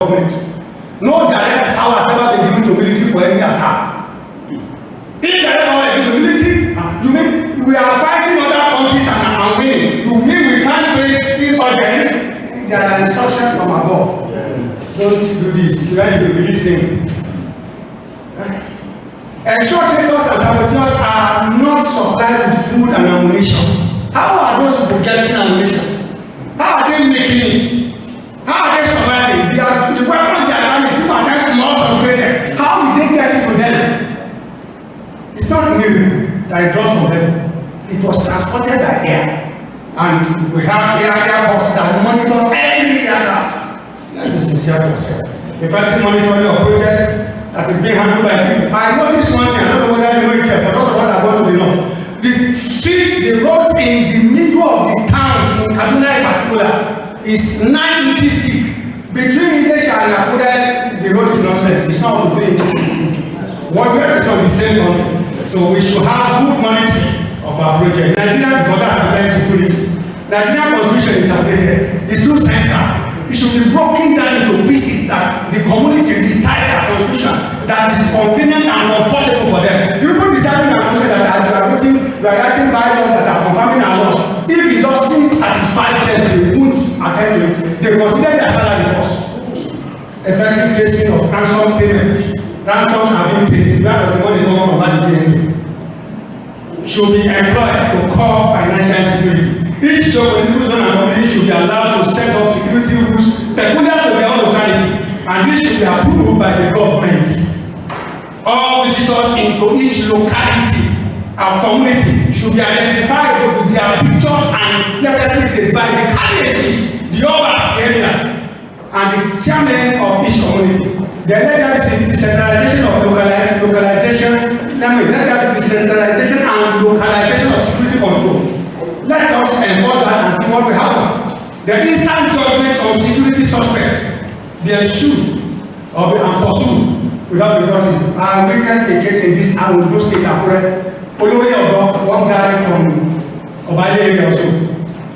government. No direct power has ever been given to military for any attack. Indirect power is given to military. You mean we are fighting other countries and winning? You mean we can't face insurgents? There are instructions from above. Don't do this. You are releasing. Ensure traitors and saboteurs are not supplied with food and ammunition. How are those people getting ammunition? How are they making it? How are they surviving? They are, the weapons they are carrying is at times not fabricated. How did they get it to them? It's not new that it drops from heaven. It was transported by air. And we have airports that monitors every aircraft. Let's be sincere to ourselves. Effective monitoring of projects that is being handled by people. I noticed one thing, I don't know whether you know it yet, but also what I want to be known. The streets, the roads in the middle of the town, in Kaduna in particular, is 9 inches thick. Between Ilesha and Abuja, the road is nonsense. It's not up to 3 inches thick. What we have is on the same country. So we should have good monitoring of our project. Nigeria, because that's our security. Nigerian constitution is outdated. It's too central. It should be broken down into pieces that the community decide their constitution that is convenient and comfortable for them. The people deciding our constitution that are writing bylaws that are confirming our laws. If it doesn't satisfy them, they won't attend to it. They consider their salary first. Effective tracing of ransom payment. Ransoms are being paid. Where does the money come from? Where did they enter? Should be employed to call financial security. Each geopolitical zone and community should be allowed to set up security rules peculiar to their own locality, and this should be approved by the government. All visitors into each locality and community should be identified with their pictures and necessities by the candidates, the obas, the areas, and the chairman of each community. Then let there be decentralization of localization and localization of security control. Let us enforce that and see what will happen. The instant judgment on security suspects be ensued or be pursued without favoritism. I witnessed a case in this Ondo State, Akure. Following one guy from Obale area also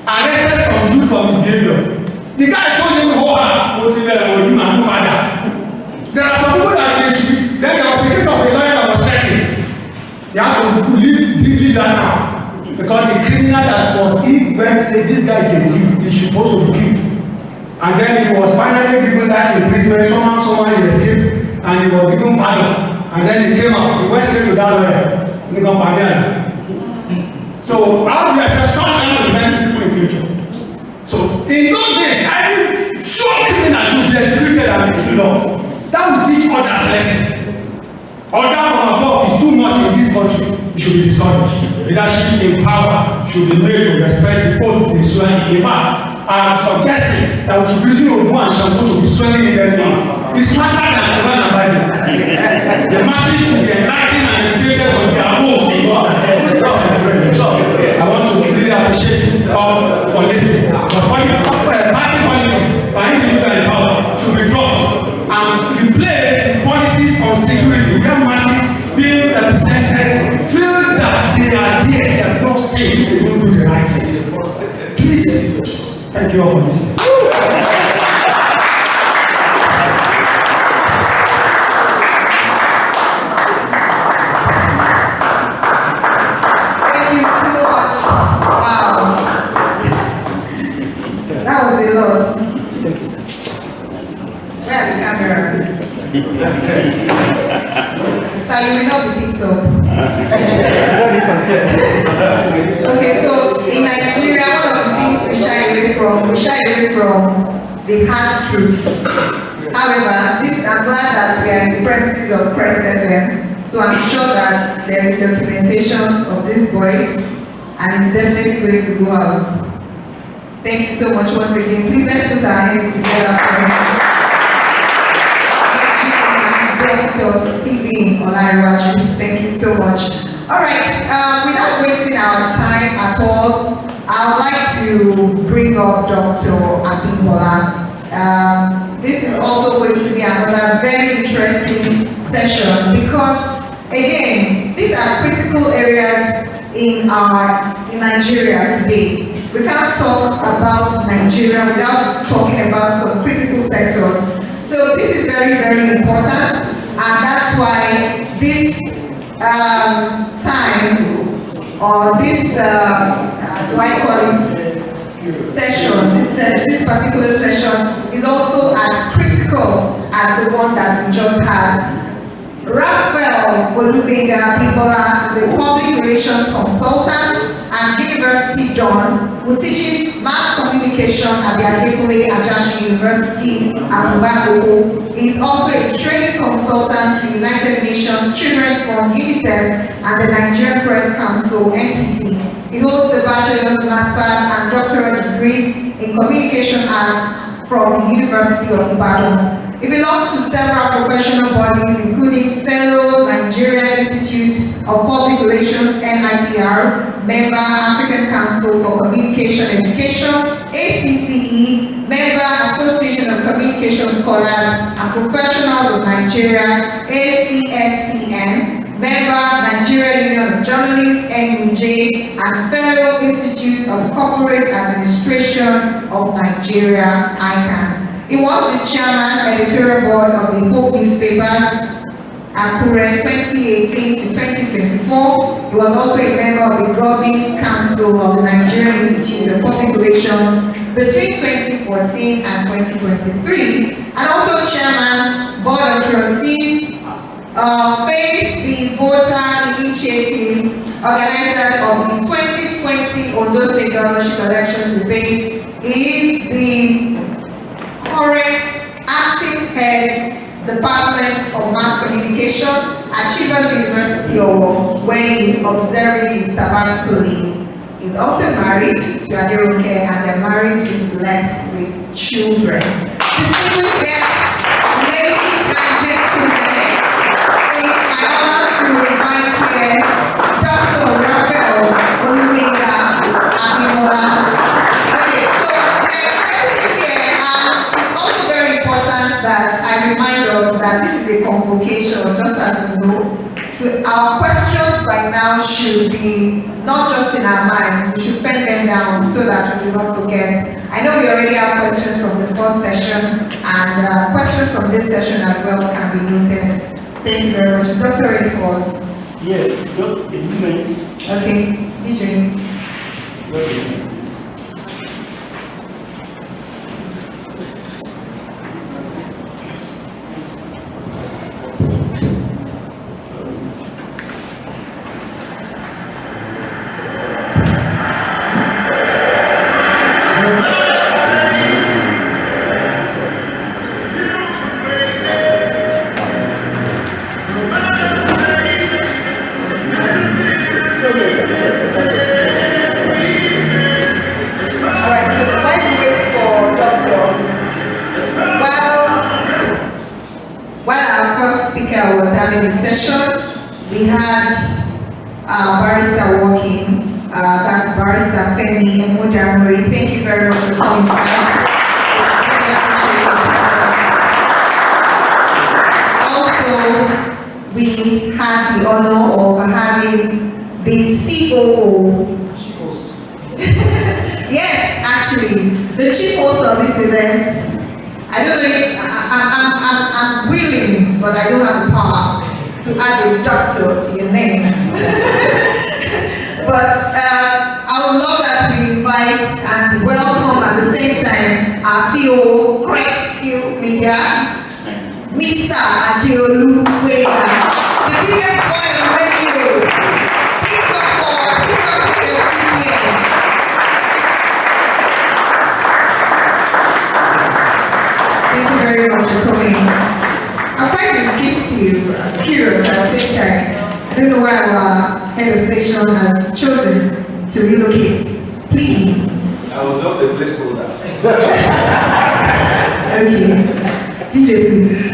arrested some youth for his behavior. The guy told him, "Oh, there are some people that they should be." Then there was a case of a lawyer that was threatened. They have to leave that now. Because the criminal that was he went to say this guy is a thief, he should supposed to be killed. And then he was finally given life imprisonment, somehow he escaped and he was given pardon. And then he came out, he went straight to that lawyer. So how do you expect someone to prevent people in future? So in those days, I will show criminals should be executed and be killed off. That will teach others lesson. Order from above is too much in this country. It should be discouraged. Leadership in power should be made to respect the oath they swear in. In fact, I am suggesting that we should be using Ogun and Shango to be swearing in their name. It's faster than Quran and Bible. The masses should be enlightened and educated on their roles in God. I want to really appreciate you all for listening. But party politics by individual in power should be dropped and replace policies on security where masses being represented feel that they are there, they are not safe, they don't do the right thing. Please, thank you all for listening. Thank you so much. Wow. That was a lot. Thank you, sir. Where are the cameras? So you will not be picked up. Okay, so in Nigeria, one of the things we shy away from the hard truth. However, I'm glad that we are in the premises of Press FM, so I'm sure that there is documentation of this voice, and it's definitely going to go out. Thank you so much once again. Please let's put our hands together for him. TV Olariwaju. Thank you so much. All right, without wasting our time at all, I would like to bring up Dr. Abimbola. This is also going to be another very interesting session because, again, these are critical areas in Nigeria today. We can't talk about Nigeria without talking about some critical sectors. So this is very, very important, and that's why this time, or this, do I call it, session, this particular session is also as critical as the one that we just had. Raphael Olubenga Bibola is a public relations consultant and university John, who teaches mass communication at the Adekunle Ajasin University at Obagogo. He is also a training consultant to United Nations Children's Fund UNICEF and the Nigerian Press Council NPC. He holds a bachelor's, master's, and doctoral degrees in communication arts from the University of Ibadan. He belongs to several professional bodies, including Fellow Nigerian Institute of Public Relations (NIPR), member African Council for Communication Education (ACCE), member Association of Communication Scholars and Professionals of Nigeria (ACSPN), member Nigeria Union of Journalists (NUJ), and Fellow Institute of Corporate Administration of Nigeria (ICANN). He was the chairman editorial board of the Hope newspapers Akure 2018 to 2024. He was also a member of the governing council of the Nigerian Institute of Public Relations between 2014 and 2023, and also chairman, board of trustees, Face the Voter Initiative, organizers of the 2020 Ondo State Governorship Elections debate. He is the current acting head Department of Mass Communication at Chivas University Owo, where he is observing his sabbatical leave. He's also married to Aderoke, and their marriage is blessed with children. Distinguished guests, ladies and gentlemen, it's my honor to invite here Dr. Raphael Olubenga Bibola. Okay, so it's also very important that I remind us that this is a convocation, just as we know. Our questions right now should be not just in our minds, we should pen them down so that we do not forget. I know we already have questions from the first session, and questions from this session as well can be noted. Thank you very much. Is Dr. ready for us? Yes, just a moment. Okay, DJ. Okay. We had barrister walking, that's barrister Femi Emojamori. Thank you very much for coming tonight. Also, we had the honor of having the COO. Yes, actually, the chief host of this event. I don't know if I'm willing, but I don't have the power to add a doctor to your name. But I would love that we invite and welcome at the same time our CEO, Crest Hill Media, Mr. Adeolu Wega, the biggest boy on radio. Pick up your here. Thank you very much for coming. I'm quite curious at the same time. I don't know why our head of station has chosen to relocate. Please. I was just a placeholder. Okay. DJ, please.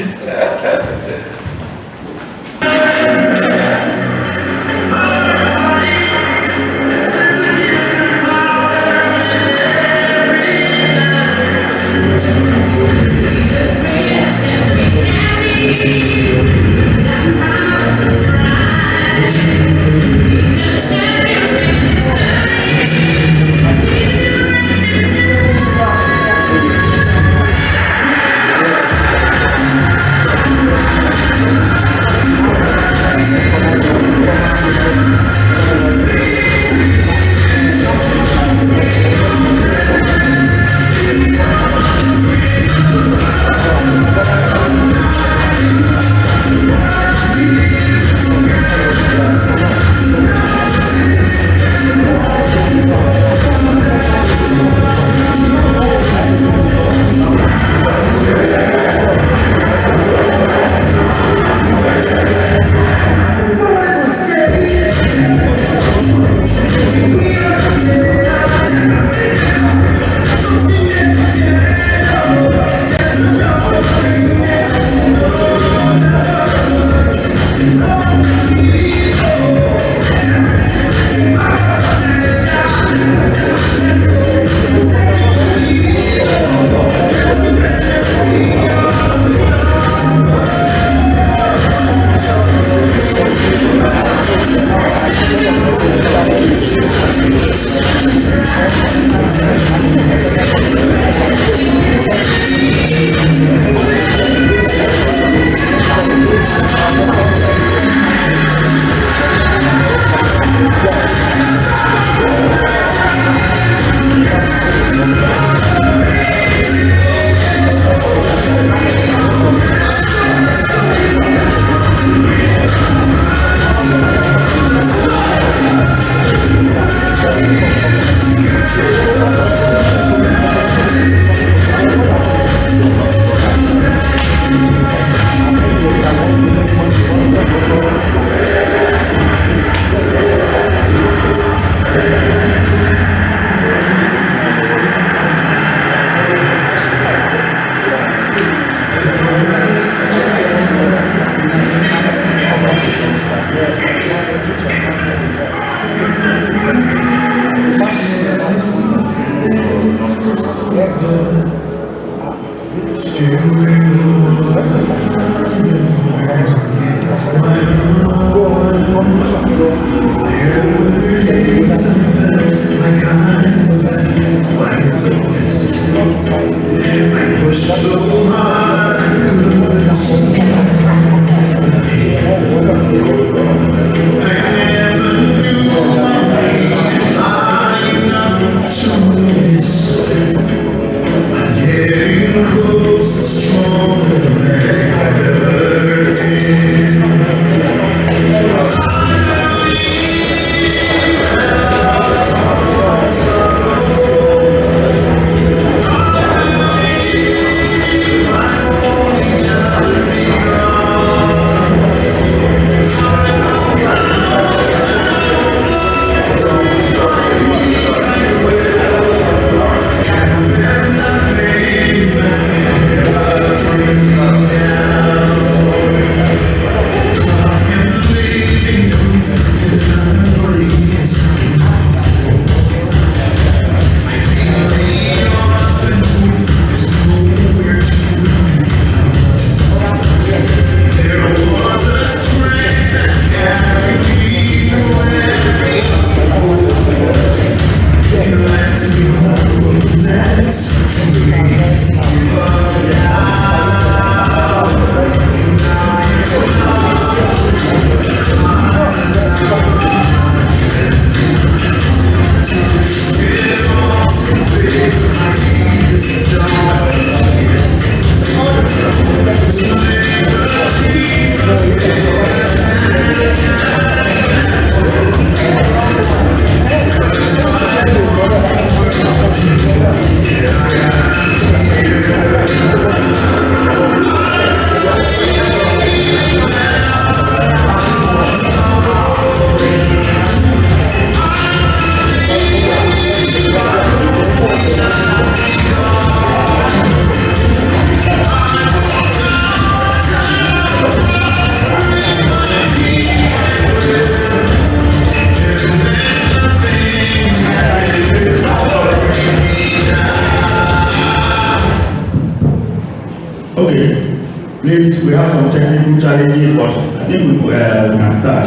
Please, we have some technical challenges, but I think we can start.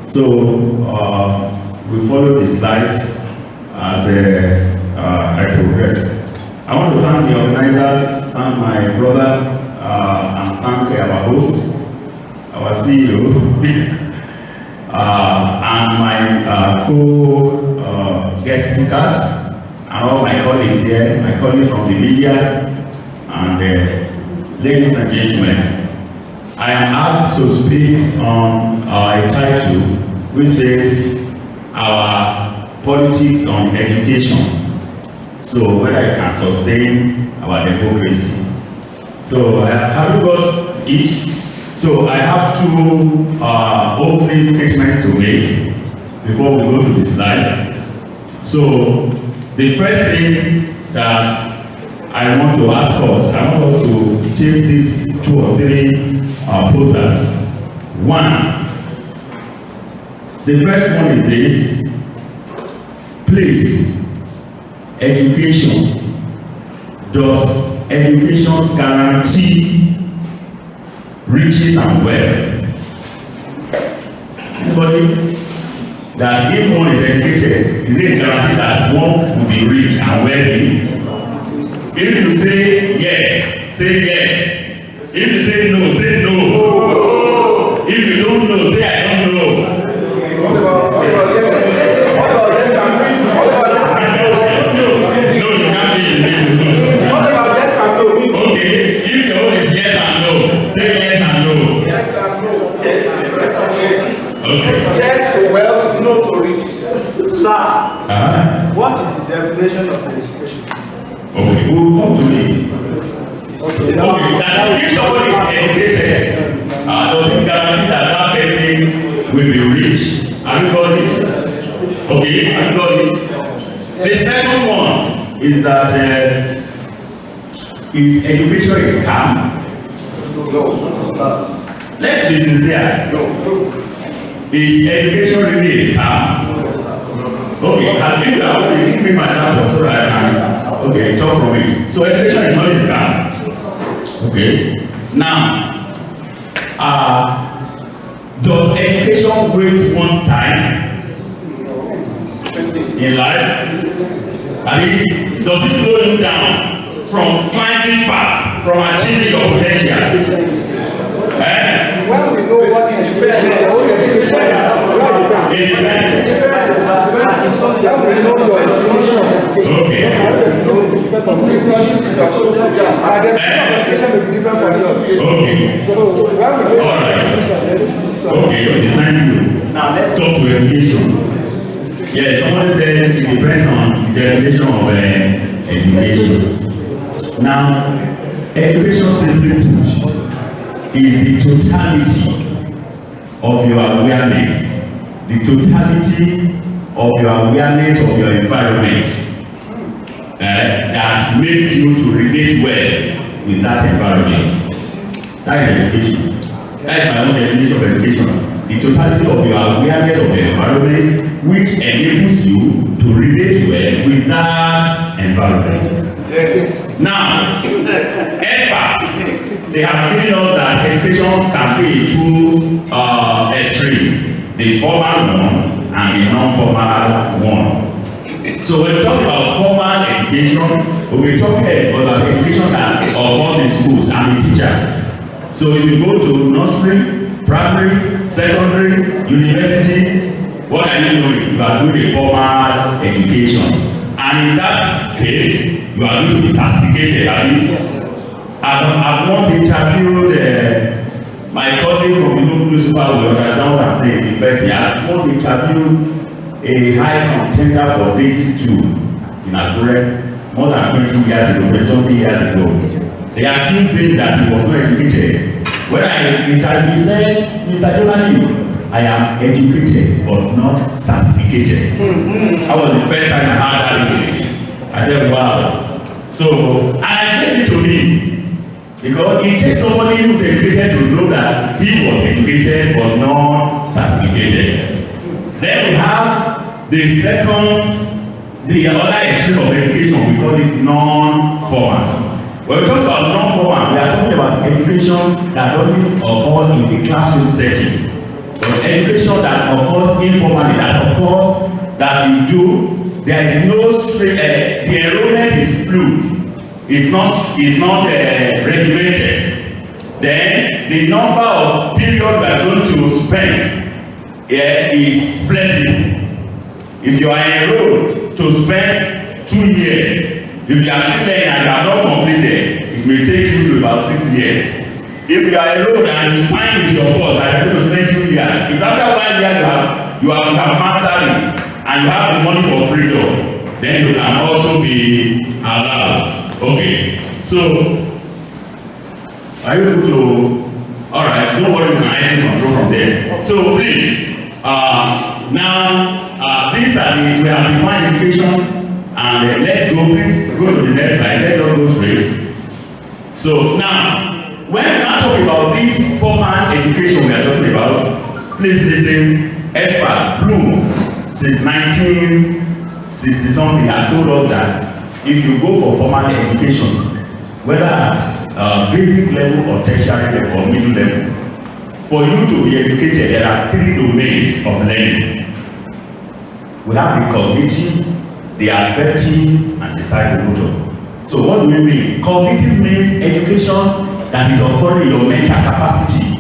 So, we follow the slides as I progress. I want to thank the organizers, thank my brother, and thank our host, our CEO, and my co-guest speakers, and all my colleagues here, my colleagues from the media, and ladies and gentlemen, I am asked to speak on a title which says our politics on education. So whether it can sustain our democracy. So have you got each? So I have two opening statements to make before we go to the slides. So the first thing that I want to ask us, I want us to take these 2 or 3 posers. One, the first one is this: please, education. Does education guarantee riches and wealth? Anybody? That if one is educated, is it guaranteed that one will be rich and wealthy? If you say yes, say yes. If you say no, say no. If you don't know, say I don't know. What about yes and no? No, you can't be. What about yes and no? Okay, if your own is yes and no, say yes and no. Yes and no. Yes. Okay. Yes to wealth, no to riches. Sir, what is the definition of education? Okay, we'll come to it. Okay, that if somebody is educated, does it guarantee that that person will be rich? Have you got it? Okay, have you got it? The second one is that is education a scam? Let's be sincere. Is education really a scam? Okay, I think that will give me my laptop so that I can okay, talk from it. So education is not a scam. Okay. Now, does education waste one's time in life? At least, does it slow you down from climbing fast, from achieving your potentials? When we know what education is, It depends. Okay. Okay. All right. Okay, thank you. Now let's talk to education. Yes, somebody said it depends on the definition of education. Now, education simply put is the totality of your awareness, the totality of your awareness of your environment that makes you to relate well with that environment. That is education. That is my own definition of education. The totality of your awareness of the environment which enables you to relate well with that environment. Yes. Now, experts, they have given us that education can be two extremes, the formal one and the non-formal one. So when we talk about formal education, we'll be talking about education that occurs in schools. I'm a teacher. So if you go to nursery, primary, secondary, university, what are you doing? You are doing a formal education. And in that case, you are going to be certificated. I've once interviewed my colleague from the local newspaper will understand what I'm saying. The person, I once interviewed a high contender for ladies too in Akure more than 20 years ago, 20-something years ago. They accused him that he was not educated. When I interviewed, he said, Mr. Journalist, I am educated but not certificated. That was the first time I heard that English. I said, wow. So, and I gave it to him because it takes somebody who's educated to know that he was educated but not certificated. Then we have the other extreme of education, we call it non-formal. When we talk about non-formal, we are talking about education that doesn't occur in the classroom setting. But education that occurs informally, that occurs that you do, there is no the enrollment is fluid. It's not regimented. Then the number of period we are going to spend is flexible. If you are enrolled to spend 2 years, if you are still there and you have not completed, it may take you to about 6 years. If you are enrolled and you sign with your boss that you are going to spend 2 years, if after 1 year you have mastered it and you have the money for freedom, then you can also be allowed. Okay, so are you able to? All right, don't worry, you can end control from there. So please, now these are we have defined education. And let's go, please go to the next slide. Let us go straight. So now, when we are talking about this formal education we are talking about, please listen. Expert Bloom, since 1960 something, had told us that if you go for formal education, whether at basic level or tertiary level or middle level, for you to be educated, there are 3 domains of learning. We have the cognitive, the affective, and the psychomotor. So what do we mean? Cognitive means education that is occurring in your mental capacity,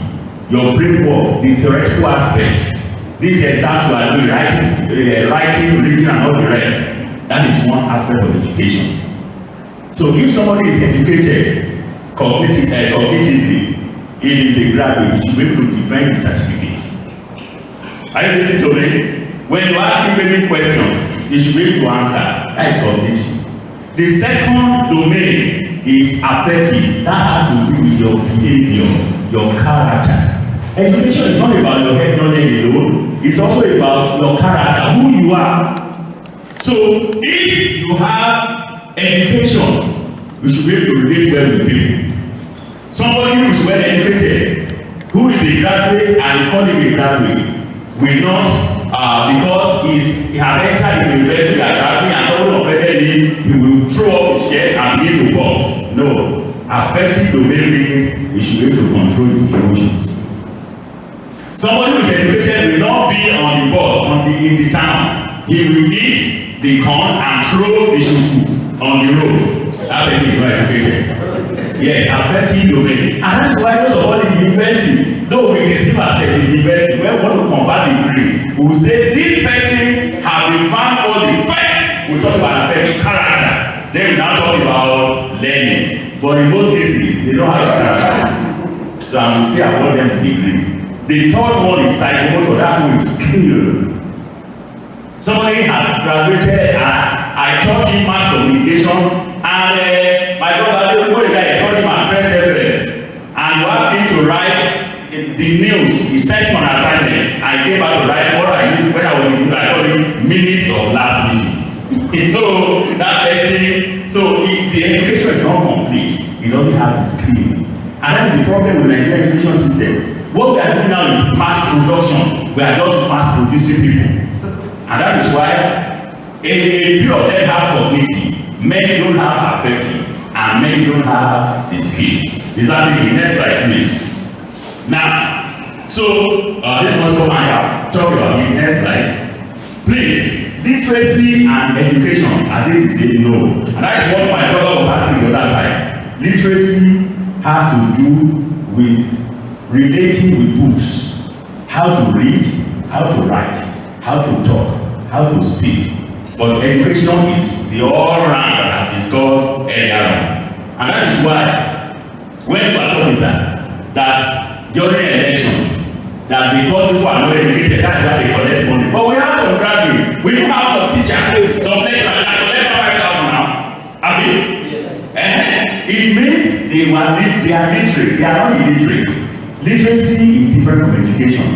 your brain work, the theoretical aspect. These exams you are doing, writing, reading, and all the rest. That is one aspect of education. So if somebody is educated cognitively, it is a graduate, he should be able to defend his certificate. Are you listening to me? When you ask him basic questions, you should be able to answer. That is cognitive. The second domain is affective. That has to do with your behavior, your character. Education is not about your head knowledge alone. It's also about your character, who you are. So if you have education, you should be able to relate well with people. Somebody who is well educated, who is a graduate and call him a graduate, will not because he has entered into a very academy and someone offended him, he will throw off his shirt and begin to box. No. Affective domain means he should be able to control his emotions. Somebody who is educated will not be on the bus in the town. He will eat the corn and throw the shuku on the road. That person is not educated. Yes, affective domain. And that's why those of us in the university, though we deceive ourselves in the university, when we want to convert the degree, we will say this person has been found worthy. First, we talk about affective character. Then we now talk about learning. But in most cases, they don't have character. So I will still award them the degree. The third one is psychomotor. That one is skill. Somebody has graduated. I taught him mass communication, and my brother, I told him and press everywhere. And you asked him to write the news. He sent me an assignment. I came back to write what I used when I was in I told him minutes of last meeting. So that person, so the education is not complete. He doesn't have the skill, and that is the problem with the Nigerian education system. What we are doing now is mass production. We are just mass producing people. And that is why a few of them have cognitive, many don't have affective, and many don't have the skills. Is that the next slide, please? Now, so this was what I have talked about. The next slide. Please, literacy and education, are they the same? No. And that is what my brother was asking the other time. Literacy has to do with relating with books, how to read, how to write, how to talk, how to speak. But education is the all-round that I've discussed earlier on. And that is why, when we are talking that during elections, that because people are not educated, that's why they collect money. But we have some graduates, we do have some teachers, some lecturers that collect 5,000 now. I mean, it means they are literate, they are not illiterate. Literacy is different from education.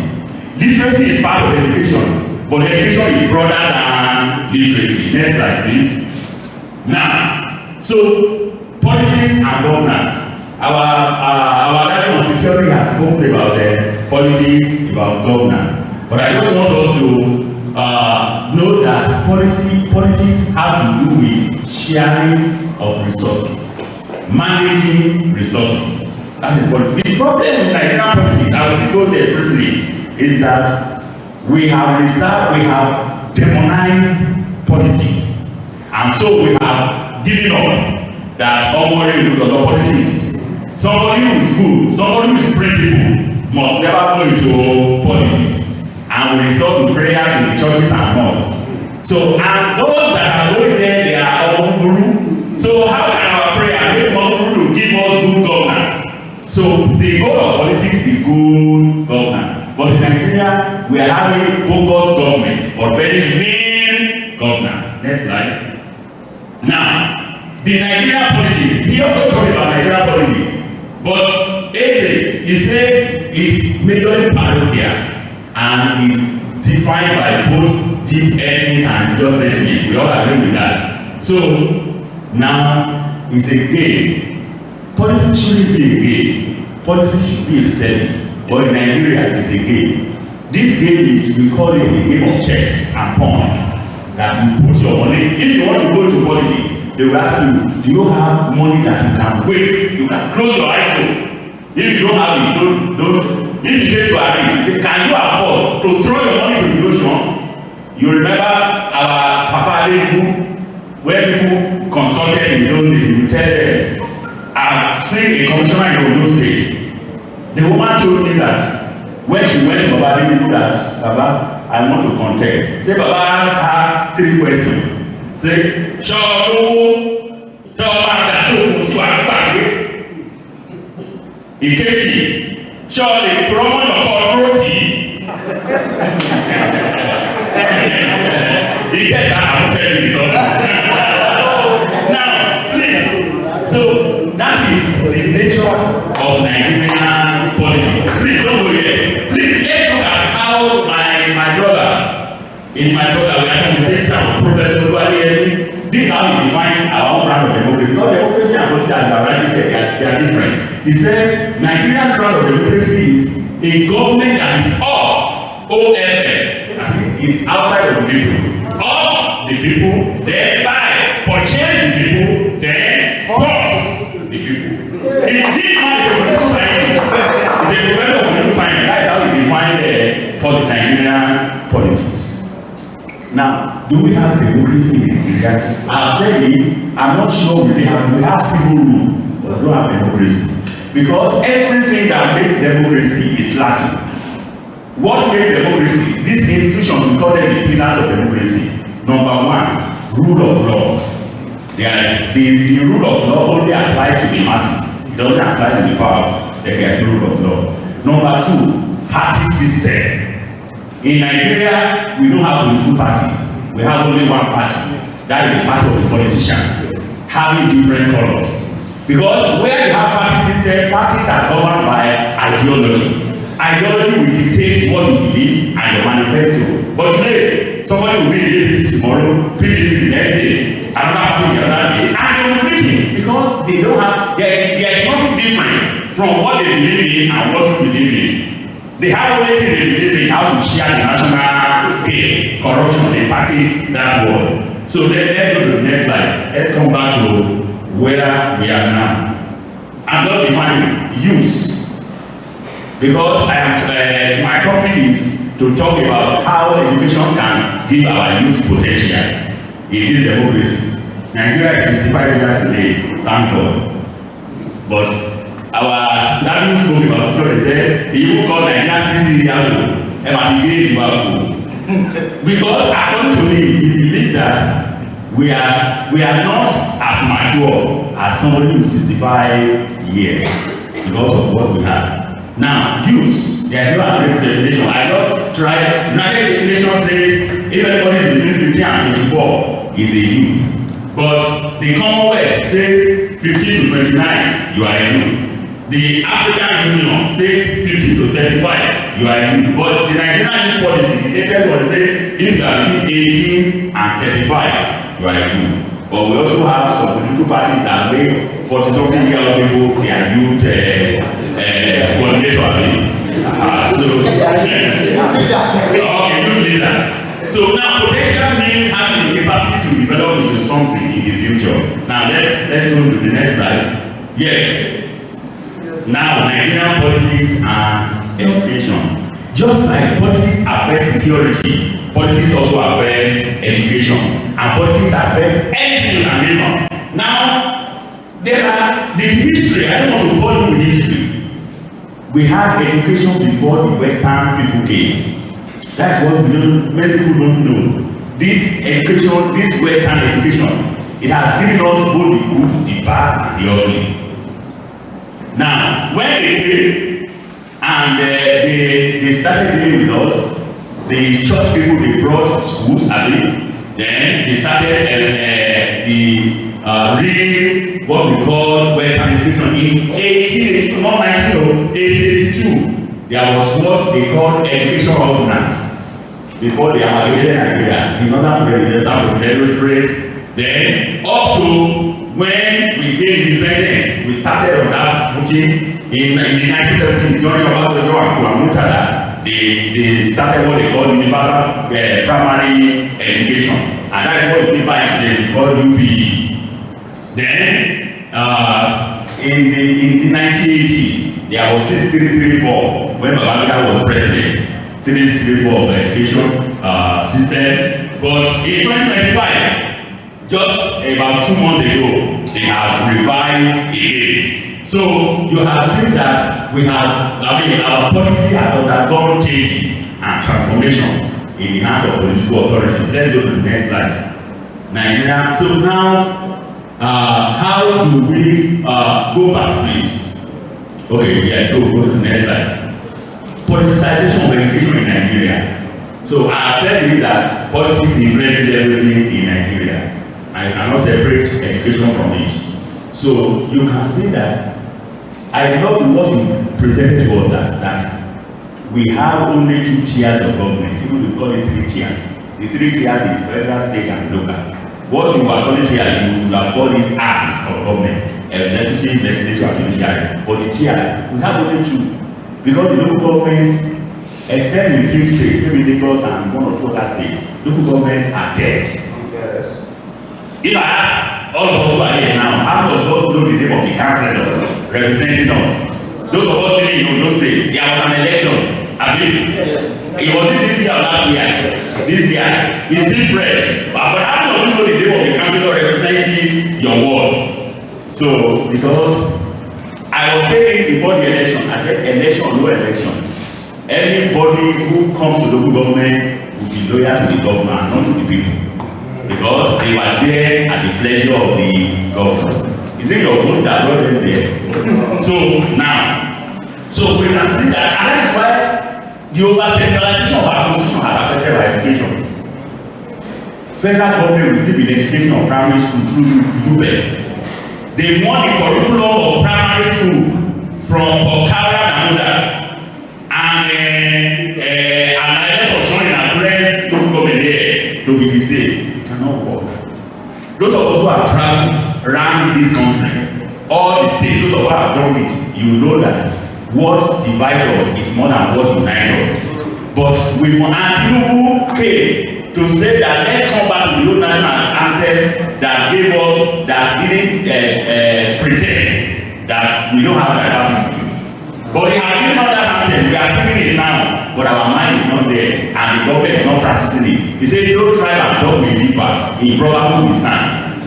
Literacy is part of education, but education is broader than literacy. Next slide, please. Now, so politics and governance. Our Director of Security has spoken about politics, about governance. But I just want us to know that politics have to do with sharing of resources, managing resources. That is what the problem with Nigerian politics, I will still go there briefly, is that we have demonized politics. And so we have given up that almost good of politics. Somebody who is good, somebody who is principled must never go into politics. And we resort to prayers in the churches and mosques. So, and those that are going there, they are all guru. So how can our prayer make more guru to give us good governance? So the goal of politics is good governance. But in Nigeria, we are having focused government, but very lean governance. Next slide. Now, the Nigerian politics, he also talked about Nigerian politics. But he says it's majorly parochial and is defined by both deep ethnic and just ethnic. We all agree with that. So now it's a game. Politics shouldn't be a game. Politics should be a service. But in Nigeria, it's a game. This game is, we call it a game of chess and pawn. That you put your money. If you want to go into politics, they will ask you, do you have money that you can waste? You can close your eyes to. If you don't have it, don't. If you say to a rich, you say, can you afford to throw your money to the ocean? You remember our Papa Adeku, where people consulted in those days, you tell them, I've seen a commissioner in those days. The woman told me that when she went to Baba Adeku that, Baba, I want to contest. Say, Baba asked her 3 questions. Say, Ìkejì, surely promote your authority. Ìkẹta, I will tell you now, please. So that is the nature of Nigerian politics. Please don't go yet. Please let's look at how my brother is my brother. We are from the same town, Professor Oluwaleyemi. This is how he defines our own brand of democracy. Because democracy and politics, as I rightly said, they are different. He says Nigerian brand of democracy is a government that is off OFF. That is outside of the people. Of the people, then by purchase the people, then force the people. Do we have democracy in Nigeria? I've said it, I'm not sure we have civil rule, but we don't have democracy. Because everything that makes democracy is lacking. What makes democracy? These institutions, we call them the pillars of democracy. Number one, rule of law. The rule of law only applies to the masses. It doesn't apply to the powerful. There is rule of law. Number two, party system. In Nigeria, we don't have political parties. We have only one party. That is the party of the politicians, having different colors. Because where you have party system, parties are governed by ideology. Ideology will dictate what you believe and your manifesto. But today, somebody will be in APC tomorrow, PDP the next day, another party the other day, and they will fit in because they don't have, there is nothing different from what they believe in and what you believe in. They have only thing they believe in how to share the national gain, corruption, they package that word. So let's go to the next slide. Let's come back to where we are now. I'm not defining use. Because my topic is to talk about how education can give our youth potentials in this democracy. Nigeria is 65 years today, thank God. But our daddy spoke about security, said, he even called Nigeria 60 years old, and I began Liverpool. Because according to me, he believed that we are not as mature as somebody who is 65 years because of what we have. Now, use, there is no agreed definition. I just tried, United Nations says if anybody is between 15 and 24 is a youth. But the Commonwealth says 15 to 29, you are a youth. The African Union says 50 to 35, you are a youth. But the Nigerian youth policy, the latest one says if you are between 18 and 35, you are a youth. But we also have some political parties that make 40-something-year-old people their youth coordinator. So now potential means having the capacity to develop into something in the future. Now let's go to the next slide. Yes. Now Nigerian politics and education. Just like politics affects security, politics also affects education, and politics affects anything and everyone. Now, there are the history. I don't want to bore you with history. We had education before the Western people came. That's what many people don't know. This education, this Western education, it has given us both the good, the bad, and the ugly. Now, when they came and they started dealing with us, the church people, they brought schools, then they started what we call Western education in 1882, not 1882. There was what they called education ordinance before they amalgamated Nigeria. The northern religion started with trade. Then up to when we gained independence, we started on that footing in 1917 during Obasanjo and Murtala. They started what they call universal primary education, and that is what people they call UPE. Then in the 1980s, there was 6334 when Babangida was president. 334 of the education system, but in 2025, just about 2 months ago, they have revised again. So you have seen that we have, our policy has undergone changes and transformation in the hands of political authorities. Let's go to the next slide. Nigeria. So now, how do we go back, please? Okay, yes, go to the next slide. Politicization of education in Nigeria. So I have said that politics influences everything in Nigeria. I cannot separate education from it. So you can see that I love what you presented to us that we have only 2 tiers of government. Even we call it 3 tiers. The 3 tiers is federal, state, and local. What you are calling tiers, you will have called it arms of government, executive, legislative, and judiciary. But the tiers, we have only 2. Because the local governments, except in few states, maybe Lagos and 1 or 2 other states, local governments are dead. Yes. If I ask all of us who are here now, how many of us know the name of the councillors representing us? Those of us living in those states, there was an election. I mean, It wasn't this year or last year. This year. It's still fresh. But how do you know the name of the councillor representing your ward? So, because I was saying before the election, I said election or no election, anybody who comes to local government will be loyal to the government, not to the people. Because they were there at the pleasure of the government. Is it your vote that brought them there? So now, so we can see that, and that is why the over-centralization of our constitution has affected our education. Federal government will still be legislating on primary school through UBEC. They want the curriculum of primary school from Okara and Oda, and I for showing a friend to come in there to be the same. It cannot work. Those of us who have traveled around this country, all the states, those of us who have done it, you know that what divides us is more than what unites us. But we want Tinubu came to say that let's come back to the old national anthem that gave us, that didn't pretend that we don't have diversity. But they have given us that anthem, we are singing it now, but our mind is not there, and the government is not practicing it. He said, no tribe and dog may differ, in brotherhood we stand.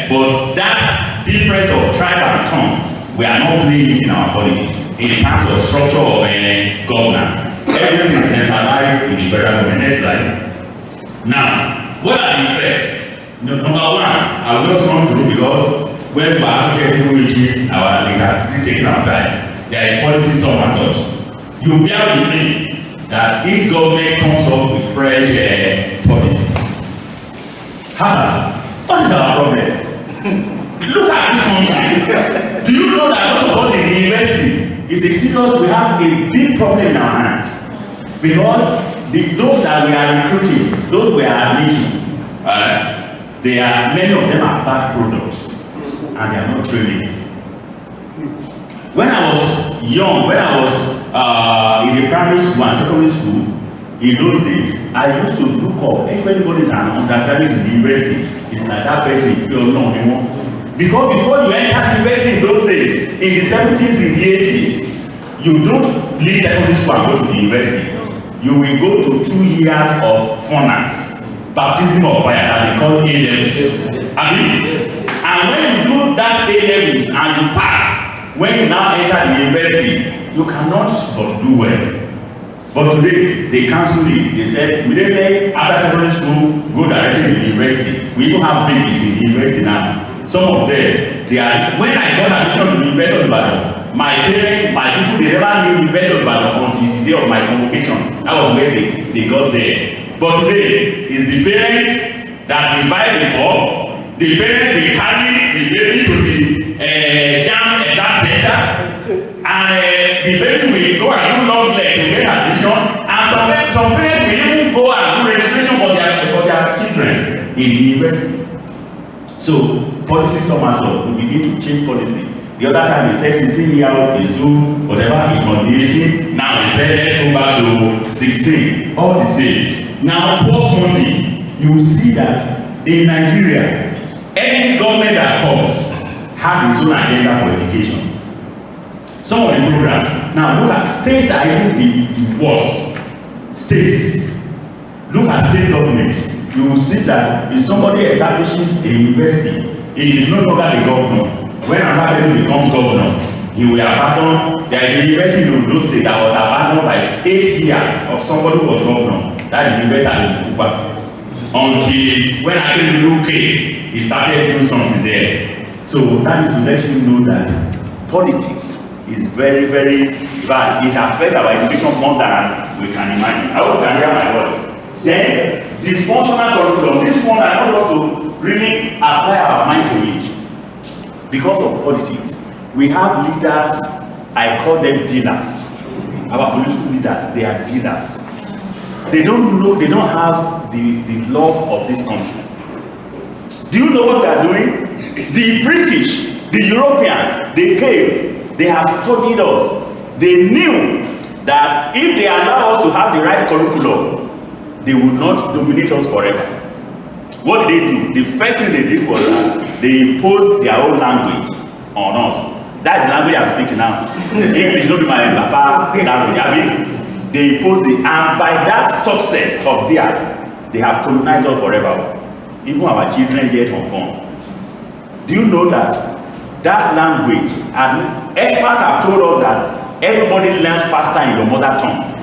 But that difference of tribe and tongue, we are not playing it in our politics, in terms of structure of governance. Everything is centralized in the federal government. Next slide. Now, what are the effects? Number one, I will just run through because when biological reaches our leaders, we take our time. There is policy some and such. You bear with me that if government comes up with fresh policy, what is our problem? Look at this country. Do you know that most of us in the university is a serious, we have a big problem in our hands? Because those that we are recruiting, those we are admitting, many of them are bad products and they are not training. When I was young, when I was in the primary school and secondary school, in those days, I used to look up, if anybody is an undergraduate in the university, it's like that person, you don't know anymore. Because before you enter university in those days, in the 70s, in the 80s, you don't leave secondary school and go to the university. You will go to 2 years of furnace, baptism of fire, that they call A-levels. And when you do that A-levels and you pass, when you now enter the university, you cannot but do well. But today, they cancelled it. They said, immediately after secondary school, go directly to the university. We even have babies in the university now. Some of them, they are, when I got admission to the University of Ibadan, my parents, my people, they never knew University of Ibadan until the day of my convocation. That was where they got there. But today, it's the parents that we buy before, the parents will carry the baby to the jam exam center, and the baby will go and do long leg to get admission, and some parents will even go and do registration for their children in the university. So, policy somersault, we begin to change policy. The other time they said 16 years old is too, whatever is not 18. Now they said let's go back to 16. All the same. Now, poor funding, you will see that in Nigeria, any government that comes has its own agenda for education. Some of the programs. Now, look at states are even the worst. States. Look at state governments. You will see that if somebody establishes a university, it is no longer the governor. When another person becomes governor, he will abandon. There is a university in Ondo State that was abandoned by 8 years of somebody who was governor. That is university at Kupa. Until when I came to UK, he started doing something there. So that is to let you know that politics is very, very bad. It affects our education more than we can imagine. I hope you can hear my voice. Then, dysfunctional curriculum. This one, I want us to really apply our mind to it. Because of politics, we have leaders, I call them dealers. Our political leaders, they are dealers. They don't know, they don't have the love of this country. Do you know what they are doing? The British, the Europeans, they came, they have studied us. They knew that if they allow us to have the right curriculum, they will not dominate us forever. What did they do? The first thing they did was that they imposed their own language on us. That's the language I'm speaking now. English, not my papa language. I mean, They imposed it, and by that success of theirs, they have colonized us forever. Even our children yet unborn. Do you know that that language, and experts have told us that everybody learns faster in your mother tongue,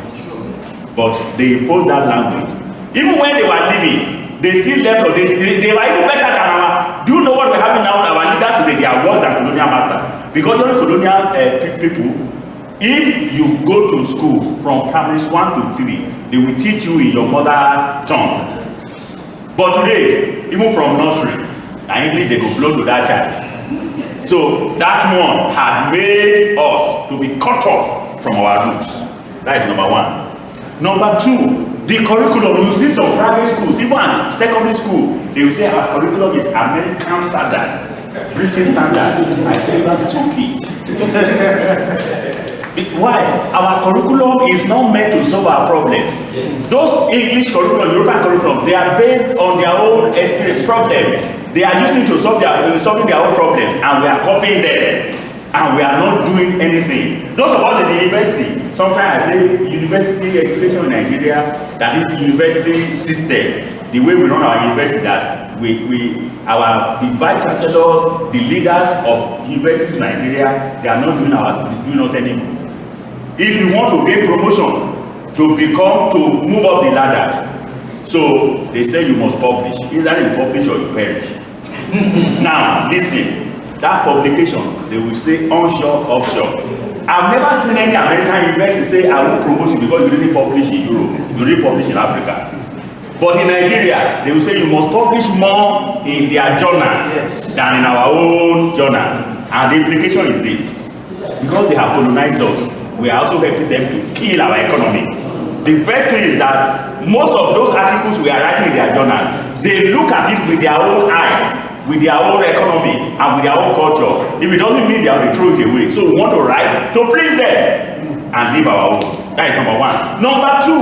but they imposed that language. Even when they were living, they still left us. They were even better than our. Do you know what we're having now? Our leaders today, they are worse than colonial masters. Because during colonial people, if you go to school from primaries 1 to 3, they will teach you in your mother tongue. But today, even from nursery, and English they go blow to that child. So that one had made us to be cut off from our roots. That is number one. Number two, the curriculum. You see some private schools, even secondary school, they will say our curriculum is American standard, British standard. I say that's stupid. Why? Our curriculum is not meant to solve our problem. Those English curriculum, European curriculum, they are based on their own experience problem. They are using to solving their own problems, and we are copying them, and we are not doing anything. Those of us in the university, sometimes I say university education in Nigeria, that is university system, the way we run our university, that the vice chancellors, the leaders of universities in Nigeria, they are not doing us any good. If you want to get promotion, to move up the ladder, so they say you must publish. Either you publish or you perish. Now, listen, that publication, they will say onshore, offshore. I've never seen any American university say, I will promote you because you didn't publish in Europe, you didn't publish in Africa. But in Nigeria, they will say you must publish more in their journals than in our own journals. And the implication is this: because they have colonized us, we are also helping them to kill our economy. The first thing is that most of those articles we are writing in their journal, they look at it with their own eyes, with their own economy, and with their own culture. If it doesn't mean they will throw it away. So we want to write to please them and leave our own. That is number one. Number two,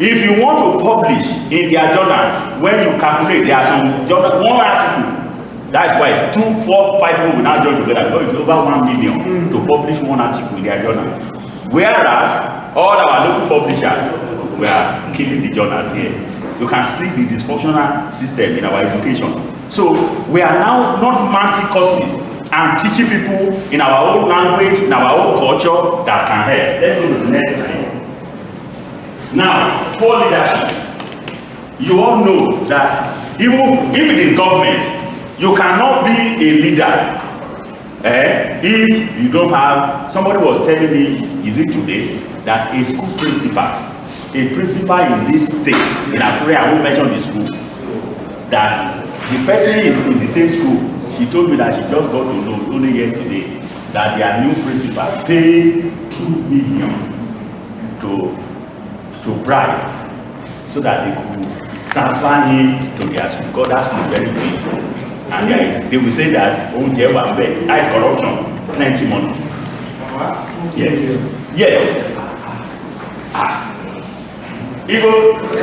if you want to publish in their journal, when you calculate, there are some journal, one article. That's why 2, 4, 5 people will now join together because it's over 1 million to publish one article in their journal. Whereas all our local publishers were killing the journals here. You can see the dysfunctional system in our education. So we are now not mounting courses and teaching people in our own language, in our own culture that can help. Let's go to the next slide. Now, poor leadership. You all know that even if it is government, you cannot be a leader if you don't have. Somebody was telling me, is it today, that a school principal in this state, in Akure, I won't mention the school, that the person is in the same school. She told me that she just got to know only yesterday that their new principal paid 2 million to bribe so that they could transfer him to their school, because that school is very big. And they will say that that is corruption, plenty money. Yes. Even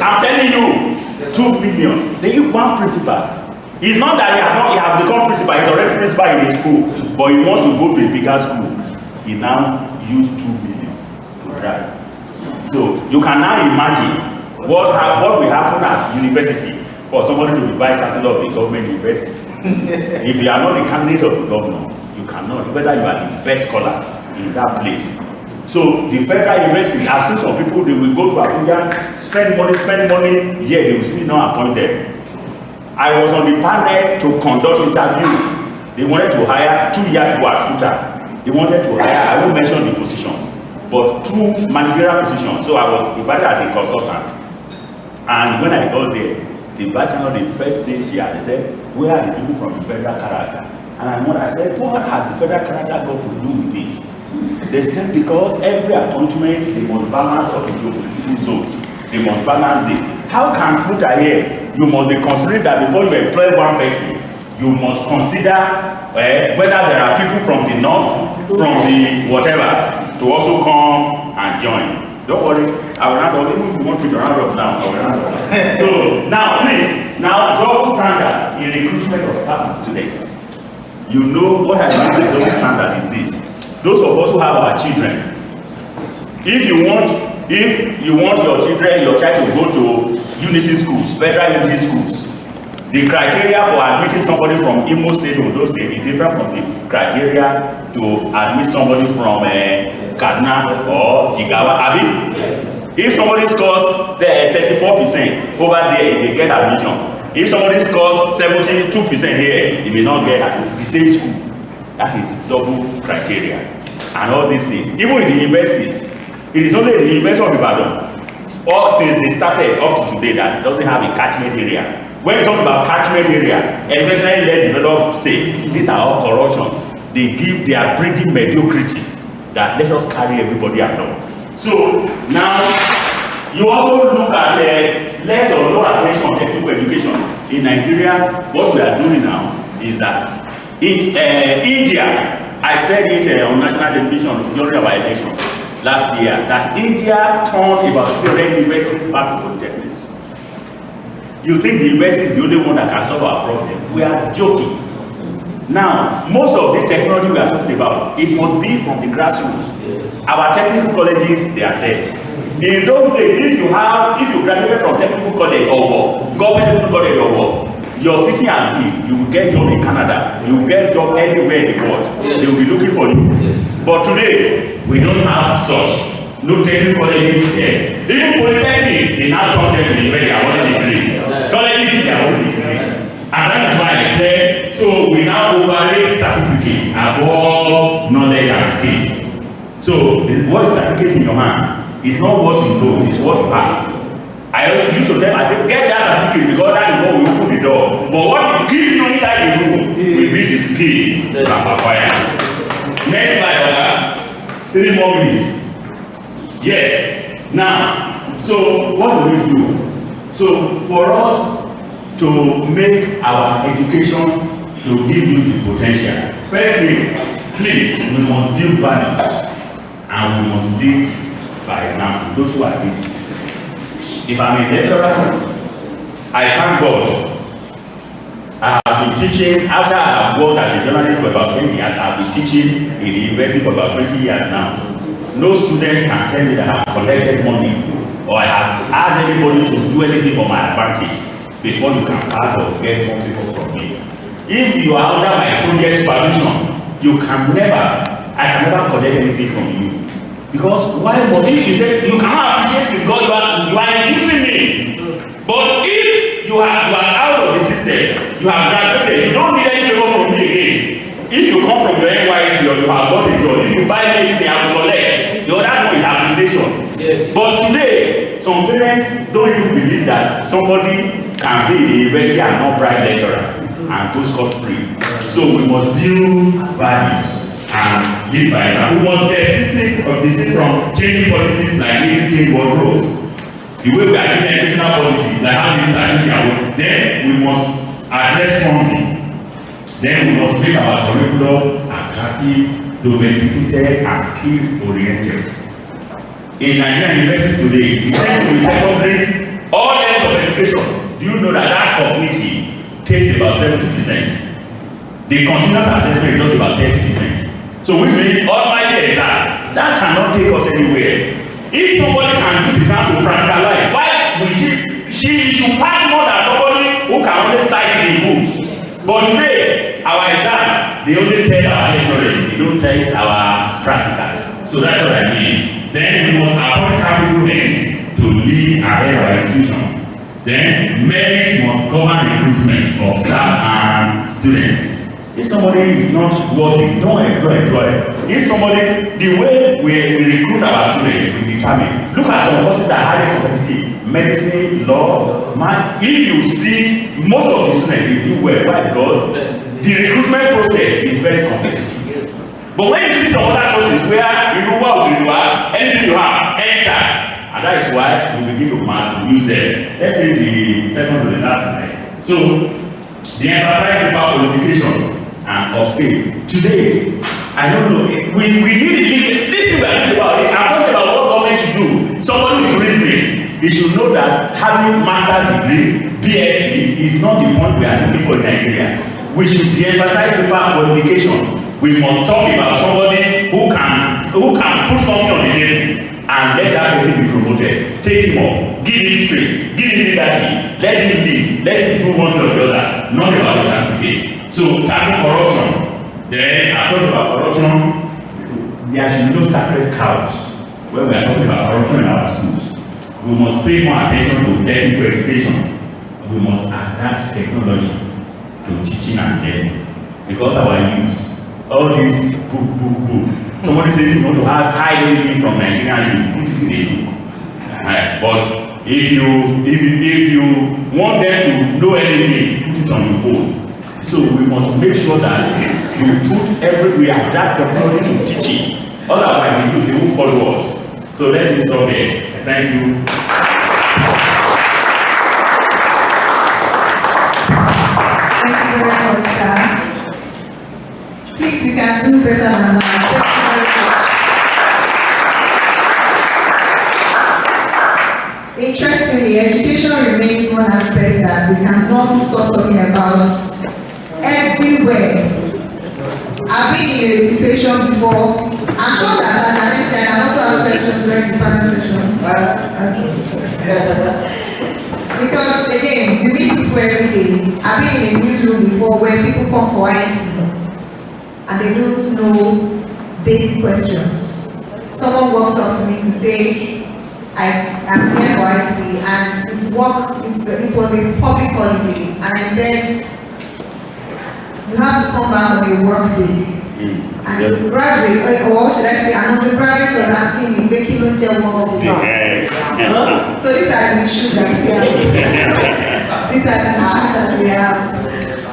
I'm telling you, 2 million. They give one principal. It's not that he has become principal, he's already principal in his school, but he wants to go to a bigger school. He now used 2 million to drive. So you can now imagine what will happen at university for somebody to be vice chancellor of a government university. If you are not the candidate of the governor, you cannot, whether you are the best scholar in that place. So the federal universities, I've seen some people, they will go to Abuja, spend money, yet they will still not appoint them. I was on the panel to conduct interview. They wanted to hire 2 years ago at FUTA. They wanted to hire, I won't mention the positions, but 2 managerial positions. So I was invited as a consultant. And when I got there, the vice chancellor, the first thing she had, they said, where are the people from the federal character? And I said, what has the federal character got to do with this? They said, because every appointment, they must balance of the two zones. They must balance it. How can FUTA here? You must be considering that before you employ one person, you must consider whether there are people from the north, from the whatever, to also come and join. Don't worry, I will round up. Even if you want me to round up now, I will round up. So now, please, double standards in recruitment of staff and students. You know what I mean by double standard is this. Those of us who have our children, if you want If you want your child to go to unity schools, federal unity schools, the criteria for admitting somebody from Imo State or those states is different from the criteria to admit somebody from Kaduna or Jigawa. Abi? If somebody scores 34% over there, they get admission. If somebody scores 72% here, he may not get the same school. That is double criteria. And all these things. Even in the universities, it is only the University of Ibadan, or since they started up to today, that doesn't have a catchment area. When you talk about catchment area, especially less developed states, these are all corruption. They are breeding mediocrity that let us carry everybody along. So now, you also look at less or no attention on technical education. In Nigeria, what we are doing now is that in India, I said it on national television during our election last year, that India turned about 300 universities back to polytechnics. You think the university is the only one that can solve our problem? We are joking. Now, most of the technology we are talking about, it must be from the grassroots. Our technical colleges, they are there. In those days, if you graduated from technical college or government technical college or you're sitting and live, you will get job in Canada, you will get job anywhere in the world. They will be looking for you. But today, we don't have such. No technical colleges there. Even polytechnics, they now turn them to the very degree. Colleges, they are only degree. And that is why I said, so we now overrate certificates above knowledge and skills. So what is certificate in your hand? It's not what you know, it's what you have. I used to tell them, I said, get that certificate because that is what will open the door. But what you keep you inside the room will be the skill that acquire. Next slide, 3 more minutes. Yes. Now, so what do we do? So for us to make our education to give you the potential, first thing, please, we must build values and we must lead by example, those who are leading. If I'm a lecturer, I thank God. I have been teaching, after I have worked as a journalist for about 10 years, I have been teaching in the university for about 20 years now. No student can tell me that I have collected money or I have asked anybody to do anything for my advantage before you can pass or get more people from me. If you are under my project supervision, I can never collect anything from you. Because why money? You say you cannot appreciate because you are inducing me. But if you are out of the system, you have graduated, you don't need any favor from me again. If you come from your NYC or you have got a job, if you buy anything, I will collect. The other one is appreciation. Yes. But today, some parents don't even believe that somebody can be in the university and not bribe lecturers and go scot-free. So we must build values and lead by example. We must desist from changing policies like limiting world roads. The way we are changing educational policies, like how we are changing, then we must address funding. Then we must make our curriculum attractive, domesticated, and skills-oriented. In Nigerian universities today, the same with secondary, all levels of education, do you know that community takes about 70%? The continuous assessment is just about 30%. So which means almighty exam, that cannot take us anywhere. If somebody can use his hand to practicalize, why would she should pass more than somebody who can only cite in books. But today, our exams, they only test our technology, they don't test our practicals. So that's what I mean. Then we must appoint capable heads to lead ahead of our institutions. Then merit must govern recruitment of staff and students. If somebody is not working, don't employ. If somebody, the way we recruit our students, we determine. Look at some courses that are highly competitive. Medicine, law, math. If you see most of the students, they do well. Why? Because the recruitment process is very competitive. But when you see some other courses where anything you have, enter. And that is why we begin to mass use them. Let's take the second to the last slide. So, the emphasize about qualification and upscale. Today, I don't know, we need this thing we are talking about it. I'm talking about what government should do. Somebody is reasoning. They should know that having master's degree, BSc, is not the point we are looking for in Nigeria. We should de-emphasize the power qualification. We must talk about somebody who can put something on the table and let let that person be promoted. Take him up, give him space, give him leadership, let him lead, let him do one thing or the other. Not about the time again. So tackle corruption. Then I talk about corruption. There should be no sacred cows when we are talking about corruption in our schools. We must pay more attention to technical education. We must adapt technology to teaching and learning. Because our youth, all this book. Somebody says you want to hide anything from Nigeria, you put it in a book. But if you want them to know anything, put it on your phone. So we must make sure that we adapt technology to teaching. Otherwise, they will follow us. So let me stop there. Thank you. Thank you very much, sir. Please, we can do better than that. Interestingly, education remains one aspect that we cannot stop talking about everywhere. I've been in a situation before. I'm sure that I can also ask questions during the panel session. Because again, you meet people every day. I've been in a newsroom before where people come for IT and they don't know basic questions. Someone walks up to me to say, I'm here for IT, and it was a public holiday, and I said, you have to come back on a work day. And the graduate, or what should I say, and the graduate was asking me, making no tell one of the back. So these are the issues that we have. These are the issues that we have.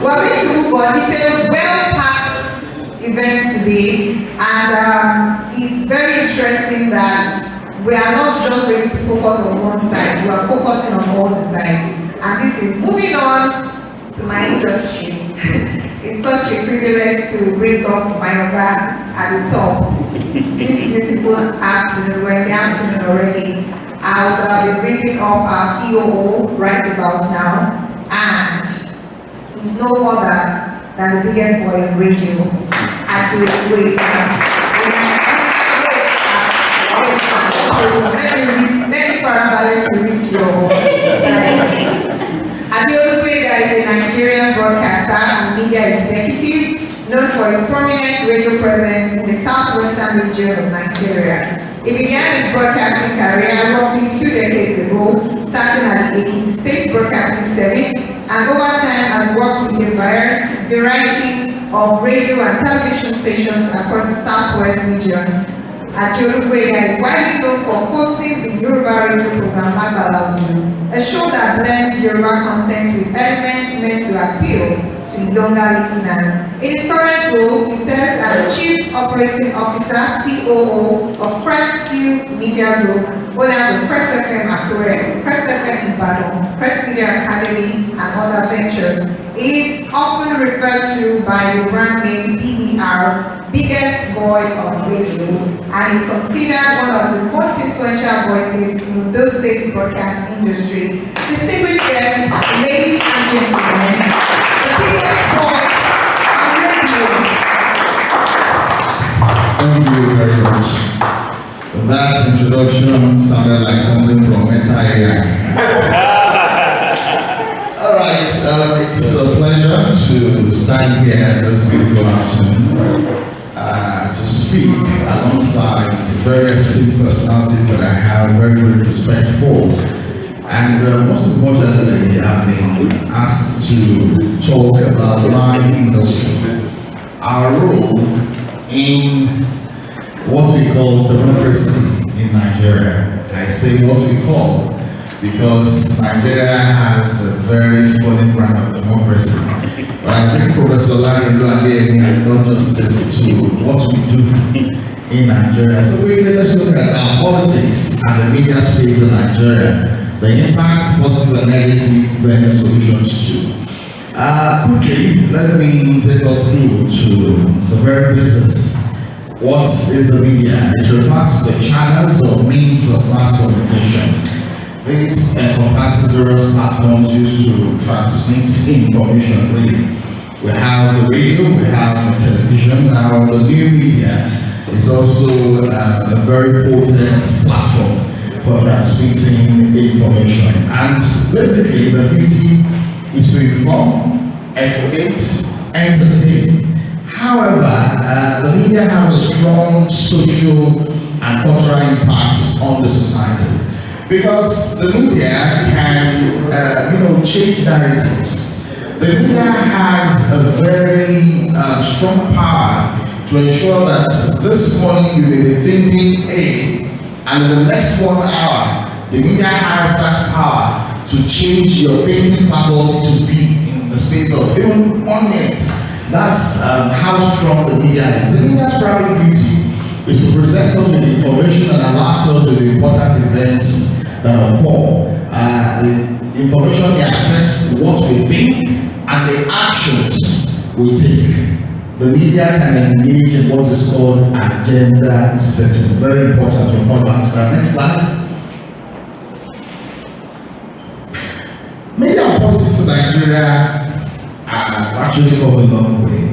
We're going to move on. It's a well-packed event today, and it's very interesting that we are not just going to focus on one side, we are focusing on all the sides. And this is moving on to my industry. It's such a privilege to bring up my yoga at the top. This beautiful afternoon, we're in the afternoon already. I'll be bringing up our COO right about now. And he's no other than the biggest boy in radio. I do it with let me paraballet to read your Adeoluwega is a Nigerian broadcaster and media executive known for his prominent radio presence in the southwestern region of Nigeria. He began his broadcasting career roughly 2 decades ago, starting at the Ekiti State Broadcasting Service, and over time has worked with a variety of radio and television stations across the southwest region. Adeoluwega is widely known for hosting the Yoruba radio program Magalaudu, a show that blends Yoruba content with elements meant to appeal to younger listeners. In his current role, he serves as Chief Operating Officer, COO of Crestfield Media Group, owners of Crest FM Akure, Crest FM Ibadan, Crest Media Academy, and other ventures. He is often referred to by the brand name BBR, biggest boy on radio, and is considered one of the most influential voices in the state broadcast industry. Distinguished guests, ladies and gentlemen, the biggest boy on radio. Thank you very much. That introduction sounded like something from maintainig. All right, it's a pleasure to stand here this beautiful afternoon to speak alongside very esteemed personalities that I have very great respect for. And most importantly, I've been asked to talk about live industry, our role in what we call democracy in Nigeria. I say what we call because Nigeria has a very funny brand of democracy. But I think Professor Larry Luademi has done justice to what we do in Nigeria. So let's look at our politics and the media space in Nigeria, the impacts, positive and negative, then the solutions too. Quickly, let me take us through to the very business. What is the media? It refers to the channels or means of mass communication. This encompasses various platforms used to transmit information, really. We have the radio, we have the television, now the new media It's also a very potent platform for transmitting information. And basically, the duty is to inform, educate, entertain. However, the media have a strong social and cultural impact on the society, because the media can, change narratives. The media has a very strong power to ensure that this morning you may be thinking A, and in the next 1 hour, the media has that power to change your thinking faculty to B in the space of even 1 minute. That's how strong the media is. The media's primary duty is to present us with information and alert us with the important events that occur. The information that affects what we think and the actions we take. The media can engage in what is called agenda setting. Very important. We'll come back to that. Next slide. Media politics in Nigeria have actually come a long way.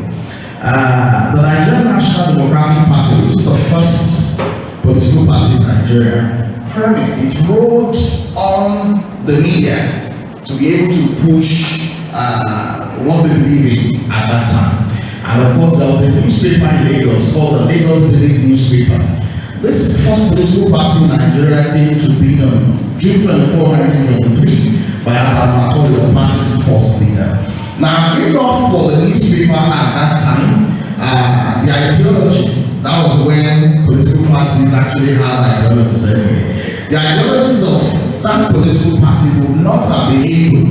The Nigerian National Democratic Party, which is the first political party in Nigeria, premised its road on the media to be able to push what they believe in at that time. And of course, there was a newspaper in Lagos called the Lagos Daily Newspaper. This first political party in Nigeria came to be on June 24, 1923 by Abadan, the party's first leader. Now, enough for the newspaper at that time, the ideology, that was when political parties actually had ideologies anyway. The ideologies of that political party would not have been able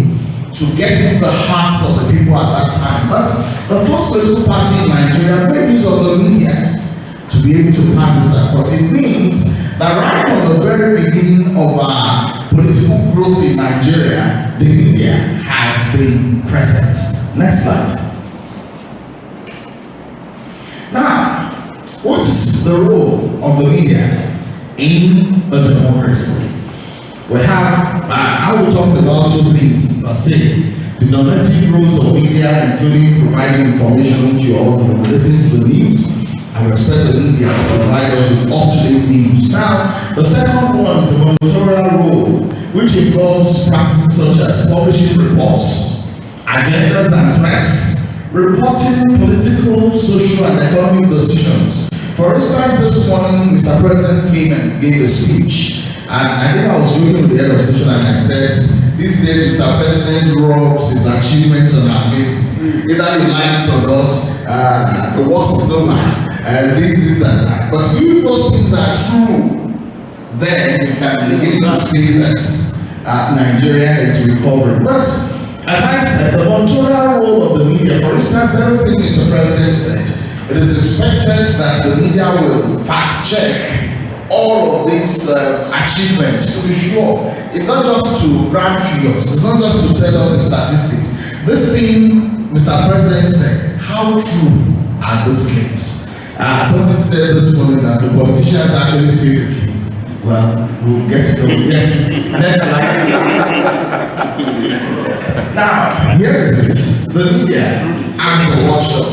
to get into the hearts of the people at that time. But the first political party in Nigeria made use of the media to be able to pass this across. It means that right from the very beginning of our political growth in Nigeria, the media has been present. Next slide. Now, what is the role of the media in a democracy? We have, I will talk about two things per se. The normative roles of media, including providing information to all who listen to the news, and we expect the media to provide us with up-to-date news. Now, the second one is the monitorial role, which involves practices such as publishing reports, agendas and threats, reporting political, social, and economic decisions. For instance, this morning, Mr. President came and gave a speech. And I think I was joking with the head of station and I said, these days Mr. President rubs his achievements on our faces. Either you like it or not, the worst is over. And this and that. But if those things are true, then we can begin to see that Nigeria is recovering. But as I said, the monitorial role of the media, for instance, everything Mr. President said, it is expected that the media will fact check all of these achievements to be sure. It's not just to brand figures, it's not just to tell us the statistics. This thing Mr. President said, how true are these claims? Someone said this morning that the politicians actually say the truth. Well, we'll get to know. Yes, next slide. Now, here is it. The media as the watchdog.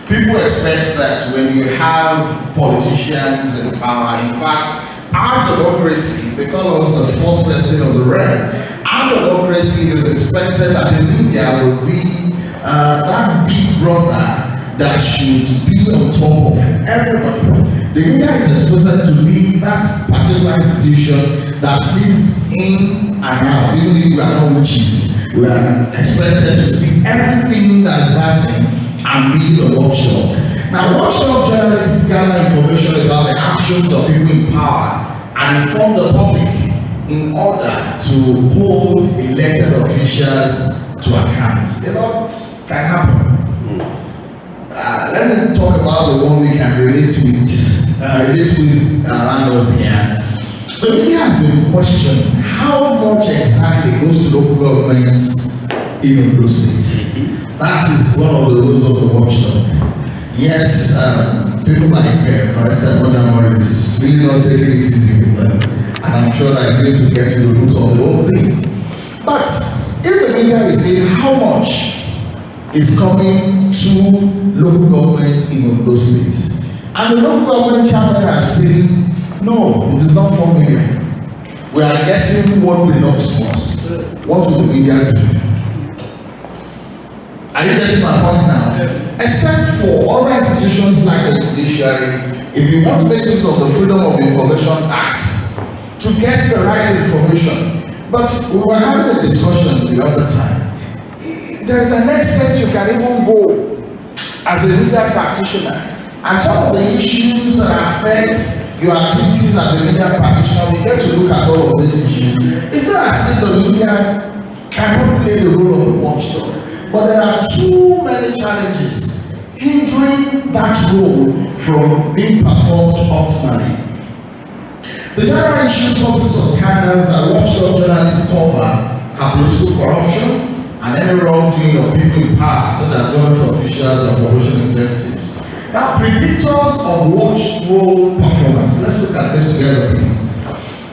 People expect that when you have politicians in power, in fact, our democracy, they call us the fourth person of the realm. Our democracy is expected that the media will be that big brother that should be on top of everybody. The media is expected to be that particular institution that sees in and out. Even if we are not witches, we are expected to see everything that is happening and be the watchdog. Now, watchdog journalists gather information about the actions of people in power and inform the public in order to hold elected officials to account. A lot can happen. Let me talk about the one we can relate with around us here. The media has been questioned how much exactly goes to local governments in Ondo State. That is one of the rules of the watchdog. Yes, people like Marissa Bonamor is really not taking it easy with them. And I'm sure that it's going to get to the root of the whole thing. But if the media is saying how much is coming to local government in Ondo State, And the local government chairman has said, no, it is not 4 million. We are getting what belongs to us. What will the media do? Are you getting my point now? Yes. Except for other institutions like the judiciary, if you want to make use of the Freedom of Information Act to get the right information. But we were having a discussion the other time. There is an extent you can even go as a media practitioner, and some of the issues that affect your activities as a media practitioner, we get to look at all of these issues. It's not as if the media cannot play the role of the watchdog, but there are too many challenges hindering that role from being performed optimally. The general issues focus on scandals that watchdog journalists cover are political corruption and any wrongdoing of people in power, such as government officials and corporation executives. Now, predictors of watch role performance. Let's look at this together, please.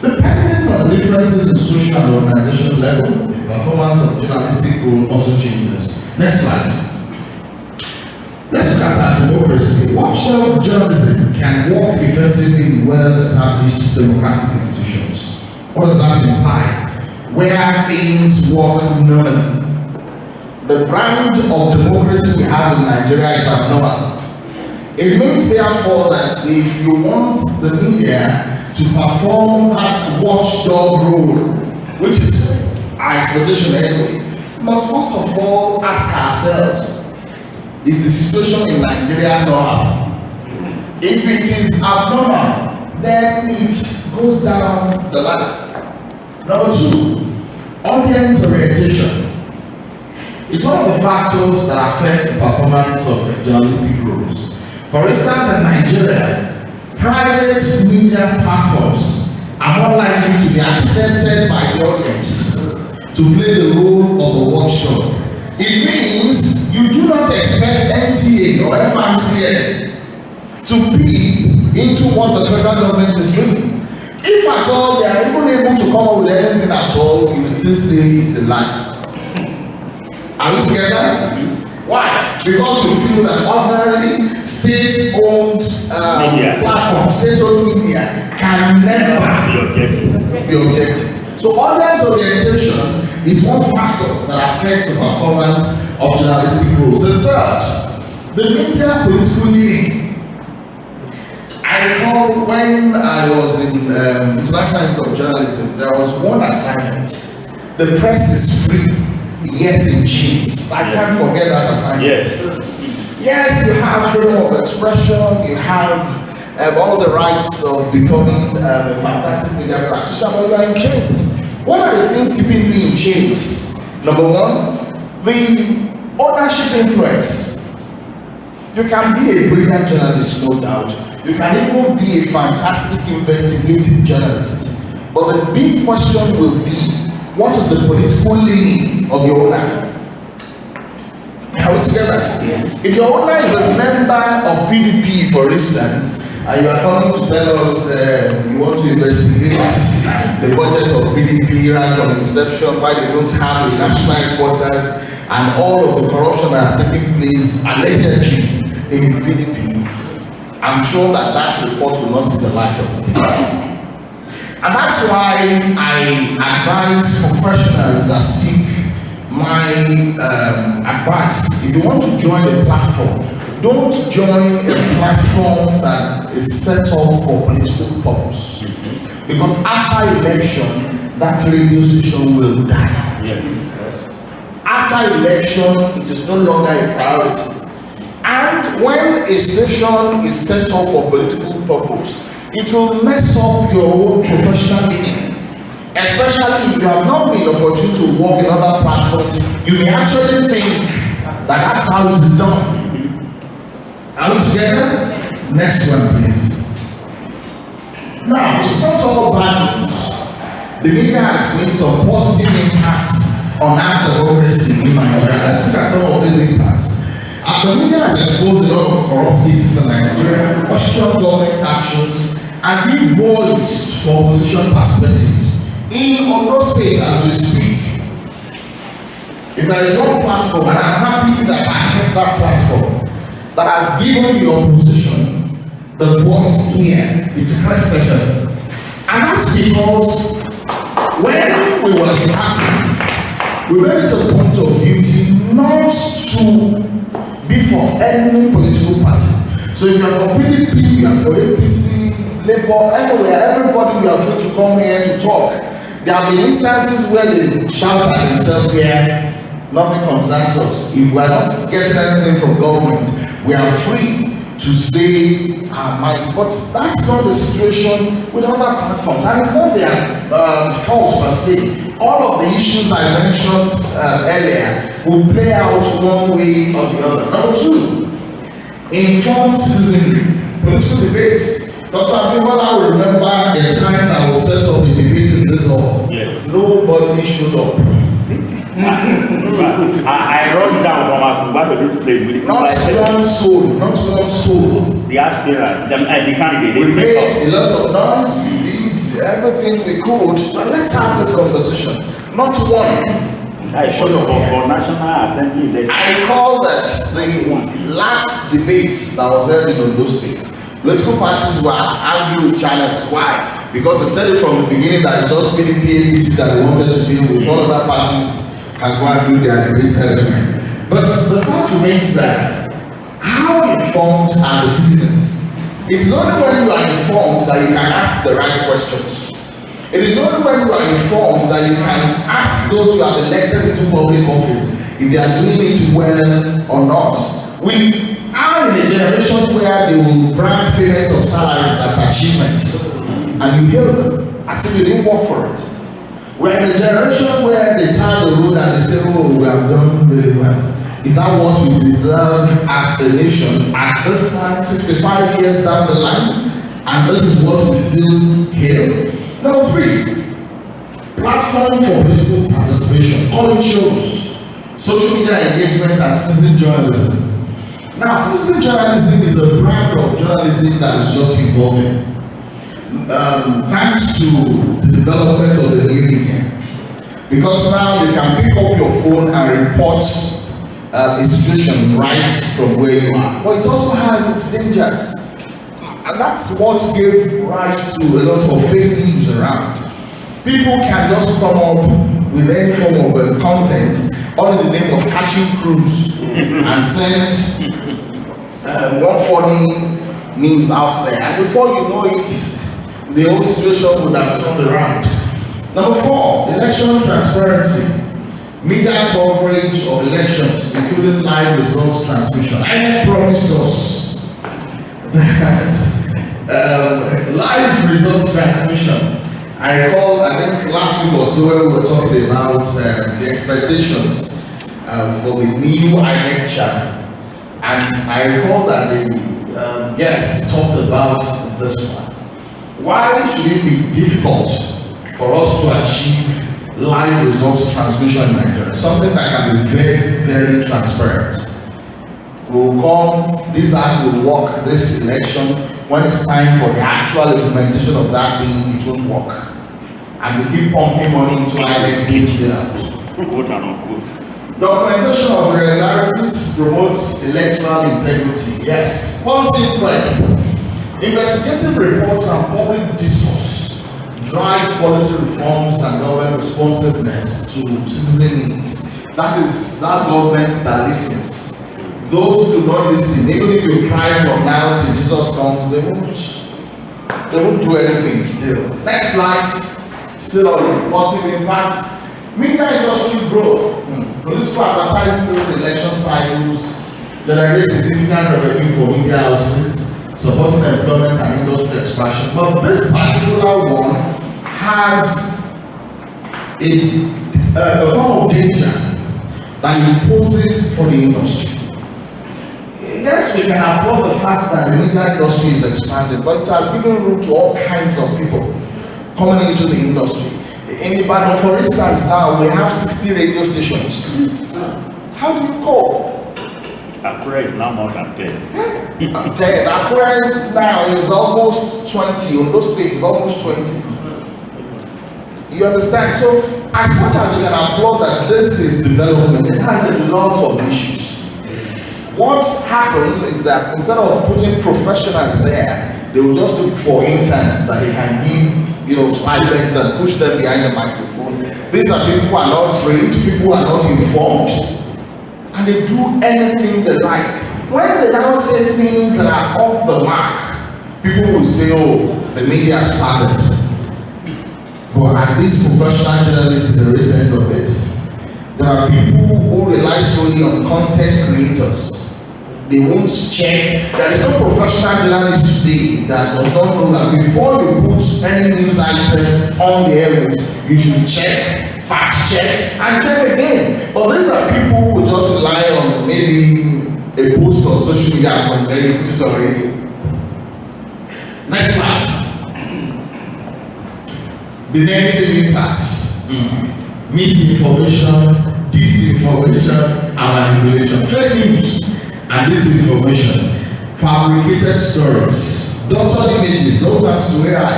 Depending on the differences in social and organizational level, the performance of journalistic role also changes. Next slide. Let's look at our democracy. Watchdog journalism can work effectively in well-established democratic institutions. What does that imply? Where things work normally. The brand of democracy we have in Nigeria is abnormal. It means, therefore, that if you want the media to perform that watchdog role, which is our expectation anyway, we must first of all ask ourselves, is the situation in Nigeria normal? If it is abnormal, then it goes down the line. Number two, audience orientation. It's one of the factors that affects the performance of journalistic roles. For instance, in Nigeria, private media platforms are more likely to be accepted by the audience to play the role of the watchdog. It means you do not expect NTA or FRCN to peep into what the federal government is doing. If at all they are even able to come up with anything at all, you will still say it's a lie. Are we together? Why? Because we feel that ordinarily state-owned platforms, state-owned media can never be objective. So audience orientation is one factor that affects the performance of journalistic roles. The third, the media political leaning. I recall when I was in International Institute of Journalism, there was one assignment. The press is free, yet in chains. I can't forget that assignment. Yes, you have freedom of expression, you have all the rights of becoming a fantastic media practitioner, but you are in chains. What are the things keeping you in chains? Number one, the ownership influence. You can be a brilliant journalist, no doubt. You can even be a fantastic investigative journalist. But the big question will be, what is the political leaning of your owner? Are we together? Yes. If your owner is a member of PDP, for instance, and you are coming to tell us you want to investigate the budget of PDP right from inception, why they don't have a national headquarters, and all of the corruption that has taken place allegedly in PDP, I'm sure that that report will not see the light of the day. And that's why I advise professionals that seek my advice. If you want to join a platform, don't join a platform that is set up for political purpose. Because after election, that radio station will die. After election, it is no longer a priority. And when a station is set up for political purpose, it will mess up your own professional meaning. Especially if you have not been opportune to work in other platforms, you may actually think that that's how it is done. Are we together? Next one, please. Now, it's not all bad news. The media has made some positive impacts on our democracy in Nigeria. Let's look at some of these impacts. The media has exposed a lot of corrupt cases in Nigeria, questioned government actions, and give voice to opposition perspectives in Ondo State as we speak. If there is one platform, and I'm happy that I have that platform, that has given the opposition the voice here. It's Christ FM. And that's because when we were starting, we made it a point of duty not to be for any political party. So if you are for PDP, you are for APC, Labour, anywhere, everybody, we are free to come here to talk. There have been instances where they shout at themselves here, nothing concerns us. If we are not getting anything from government, we are free to say our minds. But that's not the situation with other platforms. And it's not their fault per se. All of the issues I mentioned earlier will play out one way or the other. Number two, informed citizenry, political debates. Dr. Abimbola will remember a time that was set up a debate in this hall. Yes. Nobody showed up. I run down from Akuba to this place with not one soul. The aspirant, the candidate. We made a lot of noise, we did everything we could, but let's have this conversation. Not one. I showed up for National Assembly. I recall that the last debates that was held in Ondo State, political parties were angry with challenge. Why? Because they said it from the beginning that it's just PDP, APC that they wanted to deal with. All other parties can go and do their debate elsewhere. But the fact remains that how informed are the citizens? It is only when you are informed that you can ask the right questions. It is only when you are informed that you can ask those who have elected into public office if they are doing it well or not. We are in a generation where they will brand payment of salaries as achievements, and you hear them as if you didn't work for it. We're in a generation where they tie the road and they say, oh, we have done really well. Is that what we deserve as a nation at this time, 65 years down the line? And this is what we still hear. Number three, platform for political participation, calling shows, social media engagement, and citizen journalism. Now, citizen journalism is a brand of journalism that is just evolving. Thanks to the development of the new media. Because now you can pick up your phone and report a situation right from where you are. But it also has its dangers. And that's what gave rise to a lot of fake news around. People can just come up with any form of content under the name of catching cruise and send one funny news out there. And before you know it, the whole situation would have turned around. Number four, election transparency. Media coverage of elections, including live results transmission. I promised us that live results transmission. I recall, I think last week or so, when we were talking about the expectations for the new INEC channel. And I recall that the guests talked about this one. Why should it be difficult for us to achieve live results transmission in Nigeria? Something that can be very, very transparent. We'll come, this act will work, this election, when it's time for the actual implementation of that thing, it won't work. And we keep pumping money into INEC days without. Documentation of irregularities promotes electoral integrity. Yes. Policy influence. Investigative reports and public discourse drive policy reforms and government responsiveness to citizen needs. That is that government that listens. Those who do not listen, even if you cry from now till Jesus comes, they won't do anything still. Next slide. Still on positive impacts. Media industry growth. Political advertising during election cycles generate significant revenue for media houses, supporting employment and industry expansion. But this particular one has a form of danger that imposes for the industry. Yes, we can applaud the fact that the media industry is expanding, but it has given room to all kinds of people coming into the industry. In Ibadan, for instance, now we have 60 radio stations. How do you cope? Accra is now more than 10. 10. Accra now is almost 20. Ondo State is almost 20. You understand? So, as much as you can applaud that this is development, it has a lot of issues. What happens is that instead of putting professionals there, they will just look for interns that they can give, stipends and push them behind the microphone. These are people who are not trained, people who are not informed, and they do anything they like. When they now say things that are off the mark, people will say, oh, the media started. But at these professional journalists, in the real sense of it, there are people who rely solely on content creators. They won't check. There is no professional journalist today that does not know that before you put any news item on the airwaves, you should check, fact check, and check again. But these are people who just rely on maybe a post on social media and then you put it on radio. Next slide. The negative impacts. Misinformation, disinformation, and manipulation. Fake news and disinformation. Fabricated stories. Doctored images, no thanks to AI.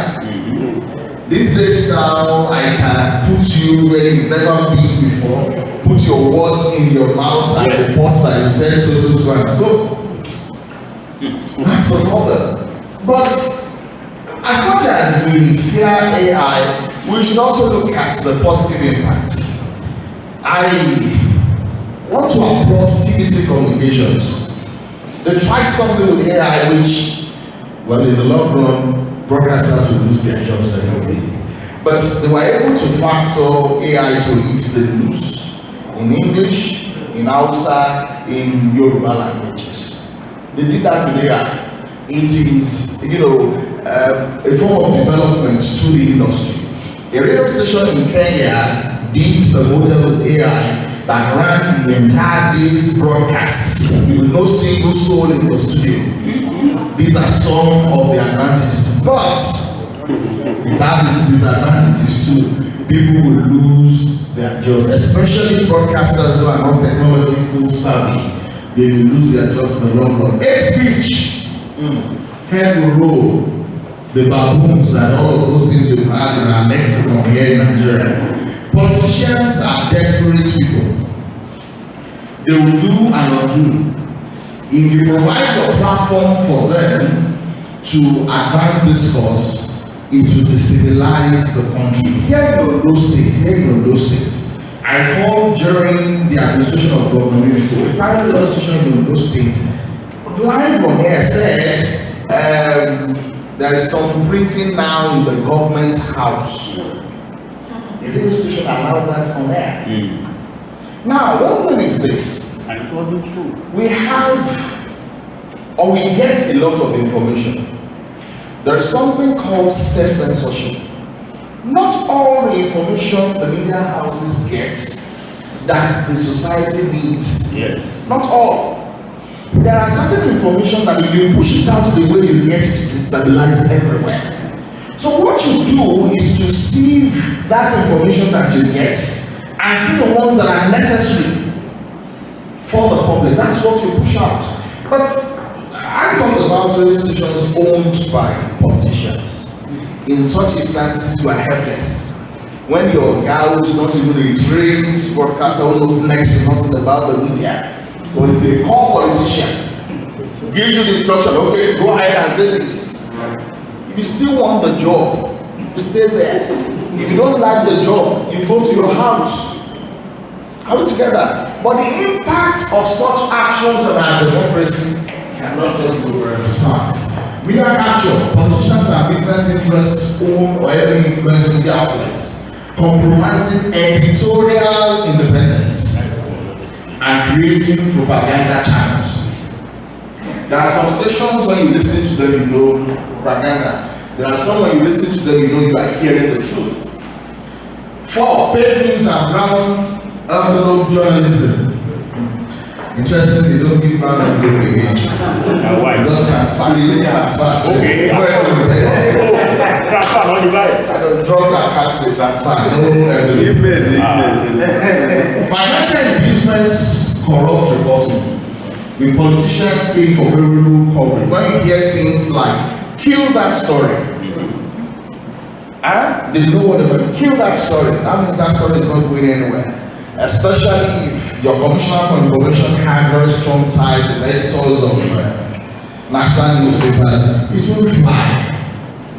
These days now, I can put you where you've never been before, put your words in your mouth and report that you said so and so. That's the problem. But as much as we fear AI, we should also look at the positive impact. I want to applaud TBC Convocations. They tried something with AI which, well, in the long run, broadcasters will lose their jobs anyway. But they were able to factor AI to read the news in English, in Hausa, in Yoruba languages. They did that with AI. It is, a form of development to the industry. A radio station in Kenya did a model of AI that ran the entire day's broadcasts with no single soul in the studio. These are some of the advantages, but it has its disadvantages too. People will lose their jobs, especially broadcasters who are not technological savvy. They will lose their jobs in the long run. Hate speech, head will roll. The baboons and all of those things we've had in our lexicon here in Nigeria. Politicians are desperate people. They will do and undo. If you provide a platform for them to advance this cause, it will destabilize the country. Here in Ondo State, I called during the administration of Governor Mimiko, a private radio station in Ondo State, live on air said, there is some printing now in the government house. The radio station allowed that on air. Now, one thing is this. And it wasn't true. We get a lot of information. There is something called self-censorship. Not all the information the media houses get that the society needs. Yes. Not all. There are certain information that if you push it out the way you get it, it destabilizes everywhere. So what you do is to sieve that information that you get and see the ones that are necessary for the public. That's what you push out. But I talked about radio stations owned by politicians. In such instances, you are helpless. When your guy who is not even a trained broadcaster who knows next to nothing about the media, but is a core politician, gives you the instruction, okay, go ahead and say this. If you still want the job, you stay there. If you don't like the job, you go to your house. Are we together? But the impact of such actions on our democracy cannot just be overemphasized. Media capture, politicians and business interests own or heavily influence media outlets, compromising editorial independence and creating propaganda channels. There are some stations when you listen to them, you know propaganda. There are some when you listen to them, you know you are hearing the truth. 4. Paid news and brown envelope journalism. Interestingly, they don't give brown envelope again. Why? Just transfer, they don't transfer. Okay. Transfer, not divide. I don't drug accounts, they transfer. No envelope. Financial inducements corrupt reporting. With politicians paying for favorable coverage. When you hear things like, kill that story. They know what they want. Kill that story. That means that story is not going anywhere. Especially if your Commissioner for Information has very strong ties with editors of national newspapers, it won't fly.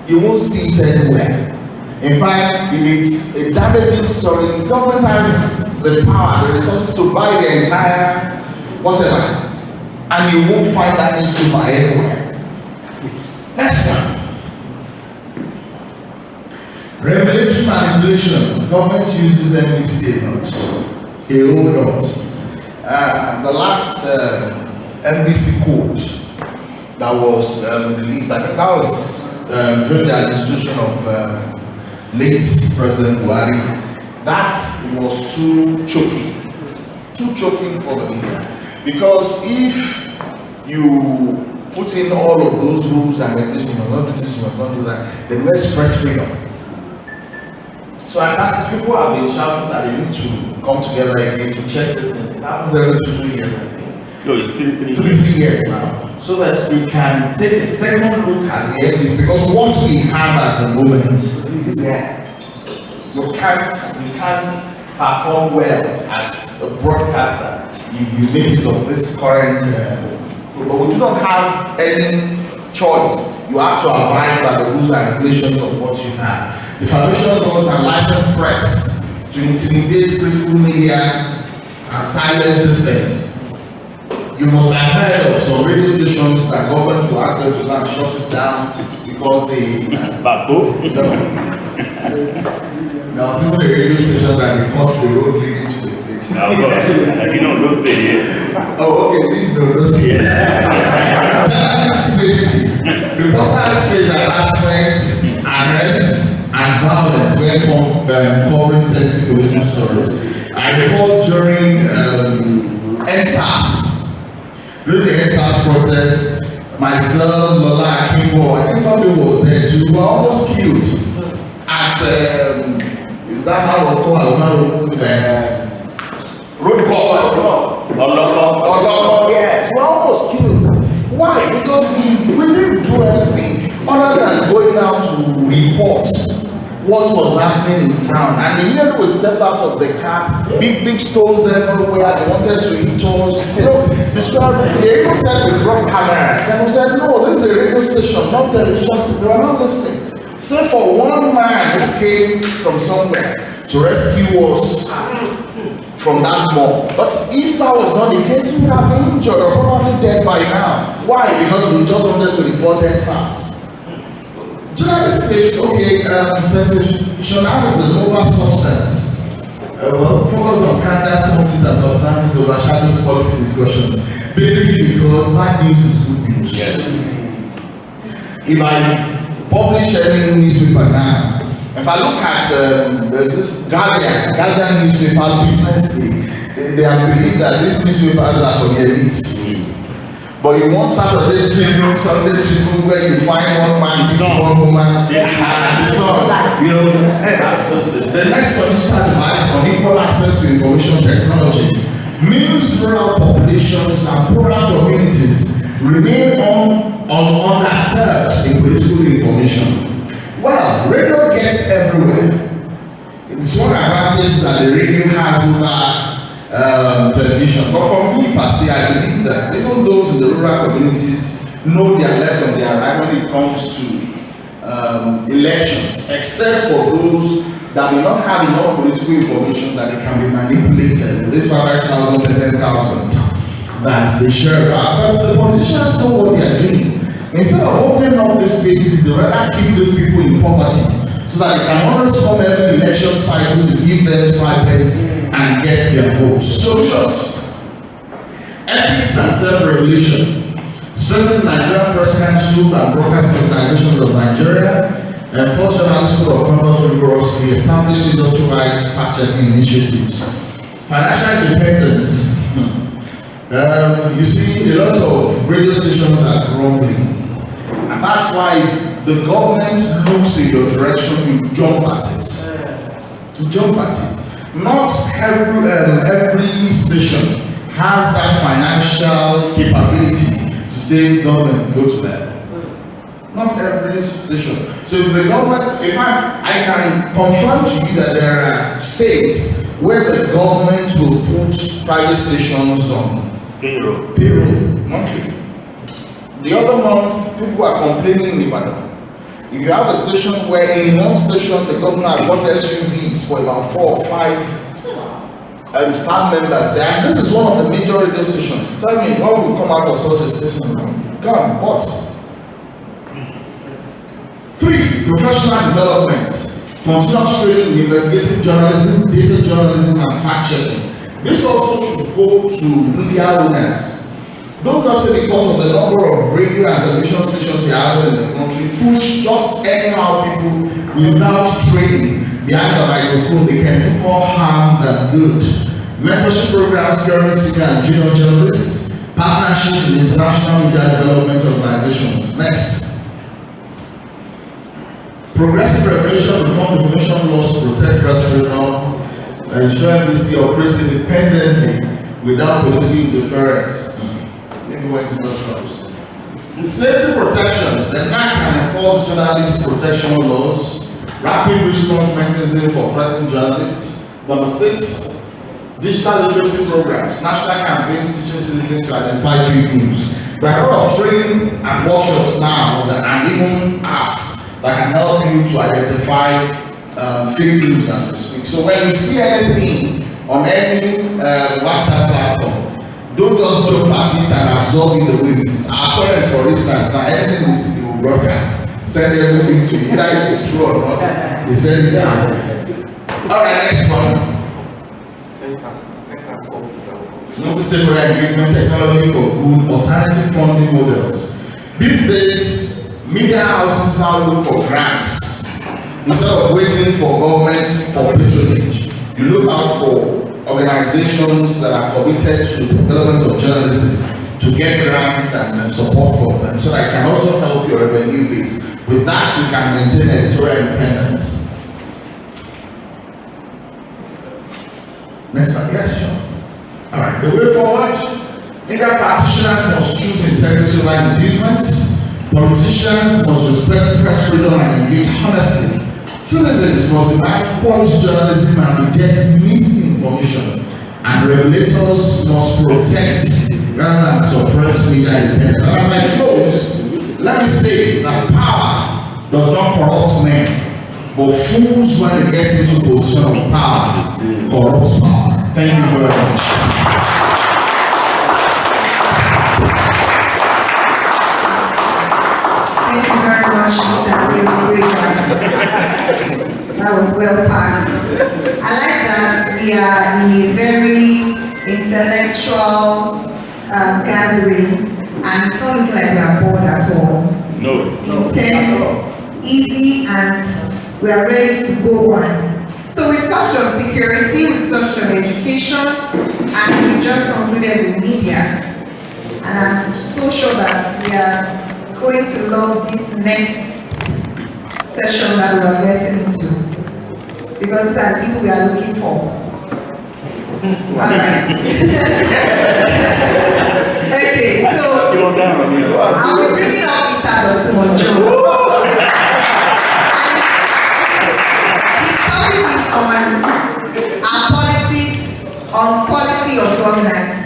You won't see it anywhere. In fact, if it's a damaging story, the government has the power, the resources to buy the entire whatever, and you won't find that newspaper anywhere. Next one. Revelation manipulation. Government uses NBC a whole lot. The last NBC code that was released, I think that was during the administration of late President Buhari. That was too choking for the media. Because if you put in all of those rules and regulations, you must not do this, you must not do that, then where's press freedom? So at times people have been shouting that they need to come together again to check this thing. It happens every 2 years, I think. No, it's 3 years now. So that we can take a second look at the evidence, because what we have at the moment is there. You can't perform well as a broadcaster if you make use of this current but we do not have any choice. You have to abide by the rules and regulations of what you have. The foundation laws and licensed press to intimidate critical media and silence dissent. You must have heard of some radio stations that government will ask them to go and shut it down because they there was even a radio station that they cut the road leading to the place. I did not know stay here. Oh, okay, this is no stay. Reporters face harassment, arrests, and violence when covering sensitive political stories. I recall during NSAS, during the NSAS protest, myself, Lola Akimbo, I think Bobby was there too, we were almost killed at, is that how we call it? Roadblock, yes, we were almost killed. Why? Because we didn't do anything other than going out to report what was happening in town. And immediately we stepped out of the car, big stones everywhere. They wanted to hit us. The story, they even said we brought cameras. And we said, no, this is a radio station, not television station. They were not listening. Save for one man who came from somewhere to rescue us from that mob. But if that was not the case, we would have been injured or probably dead by now. Why? Because we just wanted to report NSAS. Do you know the state? Okay, sensationalism is a noble substance. Well, focus on scandals, companies, and personalities overshadows policy discussions. Basically, because bad news is good news. Yes. If I publish any newspaper now, if I look at there's this Guardian newspaper Business Day, they believe that these newspapers are for the elites. But you want Saturday Tribune, Sunday Tribune, where you find one man, one woman, and so on. You know, that's just it. The next conditional device on equal access to information technology means rural populations and rural communities remain underserved in political information. Well, radio gets everywhere. It's one advantage that the radio has over television. But for me, per se, I believe that even those in the rural communities know their left and their right when it comes to elections, except for those that may not have enough political information that they can be manipulated. This 5,000 to 10,000 that they share. But the politicians know what they are doing. Instead of opening up these spaces, they rather keep these people in poverty so that they can always come every election cycle to give them stipends and get their votes. Solutions: ethics and self-regulation, strengthen Nigerian press council and broadcast organizations of Nigeria, enforce journalism code of conduct rigorously, establish industry-wide fact-checking initiatives. Financial independence. You see, a lot of radio stations are grumbling, and that's why the government looks in your direction, you jump at it. You jump at it. Not every station has that financial capability to say, government, go to that. Not every station. So if the government, I can confirm to you that there are states where the government will put private stations on payroll monthly. The other month, people are complaining in Ibadan. If you have a station where in one station the government has bought SUVs for about 4 or 5 staff members there, and this is one of the major radio stations. Tell me, what will come out of such a station? Come, what? 3, professional development. Continuous training in investigative journalism, data journalism, and fact checking. This also should go to media owners. Don't just say because of the number of radio and television stations we have in the country, push just anyhow people without training behind the microphone. They can do more harm than good. Membership programs, purely senior and junior journalists, partnerships with international media development organizations. Next. Progressive regulation reform information laws to protect press freedom, ensure NBC operates independently without political interference. Maybe when this does close. Safety protections, enact and enforce journalist protection laws, rapid response mechanism for threatened journalists. Number 6, digital literacy programs, national campaigns teaching citizens to identify fake news. There are a lot of training and workshops now and even apps that can help you to identify fake news as we speak. So when you see anything on any WhatsApp platform, don't just jump at it and absorb in the way it is. Our parents, for instance, now anything they see, they will broadcast, send everything to you. Either it is true or not, they send it down. Alright, next one. Multi-stakeholder engagement technology for good alternative funding models. These days, media houses now look for grants. Instead of waiting for governments for patronage, you look out for organizations that are committed to the development of journalism to get grants and support for them, so that can also help your revenue base. With that, you can maintain editorial independence. Next slide, yes, sure. All right, the way forward, media practitioners must choose integrity over inducements. Politicians must respect press freedom and engage honestly. Citizens must demand quality journalism and reject misinformation. And regulators must protect rather than suppress media independence. And as I close, let me say that power does not corrupt men, but fools, when they get into position of power, corrupt power. Thank you very much. Thank you very much, Mr. That was well packed. I like that we are in a very intellectual gathering, and it's not looking like we are bored at all. No. Intense, easy, and we are ready to go on. So we touched on security, we touched on education, and we just concluded with media. And I'm so sure that we are going to love this next session that we are getting into, because these are the people we are looking for. Alright. Okay, so I'll be bringing up Mr. Dotun. His topic is on our politics on quality of governance.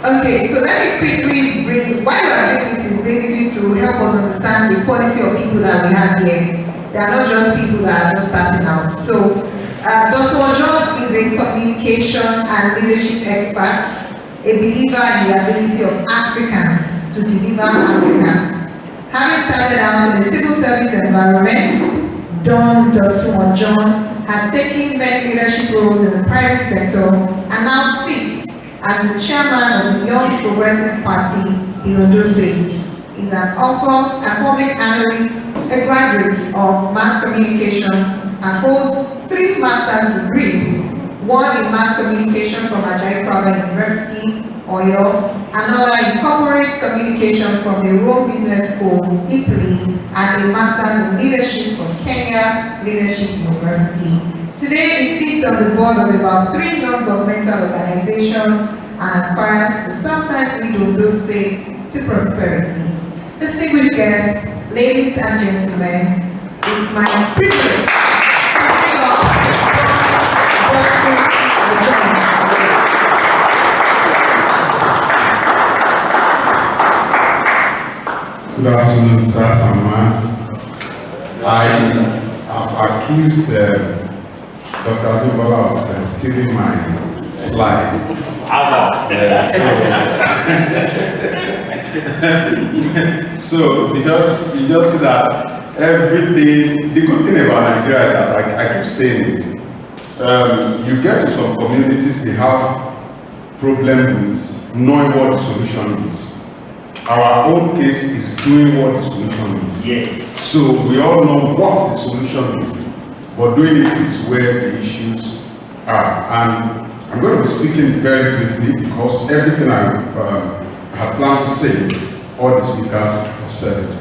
Okay, so let me quickly bring, why we are doing this is basically to help us understand the quality of people that we have here. They are not just people that are just starting out. So, Dr. Ojo is a communication and leadership expert, a believer in the ability of Africans to deliver Africa. Having started out in the civil service environment, Dr. Ojo has taken many leadership roles in the private sector and now sits as the chairman of the Young Progressive Party in Ondo State. He's an author, a public analyst, a graduate of mass communications, and holds 3 master's degrees, one in mass communication from Ajayi Crowther University, Oyo, another in corporate communication from the Rome Business School, Italy, and a master's in leadership from Kenya Leadership University. Today, he sits on the board of about 3 non-governmental organizations and aspires to sometimes lead Ondo State to prosperity. Distinguished guests, ladies and gentlemen, it's my privilege to bring up afternoon, sirs and ma'ams. I have accused Dr. Adubola of stealing my slide. So, because you just see that everything, the good thing about Nigeria is that I keep saying it, you get to some communities, they have problem with knowing what the solution is. Our own case is doing what the solution is. Yes. So we all know what the solution is, but doing it is where the issues are. And I'm going to be speaking very briefly because everything I had planned to say, all the speakers have said it.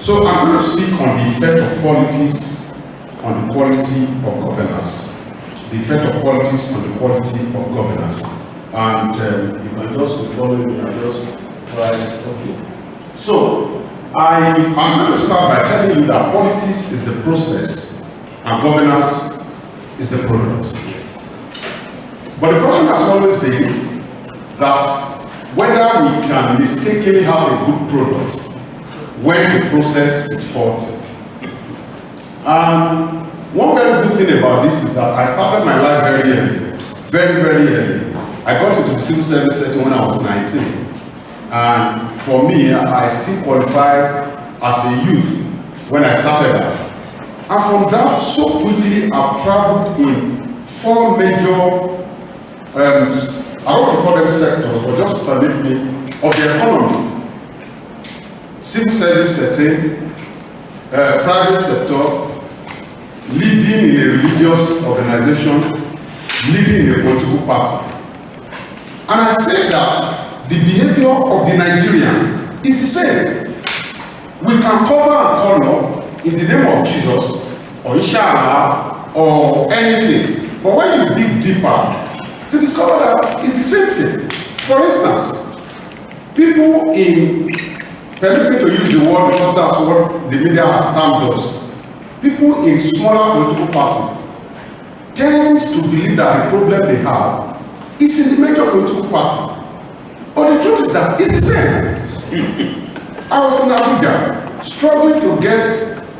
So I'm going to speak on the effect of politics on the quality of governance. The effect of politics on the quality of governance. And you can just be following me and just try, okay. So, I'm going to start by telling you that politics is the process and governance is the product. But the question has always been that whether we can mistakenly have a good product when the process is faulty. One very good thing about this is that I started my life very early, very early. I got into the civil service setting when I was 19. And for me, I still qualified as a youth when I started that. And from that, so quickly, I've traveled in 4 major, I don't want to call them sectors, but just permit me, of the economy. Civil service setting, private sector, leading in a religious organization, leading in a political party. And I say that the behavior of the Nigerian is the same. We can cover and color in the name of Jesus, or Inshallah, or anything. But when you dig deeper, you discover that it's the same thing. For instance, people in, permit me to use the word because that's what the media has termed us. People in smaller political parties tend to believe that the problem they have is in the major political party. But the truth is that it's the same. I was in Abuja struggling to get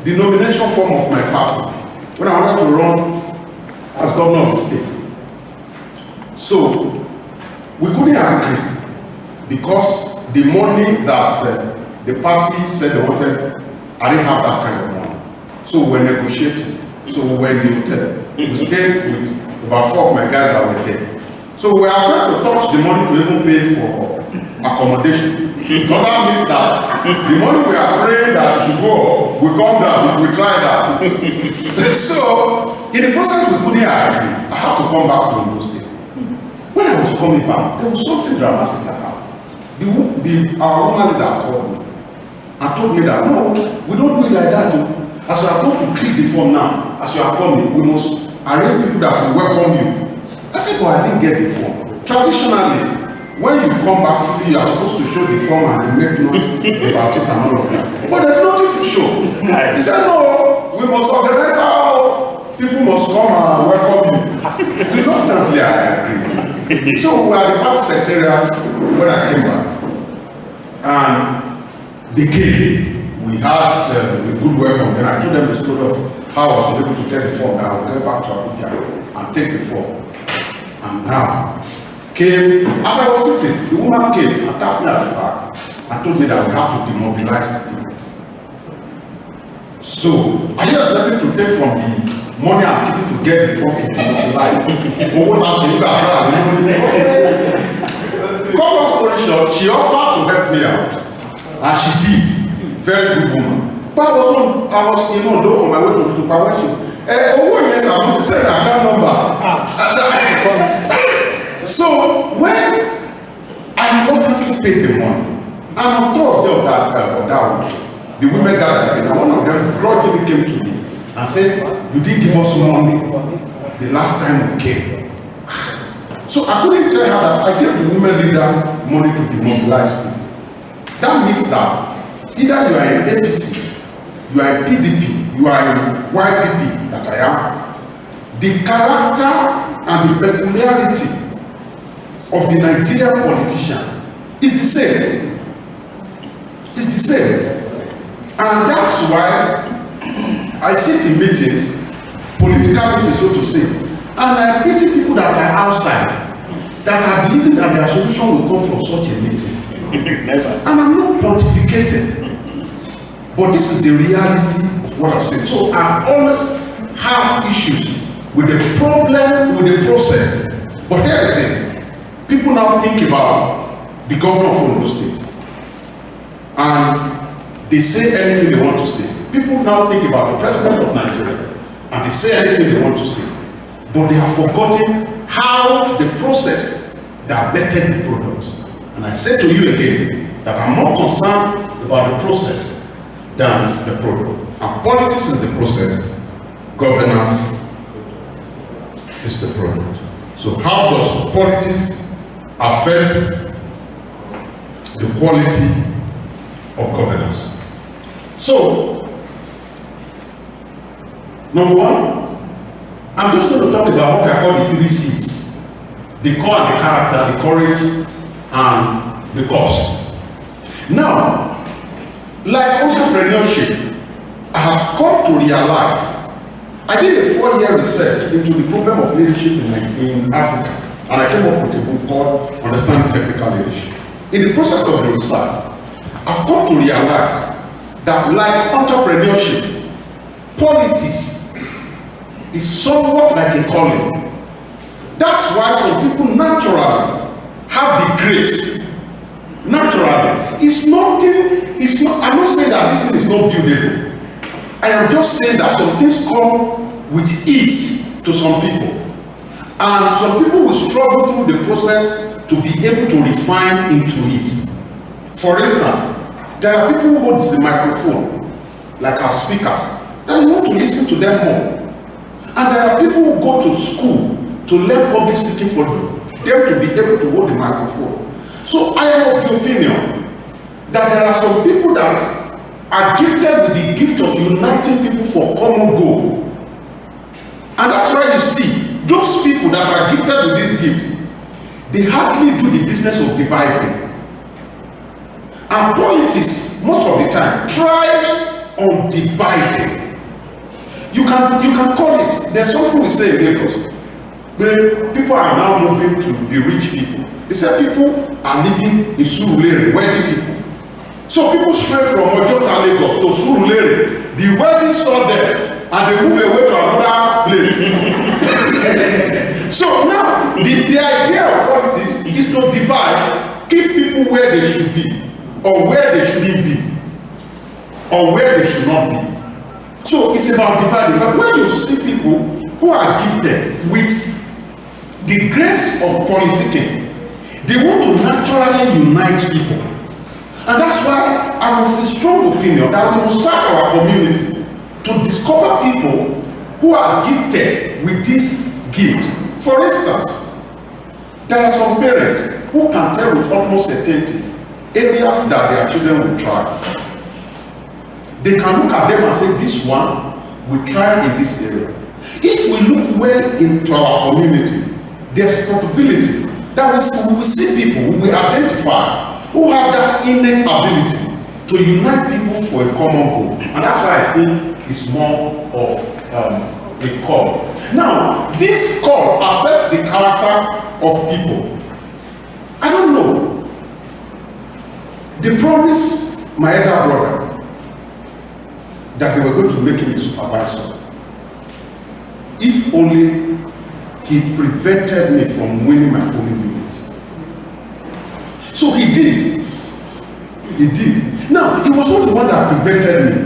the nomination form of my party when I wanted to run as governor of the state. So we couldn't agree because the money that the party said they wanted, I didn't have that kind of money. So we were negotiating. So we were in the hotel. We stayed with about 4 of my guys that were there. So we were afraid to touch the money to even pay for accommodation. Because that means that the money we are praying that it should go will come down if we try that. So in the process we couldn't agree. I had to come back to Ondo State. When I was coming back, there was something dramatic that happened. Our woman leader called me and told me that no, we don't do it like that. As you are going to click the form now, as you are coming, we must arrange people that will welcome you. I said, well, I didn't get the form. Traditionally, when you come back, truly, you are supposed to show the form and make notes about it and all of that. But there's nothing to show. He said, no, we must organize how people must come and welcome you. Reluctantly, I agreed. So we were at the party secretariat when I came back. And they came. We had a good welcome. Then I told them the story of how I was able to get the form. I would get back to Abuja and take the form. And now, came, as I was sitting, the woman came and tapped me at the back and told me that we have to demobilize the people. So, I just nothing to take from the money I'm keeping to get the form to demobilize. Cut long story short, she offered to help me out. And she did. Very good woman. But I was on my way to Convocation. Yes, I want to say that account number. So when I ultimately paid the money, and on Thursday of that week, the women gathered again, and one of them grudgingly came to me and said, "You didn't give us money the last time we came." So I couldn't tell her that I gave the women leader money to demobilize people. That means that either you are in APC, you are in PDP, you are in YPP, that I am, the character and the peculiarity of the Nigerian politician is the same. It's the same. And that's why I sit in meetings, political meetings, so to say, and I pity people that are outside, that are believing that their solution will come from such a meeting. And I'm not pontificating, but this is the reality of what I've said. So I've always have issues with the problem, with the process. But here is it. People now think about the governor of Ondo State. And they say anything they want to say. People now think about the president of Nigeria. And they say anything they want to say. But they have forgotten how the process that bettered the product. And I say to you again, that I'm more concerned about the process than the product. And politics is the process. Governance is the product. So how does politics affect the quality of governance? So, number one, I'm just going to talk about what I call the 3 C's. The core and the character, the courage, and the cost. Now, like entrepreneurship, I have come to realize I did a 4-year research into the problem of leadership in Africa, and I came up with a book called Understanding Technical Leadership. In the process of the research, I've come to realize that like entrepreneurship, politics is somewhat like a calling. That's why some people naturally have the grace. Naturally. It's not, I'm not saying that this thing is not buildable. I am just saying that some things come with ease to some people. And some people will struggle through the process to be able to refine into it. For instance, there are people who hold the microphone, like our speakers, that you want to listen to them more. And there are people who go to school to learn public speaking for them to be able to hold the microphone. So I am of the opinion that there are some people that are gifted with the gift of uniting people for common goal. And that's why you see, those people that are gifted with this gift, they hardly do the business of dividing. And politics, most of the time, thrives on dividing. You can call it, there's something we say in Lagos, where people are now moving to the rich people. They say people are living in Surulere, wealthy people. So people stray from Ojota, Lagos to Surulere. The wealthy saw them and they move away to another place. So now, the idea of politics is to divide, keep people where they should be, or where they shouldn't be, or where they should not be. So it's about dividing. But when you see people who are gifted with the grace of politicking, they want to naturally unite people. And that's why I'm of a strong opinion that we must search our community to discover people who are gifted with this gift. For instance, there are some parents who can tell with almost certainty areas that their children will thrive. They can look at them and say, this one will thrive in this area. If we look well into our community, there's probability that we will see people, we will identify who have that innate ability to unite people for a common goal. And that's why I think it's more of a call. Now, this call affects the character of people. I don't know. They promised my elder brother that they were going to make him a supervisor. If only he prevented me from winning my polling unit. So he did. He did. Now, he was not the one that prevented me.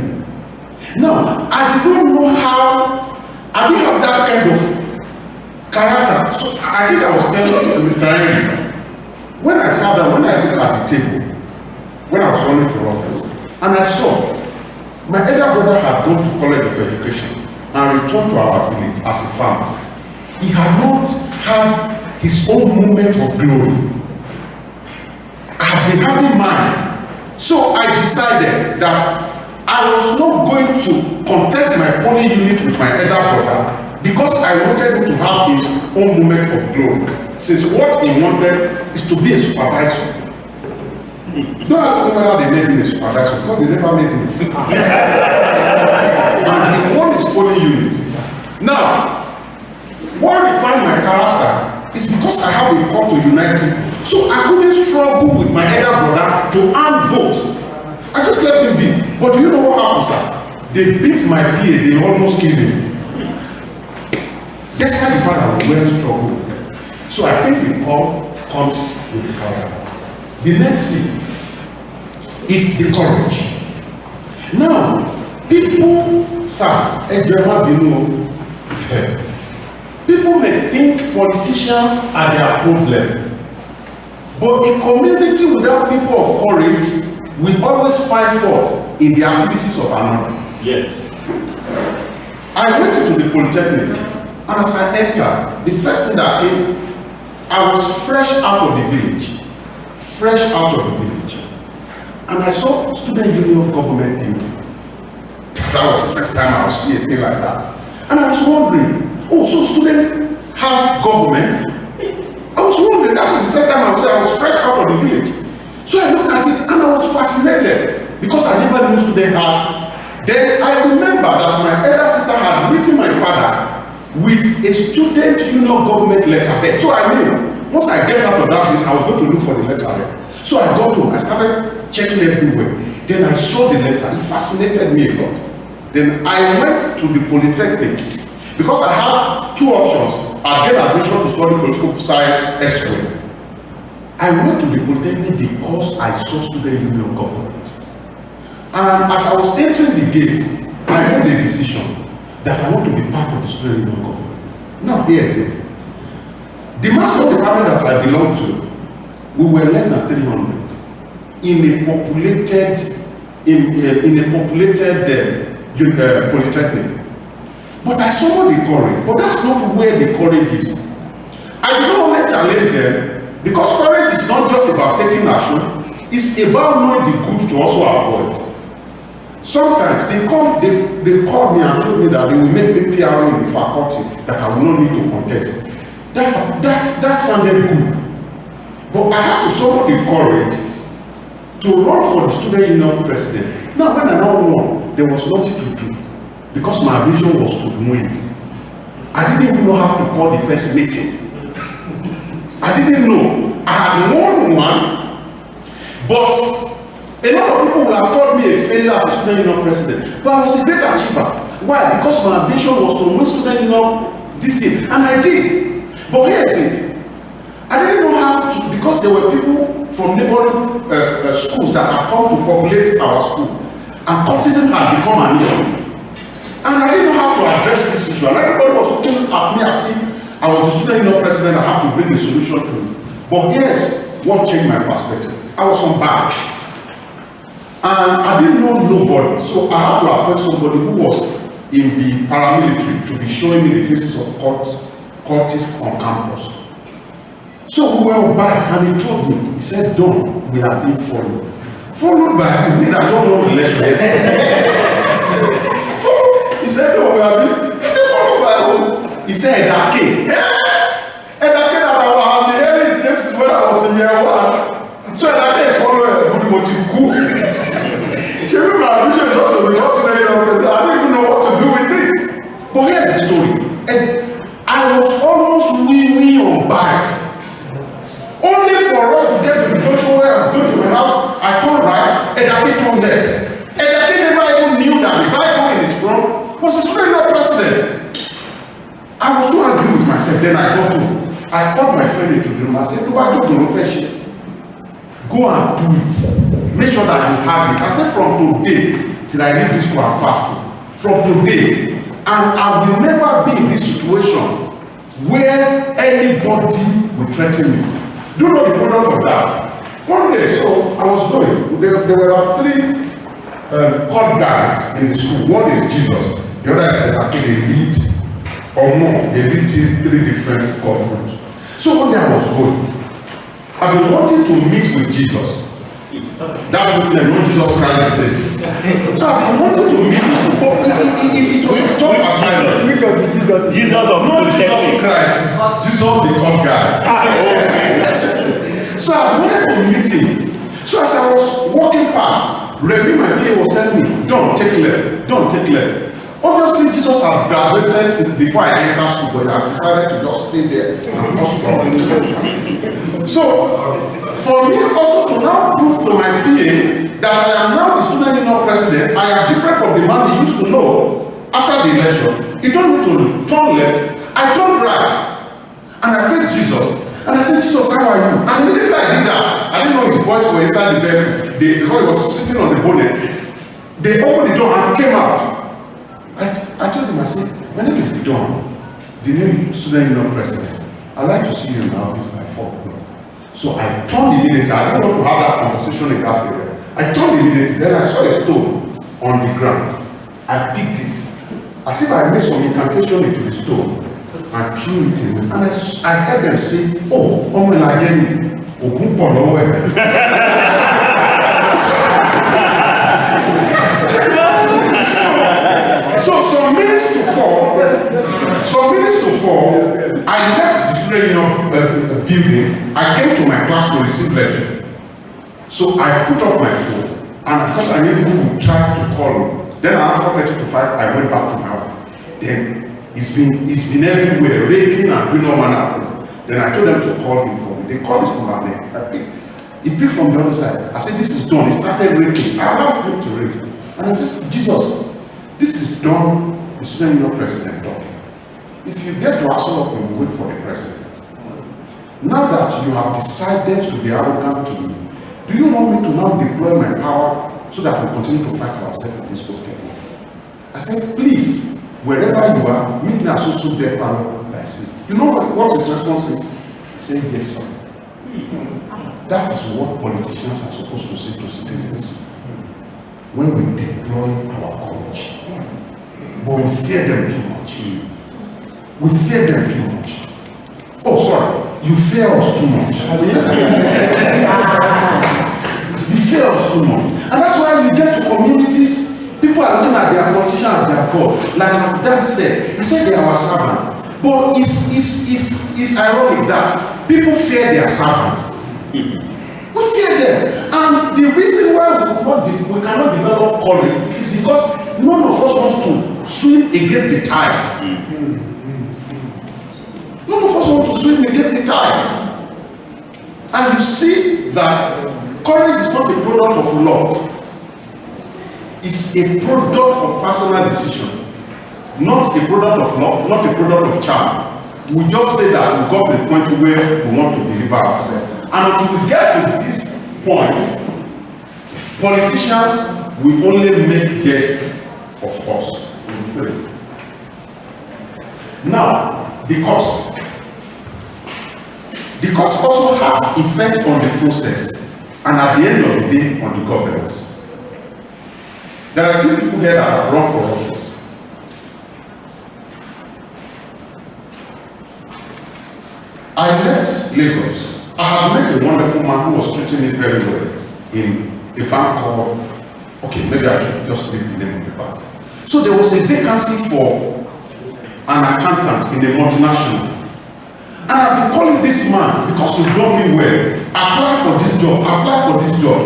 Now, I did not know how, I didn't have that kind of character. So I think I was telling Mr. Henry, when I sat down, when I looked at the table, when I was running for office, and I saw my elder brother had gone to College of Education and returned to our village as a farmer. He had not had his own moment of glory. I have been having mine. So I decided that I was not going to contest my polling unit with my elder brother because I wanted him to have his own moment of glory. Since what he wanted is to be a supervisor. Don't ask me whether they made him a supervisor because they never made him. And he won his polling unit. Now, what defined my character is because I have a call to unite people. So I couldn't struggle with my elder brother to earn votes. I just let him be. But do you know what happened, sir? They beat my PA, they almost killed him. Despite the fact that we were struggling with them. So I think the call comes with the character. The next thing is the courage. Now, people, sir, people may think politicians are their problem. But a community without people of courage will always find fault in the activities of another. Yes. I went into the Polytechnic, and as I entered, the first thing that came, I was fresh out of the village. Fresh out of the village. And I saw student union government building. That was the first time I would see a thing like that. And I was wondering, oh, so students have government? I was wondering, that was the first time I was fresh out of the village. So I looked at it and I was fascinated because I never knew students had. Then I remember that my elder sister had written my father with a student union government letterhead. So I knew, once I get out of that place, I was going to look for the letterhead. So I got home, I started checking everywhere. Then I saw the letter, it fascinated me a lot. Then I went to the Polytechnic because I had two options. I get admission to study political science elsewhere. I went to the Polytechnic because I saw student union government. And as I was entering the gate, I made a decision that I want to be part of the student union government. Now, here is it. The mass comm department that I belong to, we were less than 300 in a populated Polytechnic. But I saw the courage, but that's not where the courage is. I did not want to challenge them because courage is not just about taking action, it's about knowing the good to also avoid. Sometimes they called me and told me that they will make me PRO in the faculty, that I will not need to contest. That sounded good. But I had to summon the courage to run for the student union president. Now, when I now won, there was nothing to do because my vision was to win. I didn't even know how to call the first meeting. I didn't know. I had won one, but a lot of people would have called me a failure as a student union president. But I was a great achiever. Why? Because my ambition was to win student union this thing, and I did. But here is it. I didn't know how to, because there were people from neighboring schools that had come to populate our school, and cultism had become an issue. And I didn't know how to address this issue. And everybody was looking at me as if I was the student union president. I have to bring a solution to it. But here's what changed my perspective. I was on back, and I didn't know nobody, so I had to appoint somebody who was in the paramilitary to be showing me the faces of cultists on campus. So we were on back, and he told me, he said, "Don, we are being followed." Followed by me, I don't know the election. He said, "No, we are being." He said, "Followed by who?" He said, "Edake." Edake that I was the earliest name since when I was in year one. So Edake is following Budimotiku. She remember my vision is also because I don't even know what to do with it. But here's the story. And I was almost winning on bike. Only for us to get to the junction where I'm going to my house, I turned right, and I turned left. And I never even knew that the guy in his front was a student union president. I was too angry with myself. Then I got home. I called my friend into the room. I said, "Do I do the confession? Go and do it. Make sure that you have it." I said, "From today till I leave this school, I'm fasting. From today, and I will never be in this situation where anybody will threaten me." Do you know the product of that? One day, so I was going. There were three hot guys in the school. One is Jesus. The other is actually they lead or more. They lead three different couples. So one day I was going. I've been wanting to meet with Jesus. That's his name, not Jesus Christ the Savior. So I've been wanting to meet with him, but it was a tough assignment. Jesus of not Jesus Christ, Jesus the God guy. So I wanted to meet him, So as I was walking past, Remy, my PA, was telling me, don't take left, don't take left. Obviously, Jesus had graduated since before I entered school, but I decided to just stay there and cause trouble. So, for me also to now prove to my PA that I am now the student union president, I am different from the man he used to know after the election. He told me to turn left, I turned right, and I faced Jesus. And I said, Jesus, how are you? And immediately I did that. I didn't know his boys were inside the vehicle because he was sitting on the bonnet. They opened the door and came out. I told him, I said, my name is Don, the new student union president. I'd like to see you in my office by 4 o'clock. So I turned immediately. I didn't want to have that conversation in that area. I turned immediately. Then I saw a stone on the ground. I picked it. As if I made some incantation into the stone and threw it in. And I heard them say, oh, Omo Najeni, Ogun Polowe. So some minutes to four, I left the student union building. I came to my class to receive lecture. So I put off my phone, and because I knew people would try to call me, then around 4:30 to 5, I went back to my office. Then it's been everywhere, raking and doing all manner of things. Then I told them to call him for me. They called his number. He picked from the other side. I said, this is done. He started raking. I allowed him to rake. And I said, Jesus, this is done, the student union president talking. If you get to Aso Rock, you will wait for the president. Now that you have decided to be arrogant to me, do you want me to now deploy my power so that we continue to fight ourselves in this polytechnic? I said, please, wherever you are, meet me at so big panel by 6. You know what his response is? He said, yes, sir. That is what politicians are supposed to say to citizens when we deploy our courage. But we fear them too much. We fear them too much. Oh, sorry. You fear us too much. You fear us too much. And that's why we get to communities, people are looking at their politicians as their God. Like our daddy said, he said they are our servant. But it's ironic that people fear their servants. We fear them. And the reason why we cannot develop courage is because none of us wants to swim against the tide. None of us want to swim against the tide. And you see that courage is not a product of luck. It's a product of personal decision. Not a product of luck, not a product of charm. We just say that we got to the point where we want to deliver ourselves. And until we get to this point, politicians will only make jest of us. Now, the cost. The cost also has effect on the process and at the end of the day on the governance. There are a few people here that have run for office. I left Lagos. I had met a wonderful man who was treating me very well in a bank called, okay, maybe I should just leave the name of the bank. So there was a vacancy for an accountant in a multinational. And I've been calling this man because he's done me well. Apply for this job, apply for this job.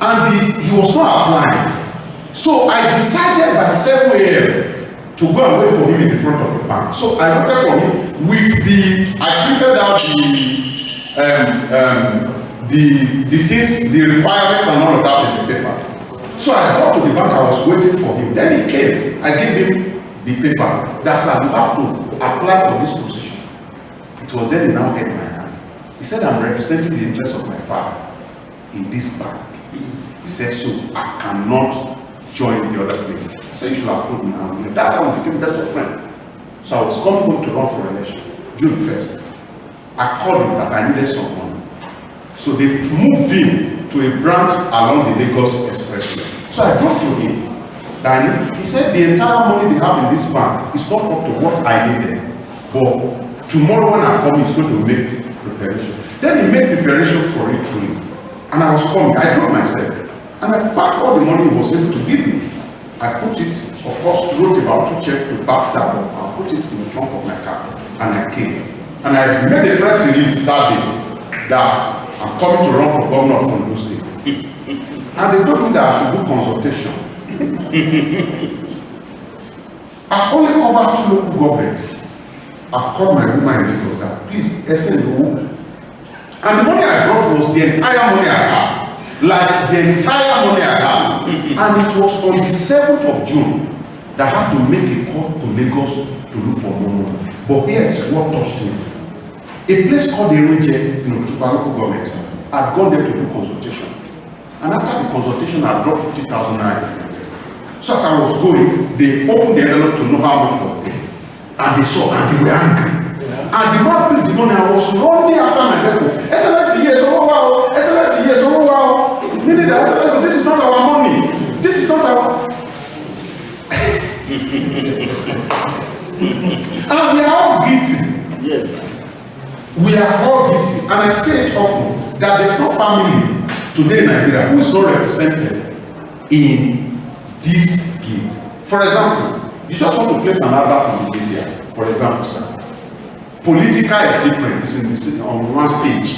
And he was not applying. So I decided by 7 a.m. to go and wait for him in the front of the bank. So I waited for him with I printed out the things, the requirements and all of that in the paper. So I got to the bank, I was waiting for him. Then he came, I gave him the paper. That's how you have to apply for this position. It was then he now held my hand. He said, I'm representing the interest of my father in this bank. He said, so I cannot join the other place. I said, you should have put me on. That's how we became best of friends. So I was coming home to run for election, June 1st. I called him that I needed some money. So they moved him to a branch along the Lagos Expressway. So I drove to him. He said the entire money they have in this bank is not up to what I needed. But tomorrow when I come, he's going to make preparation. Then he made preparation for it through me. And I was coming. I drove myself. And I packed all the money he was able to give me. I put it, of course, wrote about 2 checks to back that up. I put it in the trunk of my car. And I came. And I made a press release that day that I'm coming to run for governor of Ondo State. And they told me that I should do consultation. I've only covered 2 local governments. I've called my woman in Lagos that please send the woman. And the money I brought was the entire money I had. Like the entire money I had. And it was on the 7th of June that I had to make a call to Lagos to look for more money. But yes, what touched me? A place called Erunje in Otupa local government. I'd gone there to do consultation. And after the consultation, I dropped 50,000 naira. So as I was going, they opened the envelope to know how much was there. And they saw, and they were angry. Yeah. And the man paid the money. I was running after my vehicle. SLS, yes, oh wow. SLS, yes, oh wow. Meaning that SLS, this is not our money. This is not our. And we are all guilty. Yes. We are all guilty. And I say it often that there's no family today in Nigeria who is not represented in this guilt. For example, you just want to place an advert on the media. For example, sir, Politica is different. It's in this on one page.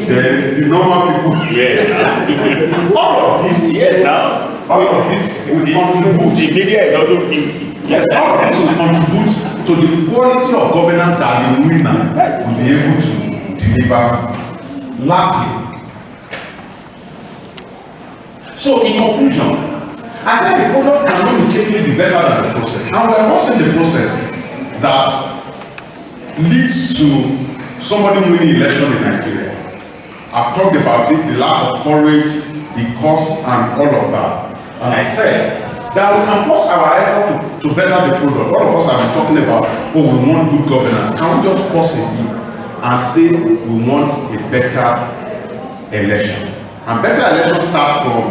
The normal people. Yeah. All of this. Yes, now. All of this will contribute. The media is also guilty. Yes, all of this will contribute to the quality of governance that the winner will be able to deliver. Lastly, so in conclusion, I said the product cannot mistakenly be better than the process. And we are forcing the process that leads to somebody winning election in Nigeria. I've talked about it, the lack of courage, the cost, and all of that. And I said that we can force our effort to better the product. All of us have been talking about, oh, we want good governance. Can we just pause a bit and say we want a better election? And better election starts from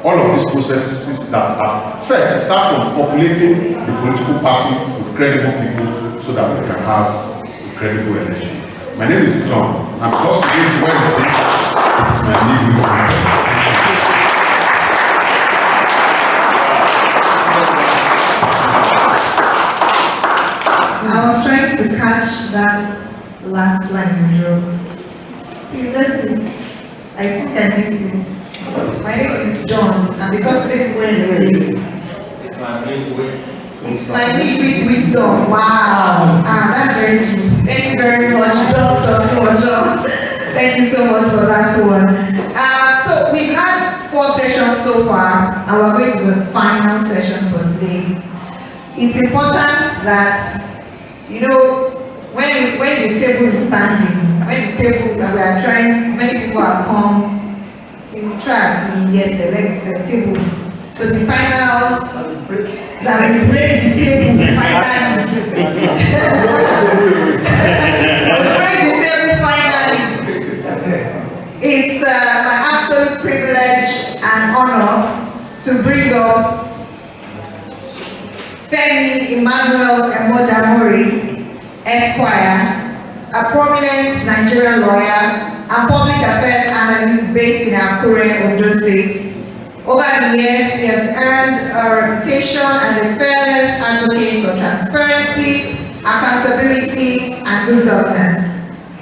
all of these processes that have. First, it starts from populating the political party with credible people so that we can have a credible election. My name is John. I'm because today is Wednesday. It is my name. I was trying to catch that last line you wrote. Please listen. I think I missed it. My name is John, and because today is Wednesday, it's my midweek wisdom. Wow. That's very true. Thank you very much, Dr. John. Thank you so much for that one. So we've had 4 sessions so far, and we're going to the final session for today. It's important that, you know, when the table is standing, when the table that we are trying, many people have come to try to select the table. So the final, that we break the table, finally. Break the table finally. It's my absolute privilege and honor to bring up Femi Emmanuel Emodamori, Esquire, a prominent Nigerian lawyer and public affairs analyst based in Akure, Ondo State. Over the years, he has earned a reputation as a fearless advocate for transparency, accountability, and good governance.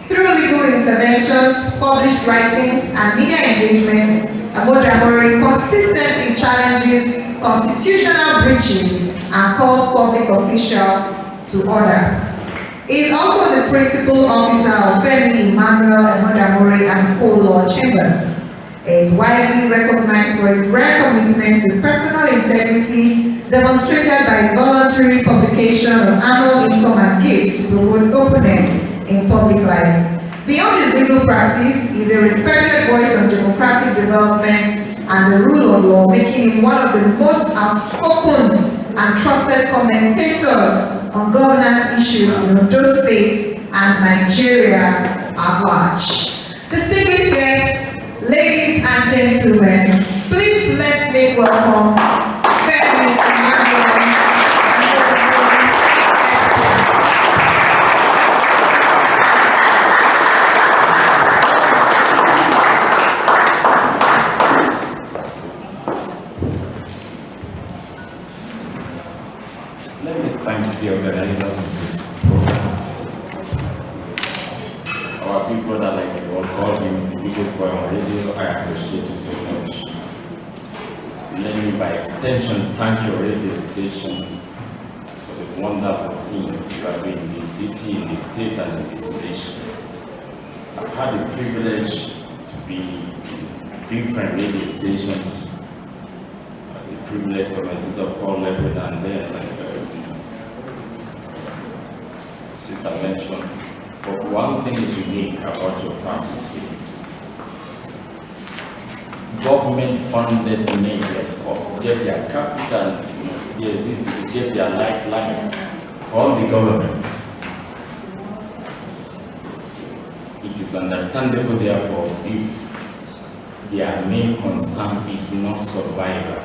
Through legal interventions, published writings, and media engagements, Emodamori consistently challenges constitutional breaches and calls public officials to order. He is also the principal officer of Femi Emmanuel Emodamori and Co-Law Chambers. He is widely recognized for his rare commitment to personal integrity, demonstrated by his voluntary publication of annual income and gifts to promote openness in public life. Beyond his legal practice, he is a respected voice on democratic development and the rule of law, making him one of the most outspoken and trusted commentators on governance issues in Ondo State and Nigeria at large. Distinguished guests, ladies and gentlemen, please let's make welcome Femi Emmanuel. Let me thank the organizers of this program. Our big brother, like we all call him, the biggest boy on radio. I appreciate you so much. let me by extension thank your radio station for the wonderful thing you are doing in the city, in the state, and in this nation. I've had the privilege to be in different radio stations as a privileged commentator for all level and then, like Sister mentioned. But one thing is unique about your practice here. Government funded media, of course, get their capital, they exist to get their lifeline from the government. It is understandable, therefore, if their main concern is not survival.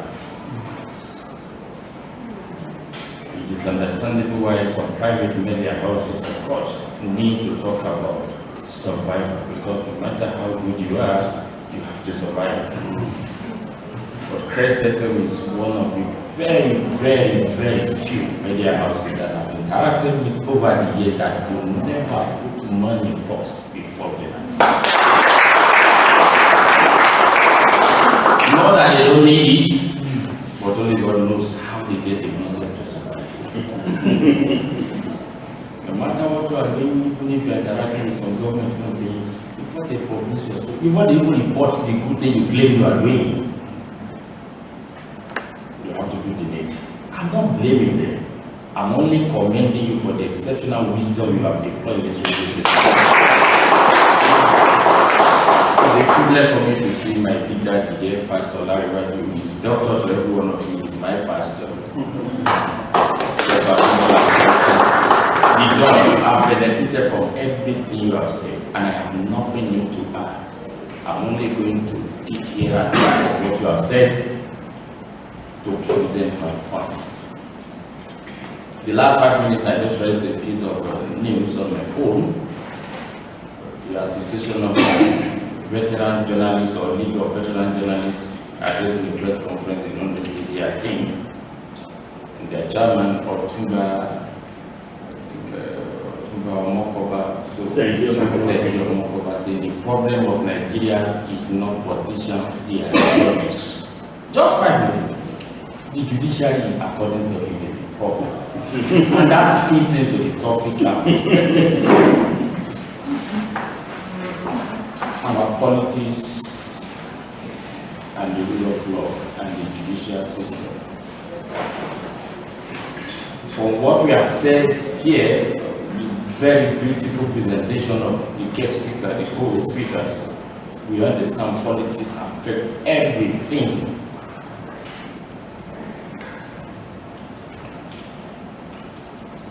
It is understandable why some private media houses, of course, need to talk about survival, because no matter how good you are, you have to survive. But Crest FM is one of the very, very, very few media houses that have interacted with over the years that will never put money first before journalism. Not that they don't need it, but only God knows how they get the wisdom to survive. No matter what you are doing, even if you are interacting with some government companies, before they publish your story, before they even report the good thing you claim you are doing, you have to do the next. I'm not blaming them. I'm only commending you for the exceptional wisdom you have deployed in this relationship. It's a privilege for me to see my big daddy here, Pastor Larry Wadu, who is doctor to every one of you, is my pastor. I've benefited from everything you have said, and I have nothing new to add. I'm only going to dig here and there what you have said to present my point. The last 5 minutes, I just raised a piece of news on my phone. The Association of Veteran Journalists or League of Veteran Journalists addressing the press conference in London City, I think. And their chairman, Otunga Mokoba, said the problem of Nigeria is not politician, they are journalists. Just 5 minutes. The judiciary, according to him, is the problem. And that fits into the topic I'm expecting. Our politics and the rule of law and the judicial system. From what we have said here, very beautiful presentation of the guest speaker, the co-speakers. We understand politics affect everything.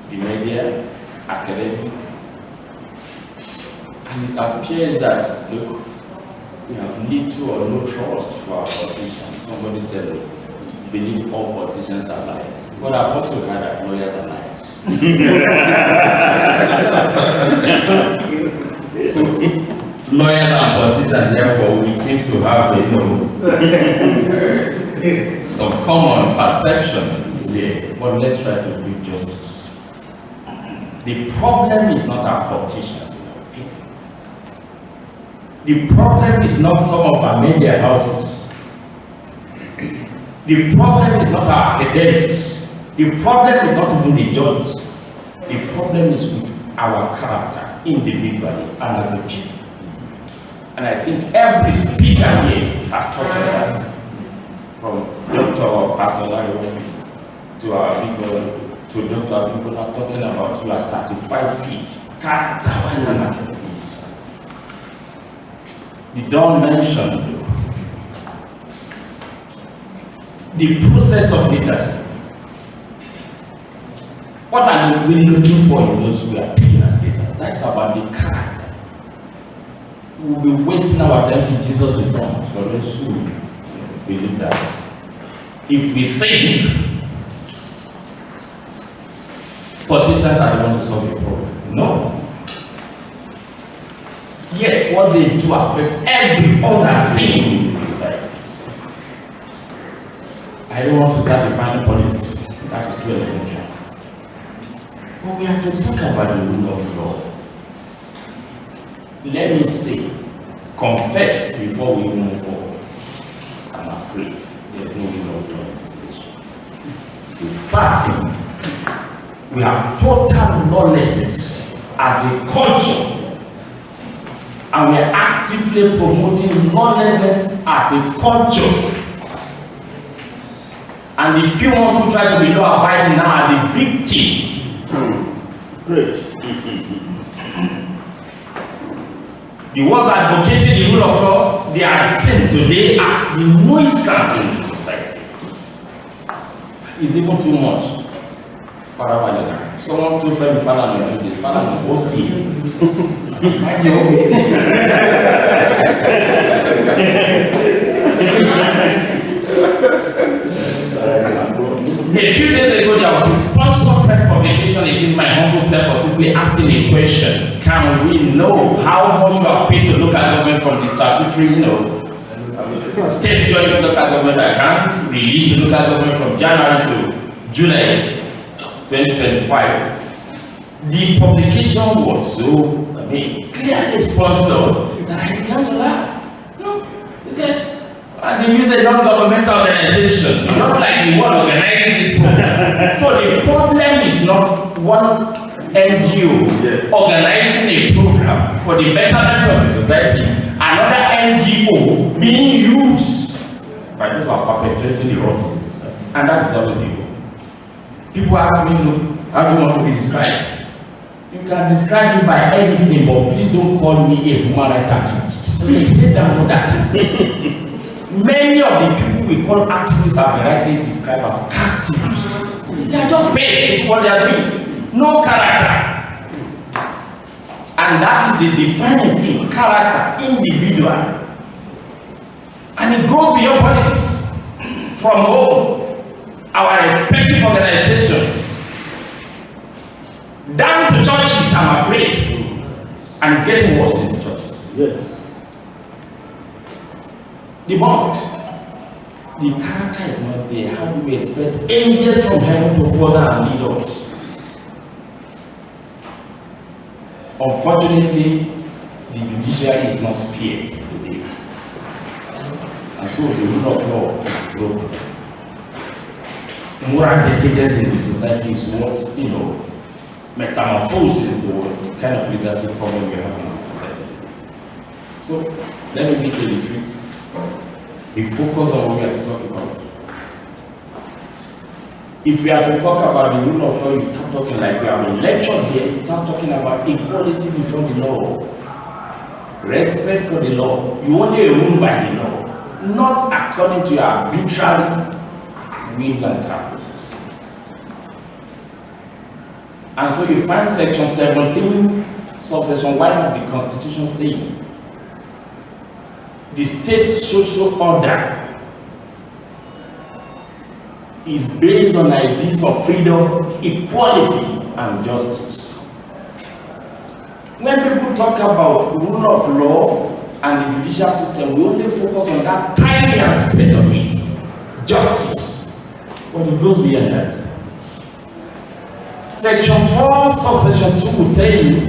The media, academic, and it appears that, look, we have little or no trust for our politicians. Somebody said, look, it's believed all politicians are liars. But I've also heard that lawyers are liars. So, lawyers and politicians, therefore, we seem to have, some common perceptions here. But let's try to do justice. The problem is not our politicians, in our opinion. The problem is not some of our media houses. The problem is not our academics. The problem is not even the judges. The problem is with our character, individually and as a people. And I think every speaker here has touched on that. From Dr. Pastor Larry to our people, to Dr. People are talking about you are certified fit, character-wise and academic. The Don mentioned the process of leadership. What are we looking for in those who are picking as leaders? That's about the character. We will be wasting our time till Jesus returns for those who believe that. If we think politicians are the ones to solve the problem, no. Yet what they do affect every other thing in this society. I don't want to start defining politics. That is too elementary. But we have to talk about the rule of law. Let me say, confess before we move forward. I'm afraid. there's no rule of law in this nation. It's a sad thing. We have total lawlessness as a culture, and we are actively promoting lawlessness as a culture. And the few ones who try to be law-abiding now are the victim. Great. The ones advocating the rule of law, they are seen today as the nuisance in the society. It's even too much. Someone told me, Father, what's he? A few days ago, there was a sponsored press publication against my humble self for simply asking a question. Can we know how much you have paid to local government from the statutory, state joint local government account, released to local government from January to July 2025? The publication was so, clearly sponsored that I began to laugh. No, he said, and they use a non-governmental organization, just like the one organizing this program. So the problem is not one NGO organizing a program for the betterment of the society, another NGO being used by those who are perpetrating the rot in the society. And that is always people. People ask me, look, how do you want to be described? You can describe me by anything, but please don't call me a human rights activist. Please don't know that. Many of the people we call activists are rightly described as castivists. They are just paid what they are doing. No character. And that is the defining thing, character, individual. And it goes beyond politics. From home, our respective organizations, down to churches, I'm afraid. And it's getting worse in the churches. Yes. The mosque, the character is not there. How do we expect angels from heaven to further and lead us? Unfortunately, the judiciary is not spared today. And so the rule of law is broken. Moral decadence in the society is what, metamorphoses into the kind of leadership problem we have in the society. So, let me get to the truth. We focus on what we are to talk about. If we are to talk about the rule of law, you start talking like we are in lecture here, you start talking about equality before the law, respect for the law. You only rule by the law, not according to your arbitrary whims and caprices. And so you find section 17, subsection 1 of the Constitution saying, the state social order is based on ideas of freedom, equality, and justice. When people talk about rule of law and the judicial system, we only focus on that tiny aspect of it, justice. But it goes beyond that. Section 4, subsection 2 will tell you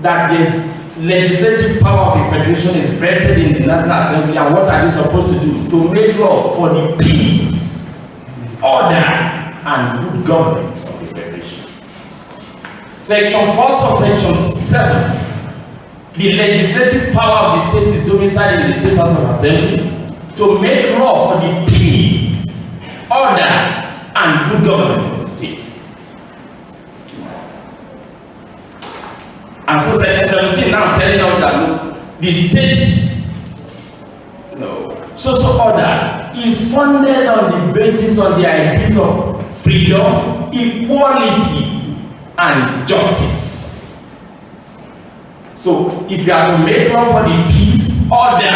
that there's legislative power of the Federation is vested in the National Assembly, and what are they supposed to do? To make law for the peace, order, and good government of the Federation. Section 4, subsection 7, the legislative power of the state is domiciled in the State House of Assembly to make law for the peace, order, and good government of the state. And so section 17 now telling us that look, the state social order is funded on the basis of the ideas of freedom, equality, and justice. So if you are to make law for the peace, order,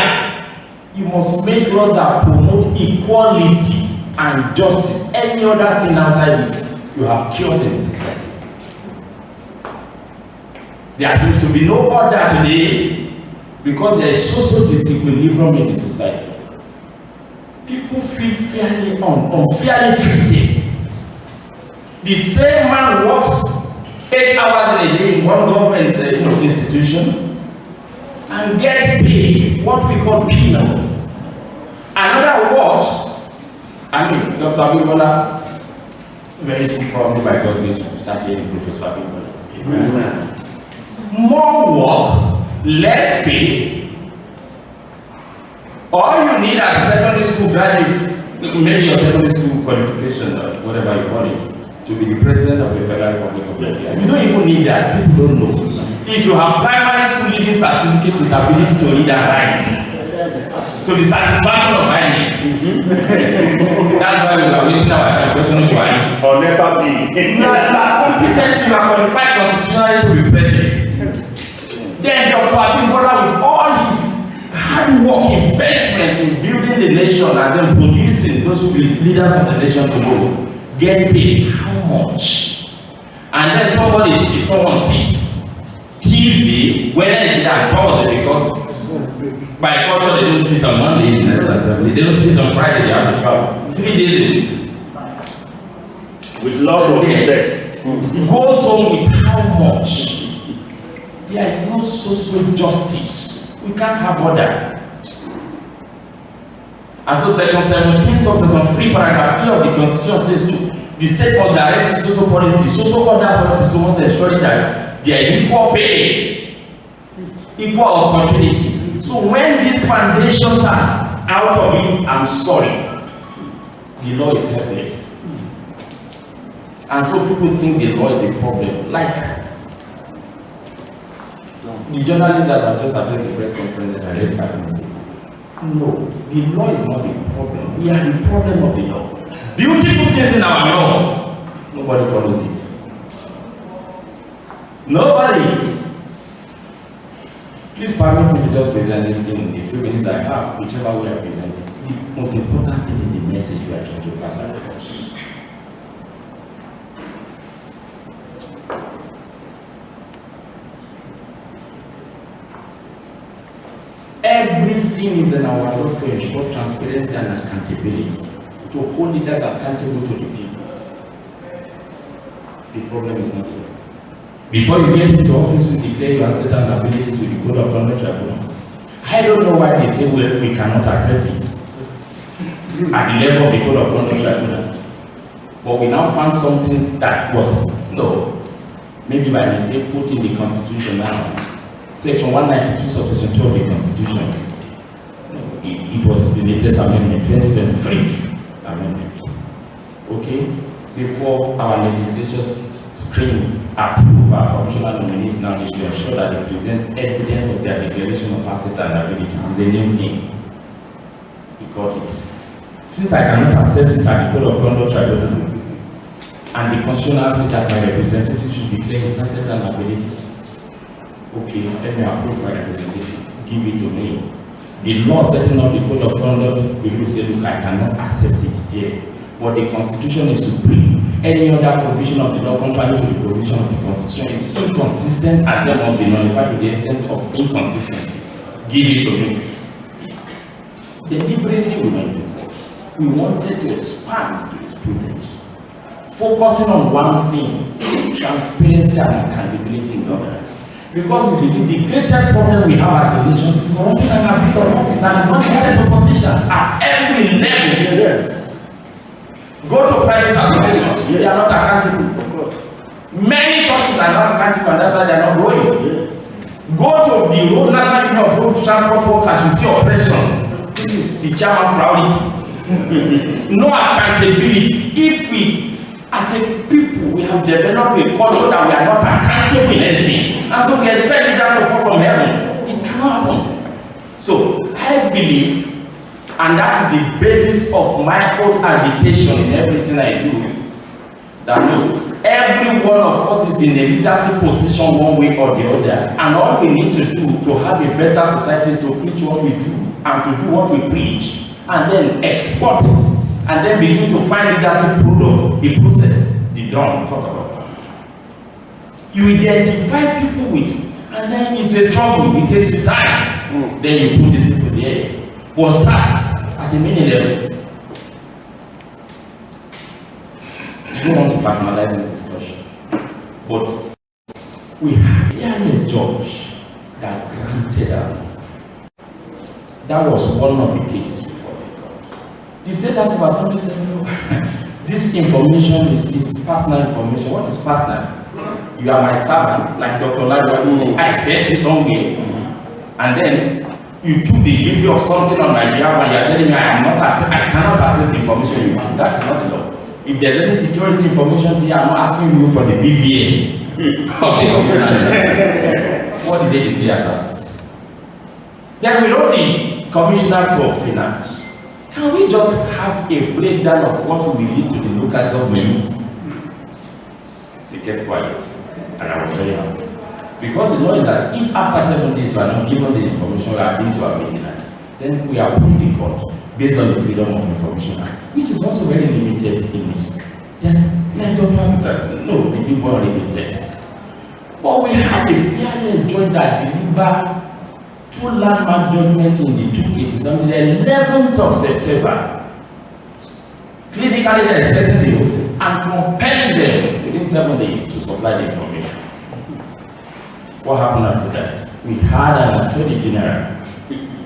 you must make laws that promote equality and justice. Any other thing outside this, you have chaos in the society. There seems to be no order today because there is social disequilibrium in the society. People feel unfairly treated. The same man works 8 hours in a day in one government institution and gets paid what we call peanuts. Another word, I mean, Dr. Abimbola, very soon, probably by God's grace, we'll start hearing Professor Abimbola. Amen. More work, less pay. All you need as a secondary school graduate, maybe your secondary school qualification or whatever you call it, to be the president of the Federal Republic of Nigeria. You don't even need that. People don't know. If you have primary school leaving certificate with ability to read and write, to the satisfaction of any. That's why we are wasting our time questioning why. Or never be. You are competent, you are qualified constitutionally to be president. Then Dr. Abimbola, with all his hard work, investment in building the nation and then producing those who be leaders of the nation tomorrow, get paid how much? And then someone sits Tuesday, Wednesday and Thursday, because by culture they don't sit on Monday in the National Assembly, they don't sit on Friday, they have to travel 3 days a week. With lots of sex. Goes home with how much? There is no social justice. We can't have order. And so section 17 subsection 3 paragraph E of the Constitution says to the state must direct its social policy, social order policies towards ensuring that there is equal pay, equal opportunity. So when these foundations are out of it, I'm sorry, the law is helpless. And so people think the law is the problem. Like the journalists that have just attended the press conference that I read 5 minutes ago. No, the law is not the problem. We are the problem of the law. Beautiful things in our law, nobody follows it. Nobody. Please permit me to just present this in the few minutes I have, whichever way I present it. The most important thing is the message we are trying to pass across. Everything is in our law to ensure transparency and accountability, to hold leaders accountable to the people. The problem is not there. Before you get into office, you declare your assets and abilities with the Code of Conduct Tribunal. I don't know why they say we cannot access it at the level of the Code of Conduct Tribunal. But we now found something that was, no, maybe by mistake put in the Constitution now. Section 192 subsection 2 of the Constitution. It was the latest amendment, 2023 amendment. Okay? Before our legislatures screen approve our commissioner nominees now, they should ensure that they present evidence of their declaration of asset and ability. It's a name thing. We got it. Since I cannot access it at the Code of Conduct Tribunal, and the constitutional seat that my representative should declare his asset and abilities. Okay, let me approve my representative. Give it to me. The law setting up the Code of Conduct, we will say, look, I cannot access it there. But the Constitution is supreme. Any other provision of the law contrary to the provision of the Constitution is inconsistent and then must be nullified to the extent of inconsistency. Give it to me. Deliberately we went to court. We wanted to expand jurisprudence, focusing on one thing, transparency and accountability in governance. Because we believe the greatest problem we have as a nation is corruption and abuse of office, and it's not limited to politicians at every level. Yes. Go to private associations, they are not accountable. Many churches are not accountable, and that's why they are not growing. Go to the road, National Union of Road Transport Workers, you see oppression. This is the chairman's priority. No accountability. If we, as a people, we have developed a culture that we are not accountable in anything, and so we expect leaders to fall from heaven. It cannot happen. So I believe, and that is the basis of my own agitation in everything I do, that look, every one of us is in a leadership position one way or the other, and all we need to do to have a better society is to preach what we do and to do what we preach, and then export it, and then begin to find leadership product, the process, the done, talk about. You identify people with, and then it's a struggle, it takes you time. Then you put these people there. But start at a mini level. I don't want to personalize this discussion, but we had a judge that granted our love. That was one of the cases before the court. The State House of Assembly said, no, this information is personal information. What is personal? You are my servant, like Dr. Lagwa said. I sent you somewhere, and then you took the delivery of something on my behalf, and you are telling me I cannot access the information you have. That is not the law. If there's any security information here, I'm not asking you for the BVA of the community. What did they declare as assets? Then we know the Commissioner for Finance. Can we just have a breakdown of what we release to the local governments? She kept quiet, and I was very happy. Because the law is that if after 7 days we are not given the information we are deemed to have been denied, then we are put in court based on the Freedom of Information Act, which is also very limited in it. Yes, like Dr. No, the people already said. But we had a fearless judge that delivered 2 landmark judgments in the 2 cases on the 11th of September. Clinically, they settled the oath and compelling them within 7 days to supply the information. What happened after that? We had an Attorney General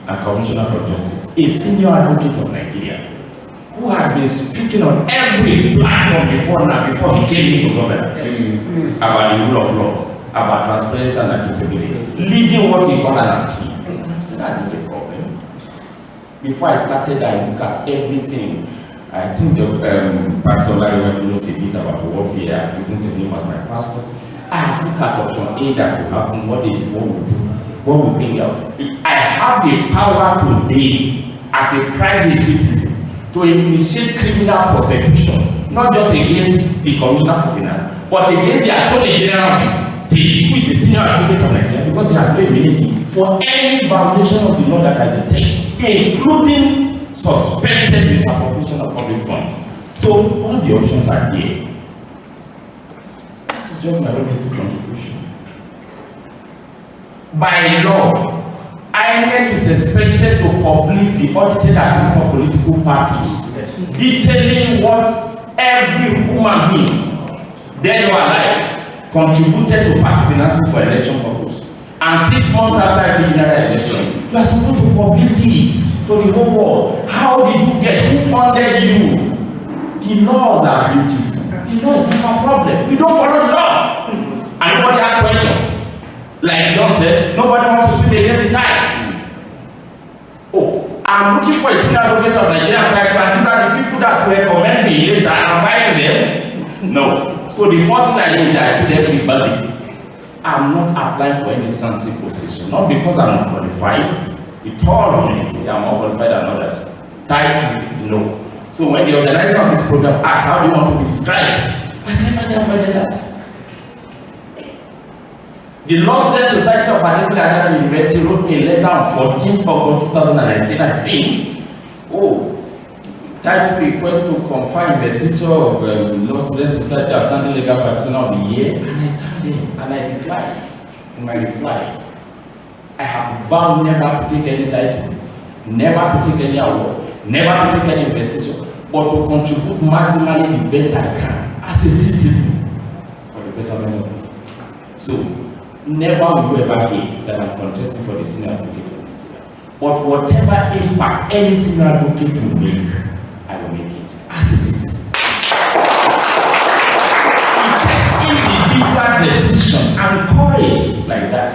and Commissioner for Justice, a senior advocate of Nigeria, who had been speaking on every platform before he came into government about the rule of law, about transparency and accountability, leading what he called an appeal. So that's not a problem. Before I started, I looked at everything. I think the Pastor Larry knows a bit about warfare. I've listened to him as my pastor. I have looked at option A that will happen, what they do, what will do, what will bring out. I have the power today as a private citizen to initiate criminal prosecution, not just against the Commissioner for Finance, but against the Attorney General of the state, who is a senior advocate of Nigeria, because he has no immunity for any violation of the law that I detect, including suspected misappropriation of public funds. So all the options are here. That is just my own contribution. By law, INEC is expected to publish the audited account of political parties, detailing what every human being, dead or alive, contributed to party financing for election purpose. And 6 months after every general election, you are supposed to publish it to the whole world. How did you get? Who funded you? The laws are beautiful. The law is not a problem. We don't follow the law. And nobody asks questions. Like Don said, nobody wants to swim against the tide. Oh, I'm looking for a senior advocate of Nigerian title, and these are the people that will recommend me later, and I'm fighting them. No. So the first thing I did is that I told everybody, I'm not applying for any sensitive position, not because I'm not qualified. It's all humanity, I'm more qualified than others. Title, no. So when the organizer of this program asks, how do you want to be described? I never avoided that. The Law Student Society of Adekunle University wrote me a letter on 14th August 2019, I think. Oh, title request to confer investiture of Law Student Society of Standing Legal Practitioner of the Year. And I thanked them, and I replied. In my reply, I have vowed never to take any title, never to take any award, never to take any investiture, but to contribute maximally the best I can as a citizen for the betterment of it. So, never will you ever hear that I'm contesting for the senior advocate. But whatever impact any senior advocate will make, I will make it as a citizen. It takes individual decision and courage like that.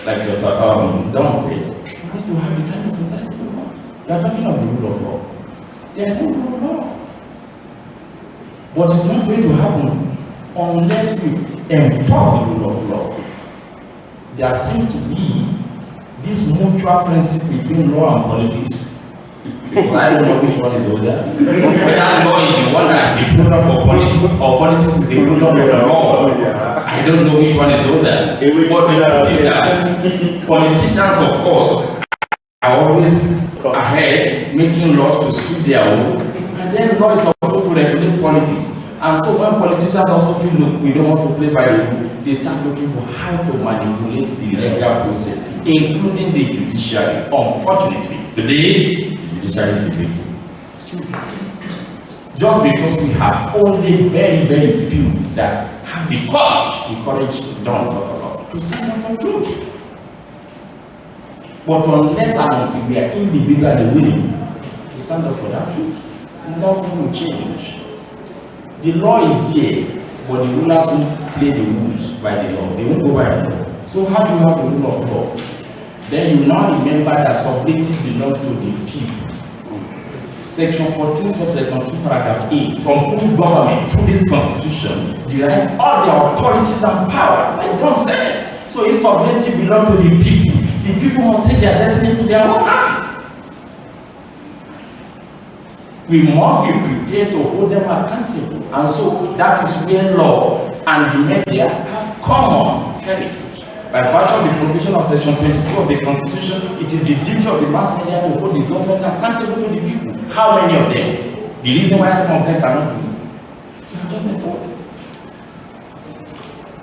Like Dr. Don said, for us to have the kind of society we want. We are talking of the rule of law. There is no rule of law. But it's not going to happen unless we enforce the rule of law. There seems to be this mutual friendship between law and politics. Because I don't know which one is older. Whether law is the one that is the product of politics, or politics is the product of law. I don't know which one is older. But the truth is that politicians, of course, are always ahead, making laws to suit their own. And then law is supposed to regulate politics. And so when politicians also feel, look, we don't want to play by the rule, they start looking for how to manipulate the legal process, including the judiciary. Unfortunately, today, the judiciary is the victim. Just because we have only very, very few that have the courage to don't talk about, to stand up for truth. But unless and until we are individually willing to stand up for that truth, nothing will change. The law is there, but the rulers won't play the rules by the law. They won't go by the law. So how do you have the rule of law? Then you now remember that sovereignty belongs to the people. Section 14, subsection 2, paragraph 8, from whom government, through this constitution, derive all their authorities and power, like John said. So if sovereignty belongs to the people must take their destiny to their own hand. We must be prepared to hold them accountable. And so that is where law and the media have common heritage. By virtue of the provision of section 22 of the Constitution, it is the duty of the mass media to hold the government accountable to the people. How many of them? The reason why some of them cannot do it.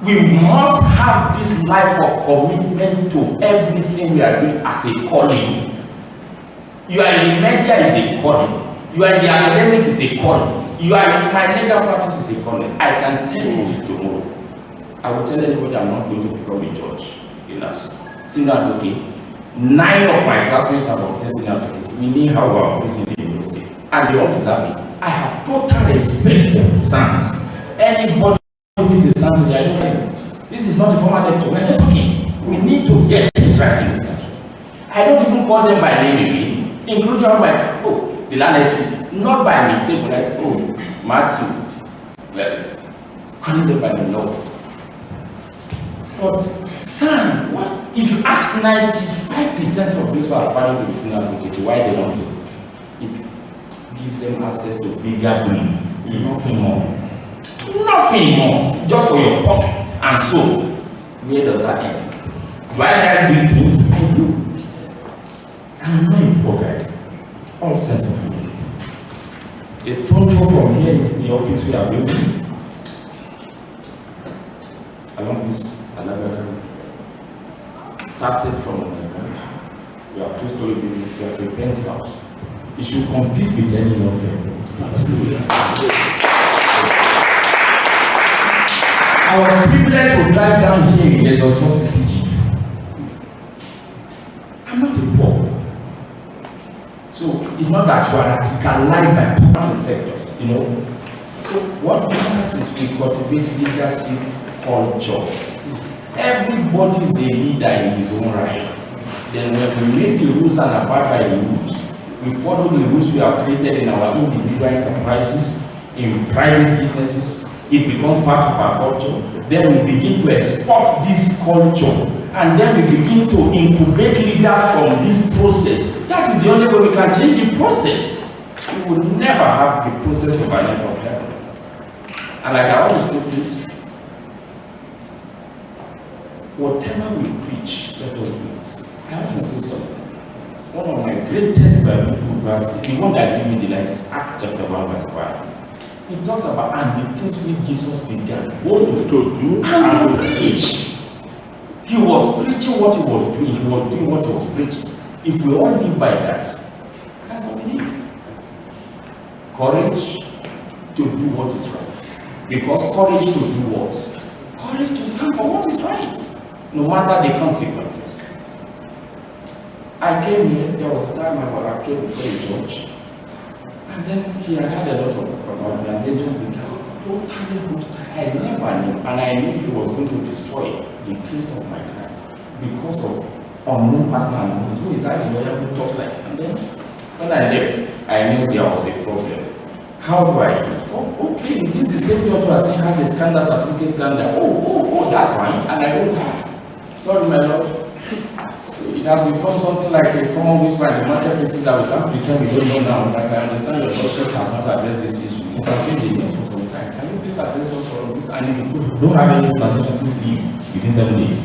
We must have this life of commitment to everything we are doing as a calling. You are in the media is a calling. You are in the academic is a calling. You are in my legal practice is a calling. I can tell you tomorrow. I will tell anybody I'm not going to become a judge. Senior advocate. 9 of my classmates have obtained senior advocate. We know how we are operating in the university. And they all deserve it. I have total respect for the SAMs. Anybody who is a SAM, they are doing. This is not a formal lecture. We are just talking. We need to get this right in this country. I don't even call them by name again, including all my the landless, not by mistake, but I say, Matthew. Well, calling them by the law. But Sam, what if you ask 95% of those who are planning to be senior advocate why they want to? It gives them access to bigger beliefs. Nothing more. Nothing more. Just for your pocket. And so, where does that end? Do I like big things? I do. And I'm not a poor guy. All sense of humility. A stone throw from here is the office we are building. Along this started from we have 2-story building, we have a penthouse. It should compete with any law firm. I was privileged to drive down here in Lagos 460G. I'm not a poor. So it's not that you are radicalized by public sectors, So what happens is we cultivate leadership culture. Everybody is a leader in his own right. Then when we make the rules and abide by the rules, we follow the rules we have created in our individual enterprises, in private businesses, it becomes part of our culture. Then we begin to export this culture, and then we begin to incubate leaders from this process. That is the only way we can change the process. We will never have the process of an from heaven. And like I always say, please, whatever we preach, let us do it. I often say something. One of my greatest Bible verses, the one that gave me delight, is Acts chapter 1 verse 5. It talks about and the things which Jesus began both to do and to preach. He was preaching what he was doing. He was doing what he was preaching. If we all live by that, that's what we need. Courage to do what is right. Because courage to do what? Courage to stand for what is right. No matter the consequences. I came here, there was a time I came before a judge. And then he had a lot of about me, and they just became totally hostile. I never knew, and I knew he was going to destroy the case of my client because of unknown personal knowledge. Who is that lawyer who talks like that? And then when I left, I knew there was a problem. How do I do? Oh, okay, is this the same judge who I saying has a scandal, certificate scandal? Oh, that's fine. And I wrote, sorry, my lord. It has become something like a common whisper in the marketplaces that we can't pretend we don't know now. But I understand your lordship has not addressed this issue. It has been the news for some time. Can you please address us all of this? And if you don't have any explanation, please leave within 7 days.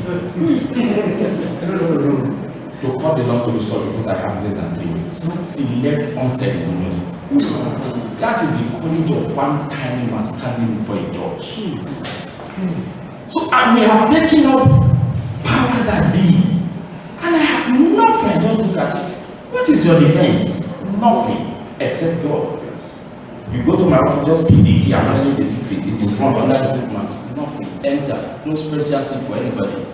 To cut the long story short, because I have less than 3 weeks. See, left unceremonious. That is the courage of one tiny man standing before a judge. So, and we have taken up powers that be. And I have nothing. I just look at it. What is your defense? Nothing except God. You go to my office, just pick the key. I'm telling you the secret. It's in front under the footmat. Nothing. Enter. No special seat for anybody.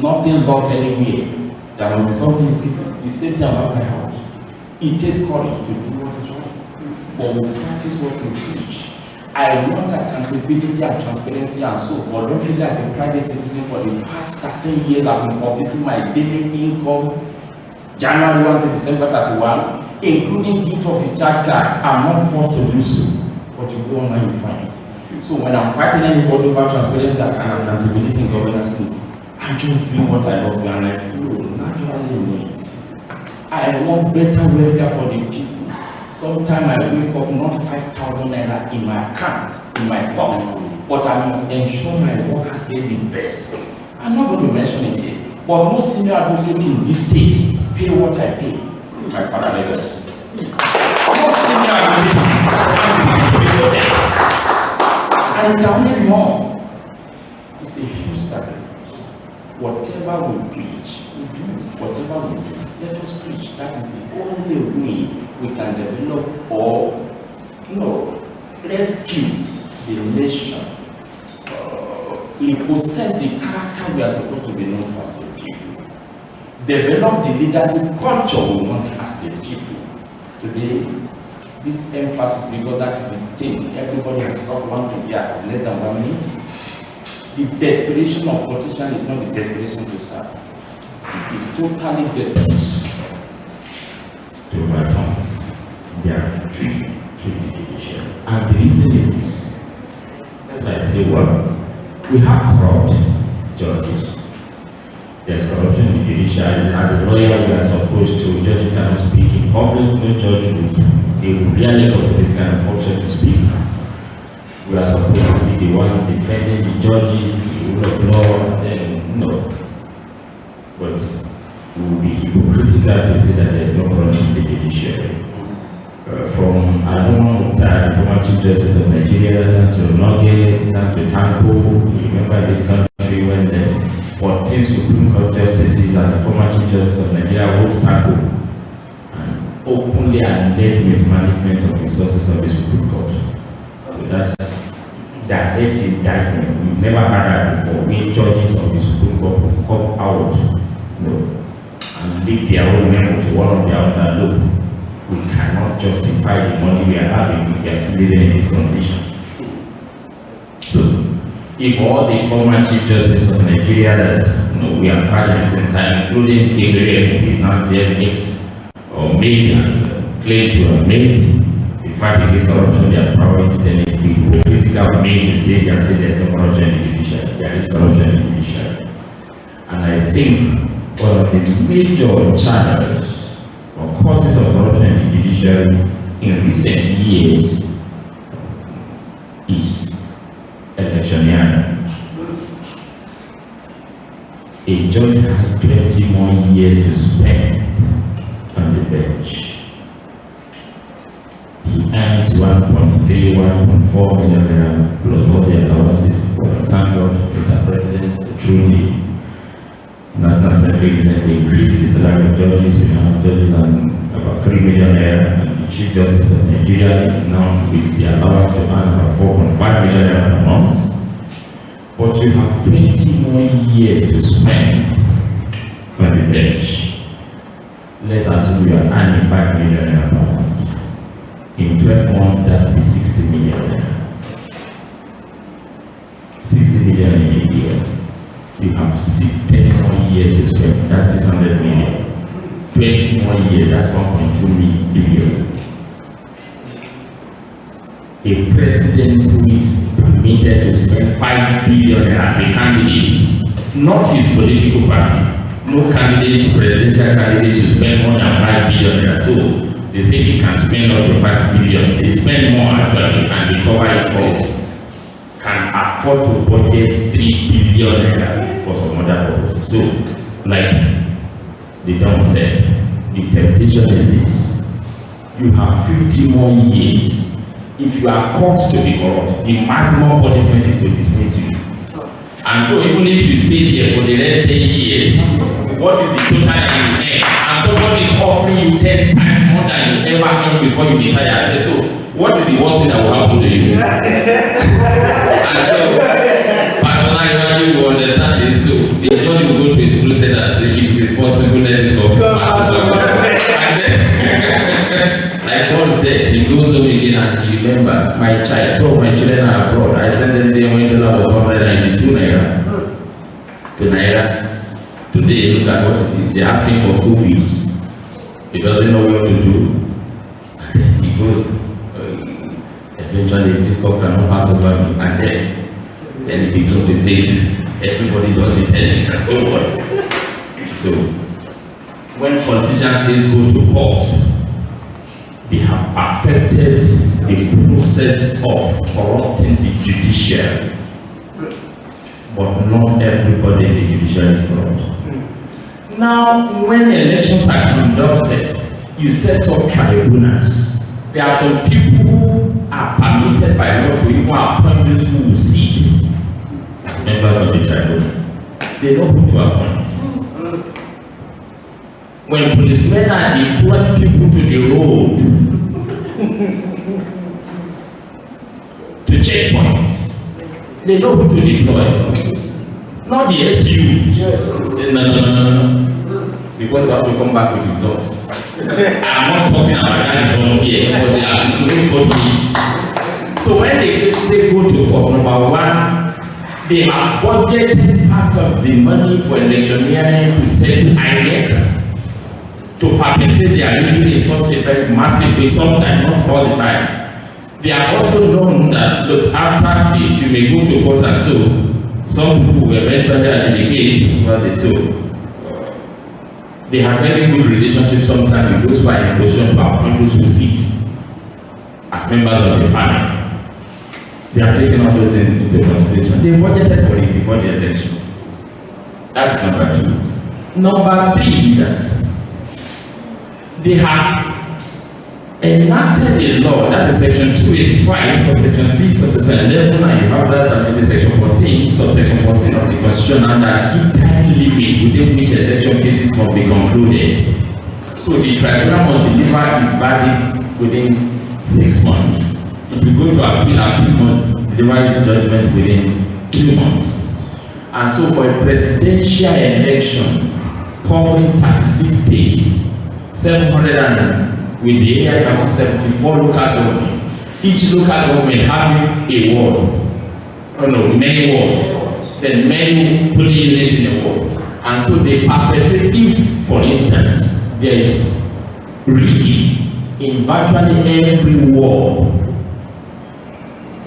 Nothing locked anywhere. There will be something is given. The same thing about my house. It takes courage to do what is right. but we practice what we preach. I want accountability and transparency and so voluntarily as a private citizen for the past 13 years I've been publishing my daily income, January 1 to December 31, including gift of the charge card. I'm not forced to do so, but you go online and find it. So when I'm fighting anybody about transparency and accountability in governance, I'm just doing what I love and I flow naturally in it. I want better welfare for the people. Sometimes I wake up not 5,000 naira in my account, in my pocket, but I must ensure my workers get the best. I'm not going to mention it here, but no senior advocate in this state pay what I pay. My paralegals. No senior advocate and it can only be more. It's a huge sacrifice. Whatever we preach, we do. Whatever we do, let us preach. That is the only way we can develop or, rescue the nation. We possess the character we are supposed to be known for as a people. Develop the leadership culture we want as a people. Today, this emphasis, because that is the thing, everybody has talked one to less than 1 minute. The desperation of politicians is not the desperation to serve. It's totally desperate. To overturn their treaty. And the reason is, as I say, well, we have corrupt judges. There's corruption in the judiciary. As a lawyer, we are supposed to, judges cannot speak in public, no judge will really come to this kind of function to speak. We are supposed to be the one defending the judges, the rule of law, and then, But we will be hypocritical to say that there is no corruption in the judiciary. From Adama Mukhtar, the former Chief Justice of Nigeria, down to Noge, down to Tanko. You remember this country when the 14 Supreme Court justices and the former Chief Justice of Nigeria holds Tanko and openly alleged mismanagement of resources of the Supreme Court. So that's direct indictment. We've never had that before. We judges of the Supreme Court will come out, and leak their own memo to one of their own. Look, we cannot justify the money we are having if we are still living in this condition. So, if all the former Chief Justice of Nigeria that we have had in this entire, including Kegre, who is now there, makes or made and claimed to have made the fight against corruption their priority, then it will be critical made to state and say there is no corruption in the judiciary. There is corruption in the judiciary. And I think one of the major challenges or causes of corruption in the judiciary in recent years is electioneering. A judge has 20 more years to spend on the bench. He earns 1.3, 1.4 million plus all the allowances. Well, thank God, Mr. President, truly National Assembly recently increased the salary of judges. We have judges on about 3 million naira, and the Chief Justice of Nigeria is now with the allowance to earn about 4.5 million naira a month. But you have 20 more years to spend on the bench. Let's assume you are earning 5 million naira per month. In 12 months, that will be 60 million naira. 60 million in a year. You have 10 more years to spend. That's 600 million. 20 more years, that's 1.2 billion. A president who is permitted to spend 5 billion as a candidate, not his political party. No candidate, presidential candidate should spend more than 5 billion. So they say he can spend up to 5 billion. They spend more actually and they cover it all. Can afford to budget 3 billion for some other purposes. So, like the Don said, the temptation is this. You have 50 more years. If you are caught to be corrupt, the maximum punishment is to dismiss you. And so even if you stay there for the next 10 years, what is the total that you earn? And somebody is offering you 10 times more than you ever earned before you retire. I say, so what is the worst thing that will happen to you? And so, personally, you will understand this. So, the judge will go to his closet and say, if it is possible, let it go. And then, like God said, he goes home again and he remembers, my child, 2 of my children are abroad. I sent them there when dollar was 192 naira to naira. Today, look at what it is. They're asking for school fees. He doesn't know what to do. He goes, eventually this cup cannot pass over me, and then he begins to take, everybody does it and so forth. So when politicians say go to court, they have perfected the process of corrupting the judiciary. But not everybody in the judiciary is corrupt. Now, when elections are conducted, you set up tribunals. There are some people who are permitted by law to even appoint those who will sit as members of the tribunal. They know who to appoint. When policemen are deploying people to the road to checkpoints, they know who to deploy. Not the SU. Say no. Because we have to come back with results. I'm not talking about that results here, but they are looking me. So when they say go to court, number one, they have budgeted part of the money for electioneering to settle INEC to perpetrate their religion in such a very massive way, sometimes, not all the time. They are also known that, look, after this, you may go to court and so. Some people will eventually adjudicate what they sow. They have very good relationships sometimes with those who are in a position to appoint those who sit as members of the panel. They have taken all those things into consideration. They budgeted for it before the election. That's number 2. Number 3 is that they have enacted a law, that is section 285, subsection 6, subsection 11, and you have that, and maybe section 14, subsection 14 of the Constitution, and that give time limit within which election cases must be concluded. So the tribunal must deliver its verdict within 6 months. If you go to appeal must deliver its judgment within 2 months. And so for a presidential election covering 36 states, 700 with the area council 74 local government, each local government having a ward, many wards, then many polling units in the ward. And so they perpetrate, if for instance there is rigging in virtually every ward,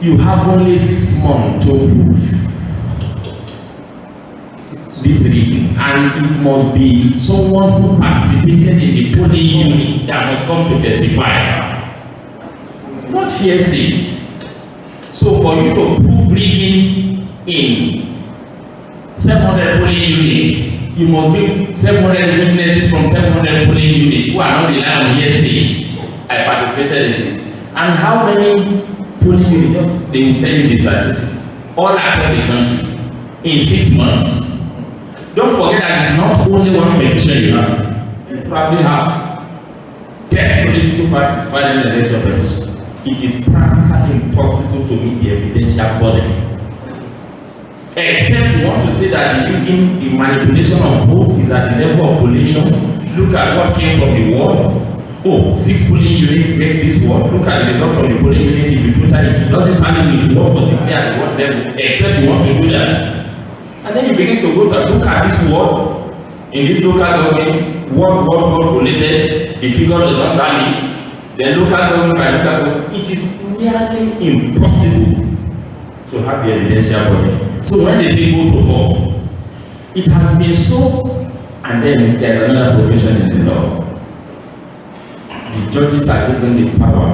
you have only 6 months to prove this rigging, and it must be someone who participated in the polling unit that must come to testify, not hearsay. So for you to prove rigging in 700 polling units, you must bring 700 witnesses from 700 polling units who are not relying on hearsay. I participated in this. And how many polling units? They will tell you the statistics all across the country in 6 months. Don't forget that it's not only one petition you have. You probably have 10 political parties filing an election petition. It is practically impossible to meet the evidential burden. Except you want to say that the manipulation of votes is at the level of collation. Look at what came from the ward. Oh, 6 polling units makes this ward. Look at the result from the polling units. If you put it doesn't tally with what was declared at what level, except you want to do that. And then you begin to go to look at this ward in this local government, ward related, the figure does not tally. Then local government by local government, it is nearly impossible to have the evidential body. So when they say go to court, it has been so, and then there's another provision in the law. The judges are given the power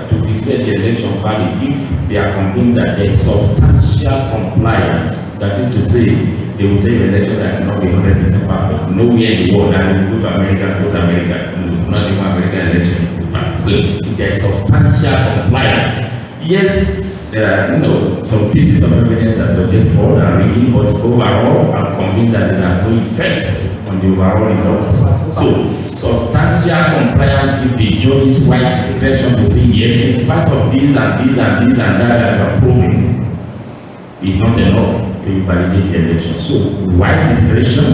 to declare the election valid if they are convinced that there is substantial compliance. That is to say, they will take an election that cannot be 100% perfect. Nowhere in the world, and we go to America, no, not even American election is perfect. So there is substantial compliance. Yes, there are some pieces of evidence that suggest fraud and rigging, but overall, I'm convinced that it has no effect on the overall results. So substantial compliance with the judge's wide discretion to say yes, in spite of this and this and this and that you are proving, is not enough to invalidate the election. So wide discretion,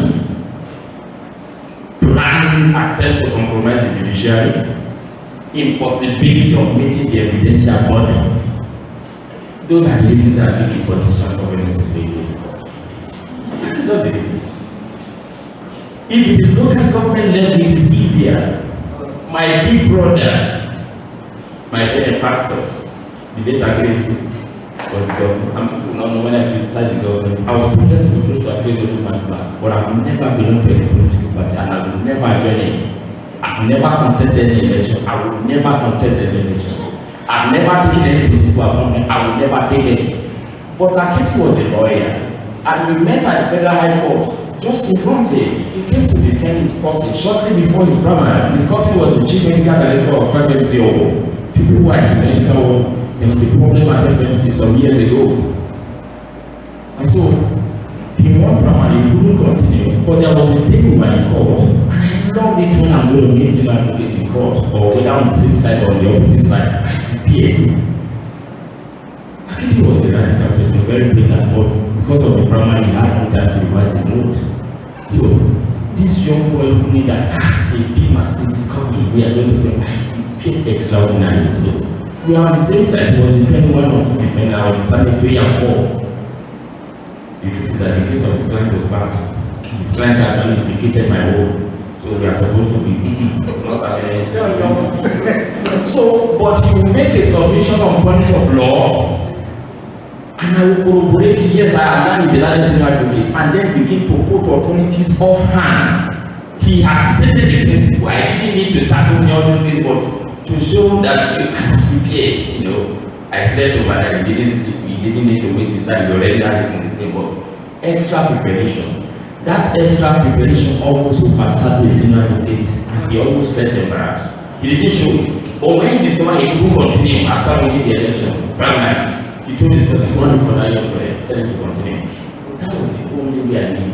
planned attempt to compromise the judiciary, impossibility of meeting the evidential burden. Those are the reasons that make the politician government to say go to court. That is not the reason. If it is local government level, it is easier. My big brother, my benefactor, the data grateful was the government. I'm not when I criticize the government. I was privileged to be close to a great particular, but I've never belonged to any political party and I will never join any. I've never contested any election. I will never contest any election. I've never taken any political appointment. I will never take any. But Aketi was a lawyer, and we met at the Federal High Court just in front of him. He came to defend his cousin shortly before his primary. His cousin was the chief medical director of FMCO. People who are in the medical world, there was a problem at FMC some years ago. And so, he won primary, he couldn't continue, but there was a table by the court, and I love it when I'm going to meet him advocate in court, or whether on the same side or on the opposite side. I prepare. Aketi was a radical person, very brilliant, but because of the primary, he had no time to revise his note. So, this young boy who knew that a big massive discovery, we are going to be paid extraordinarily. So, we are on the same side, he was defending one or two defenders, I was standing 3 and 4. The truth is that the case of his client was bad. His client actually implicated my own. So we are supposed to be not having So, but he will make a submission on points of law, and I will corroborate, yes, I am not the largest advocate, and then begin to put authorities offhand. He has stated the principle. I didn't need to start putting all these things, but to show that I was prepared, I slept over that he didn't need to waste his time. He already had it in the table. Extra preparation. That extra preparation almost overshadowed the senior advocate, and he almost felt embarrassed. He didn't show it. But when he discovered he could continue after winning the election, primary, he told his brother, "One for that young boy, tell him to continue." That was the only way I knew.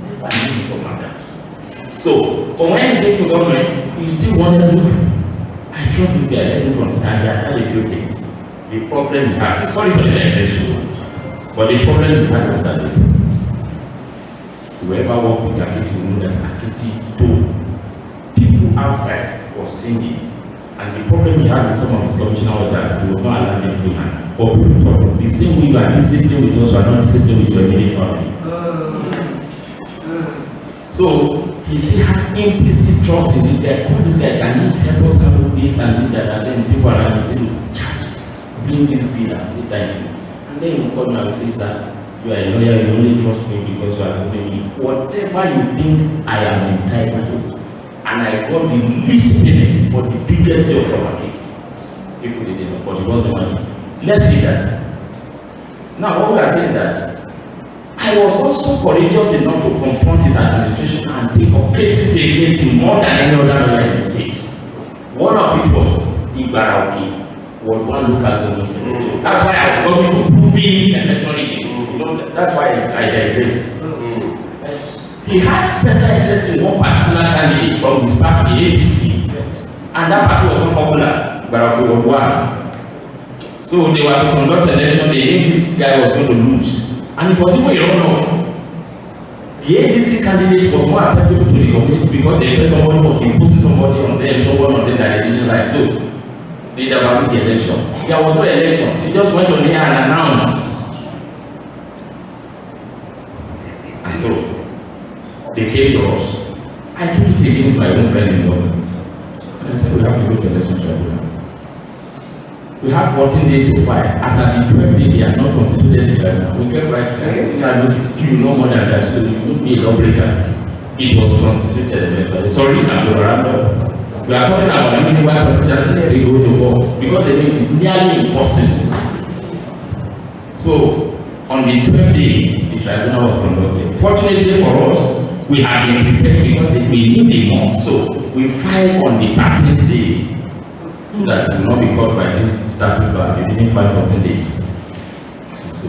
Never knew before that. So, but when he came to government, he still wanted to look. I trust this guy, let him continue. And he had a few things. The problem we had, sorry for the digression, but the problem we had was that whoever worked with Aketi knew that Aketi told people outside was stingy. And the problem we had with some of his commissioners was that we were not allowed them free hand. But people talk the same way you are disciplined with us, you are not disciplined with your immediate family. So he still had implicit trust in this guy. This guy can help us handle this and this, that, and then people around you say, bring this bill and say thank you. And then you call me and say, sir, you are a lawyer, you only trust me because you are helping me. Whatever you think I am entitled to, and I got the least payment for the biggest job from a case. People didn't know, but it wasn't money. Let's leave that. Now, what we are saying is that I was also courageous enough to confront his administration and take up cases against him more than any other lawyer in the state. One of it was Ibaraki. Was one local government election. That's why I was going to prove him electorally. That's why I digressed. He had special interest in one particular candidate from his party, APC, and that party was not popular, but was one. So they were to conduct election, they knew this guy was going to lose. And it was even a runoff. The ADC candidate was more acceptable to the community because they felt somebody was imposing somebody on them, someone on them that they didn't like. So they never the election. There was no election. They just went on there and announced. And so they came to us. I took it against my own friend in government. And I said, we have to go to election tribunal. We have 14 days to fight. As at the 12th day, they are not constituted the tribunal. We kept right. I said, I look at you no more than that, so you won't be a lawbreaker. It was constituted eventually. Sorry, I'm going around. We are talking about the reason why politicians say go to war, because they know it is nearly impossible. So, on the 12th day, the tribunal was conducted. Fortunately for us, we had been prepared because we knew the month. So, we filed on the 13th day. That will not be caught by this statute ban within 5-14 days. So,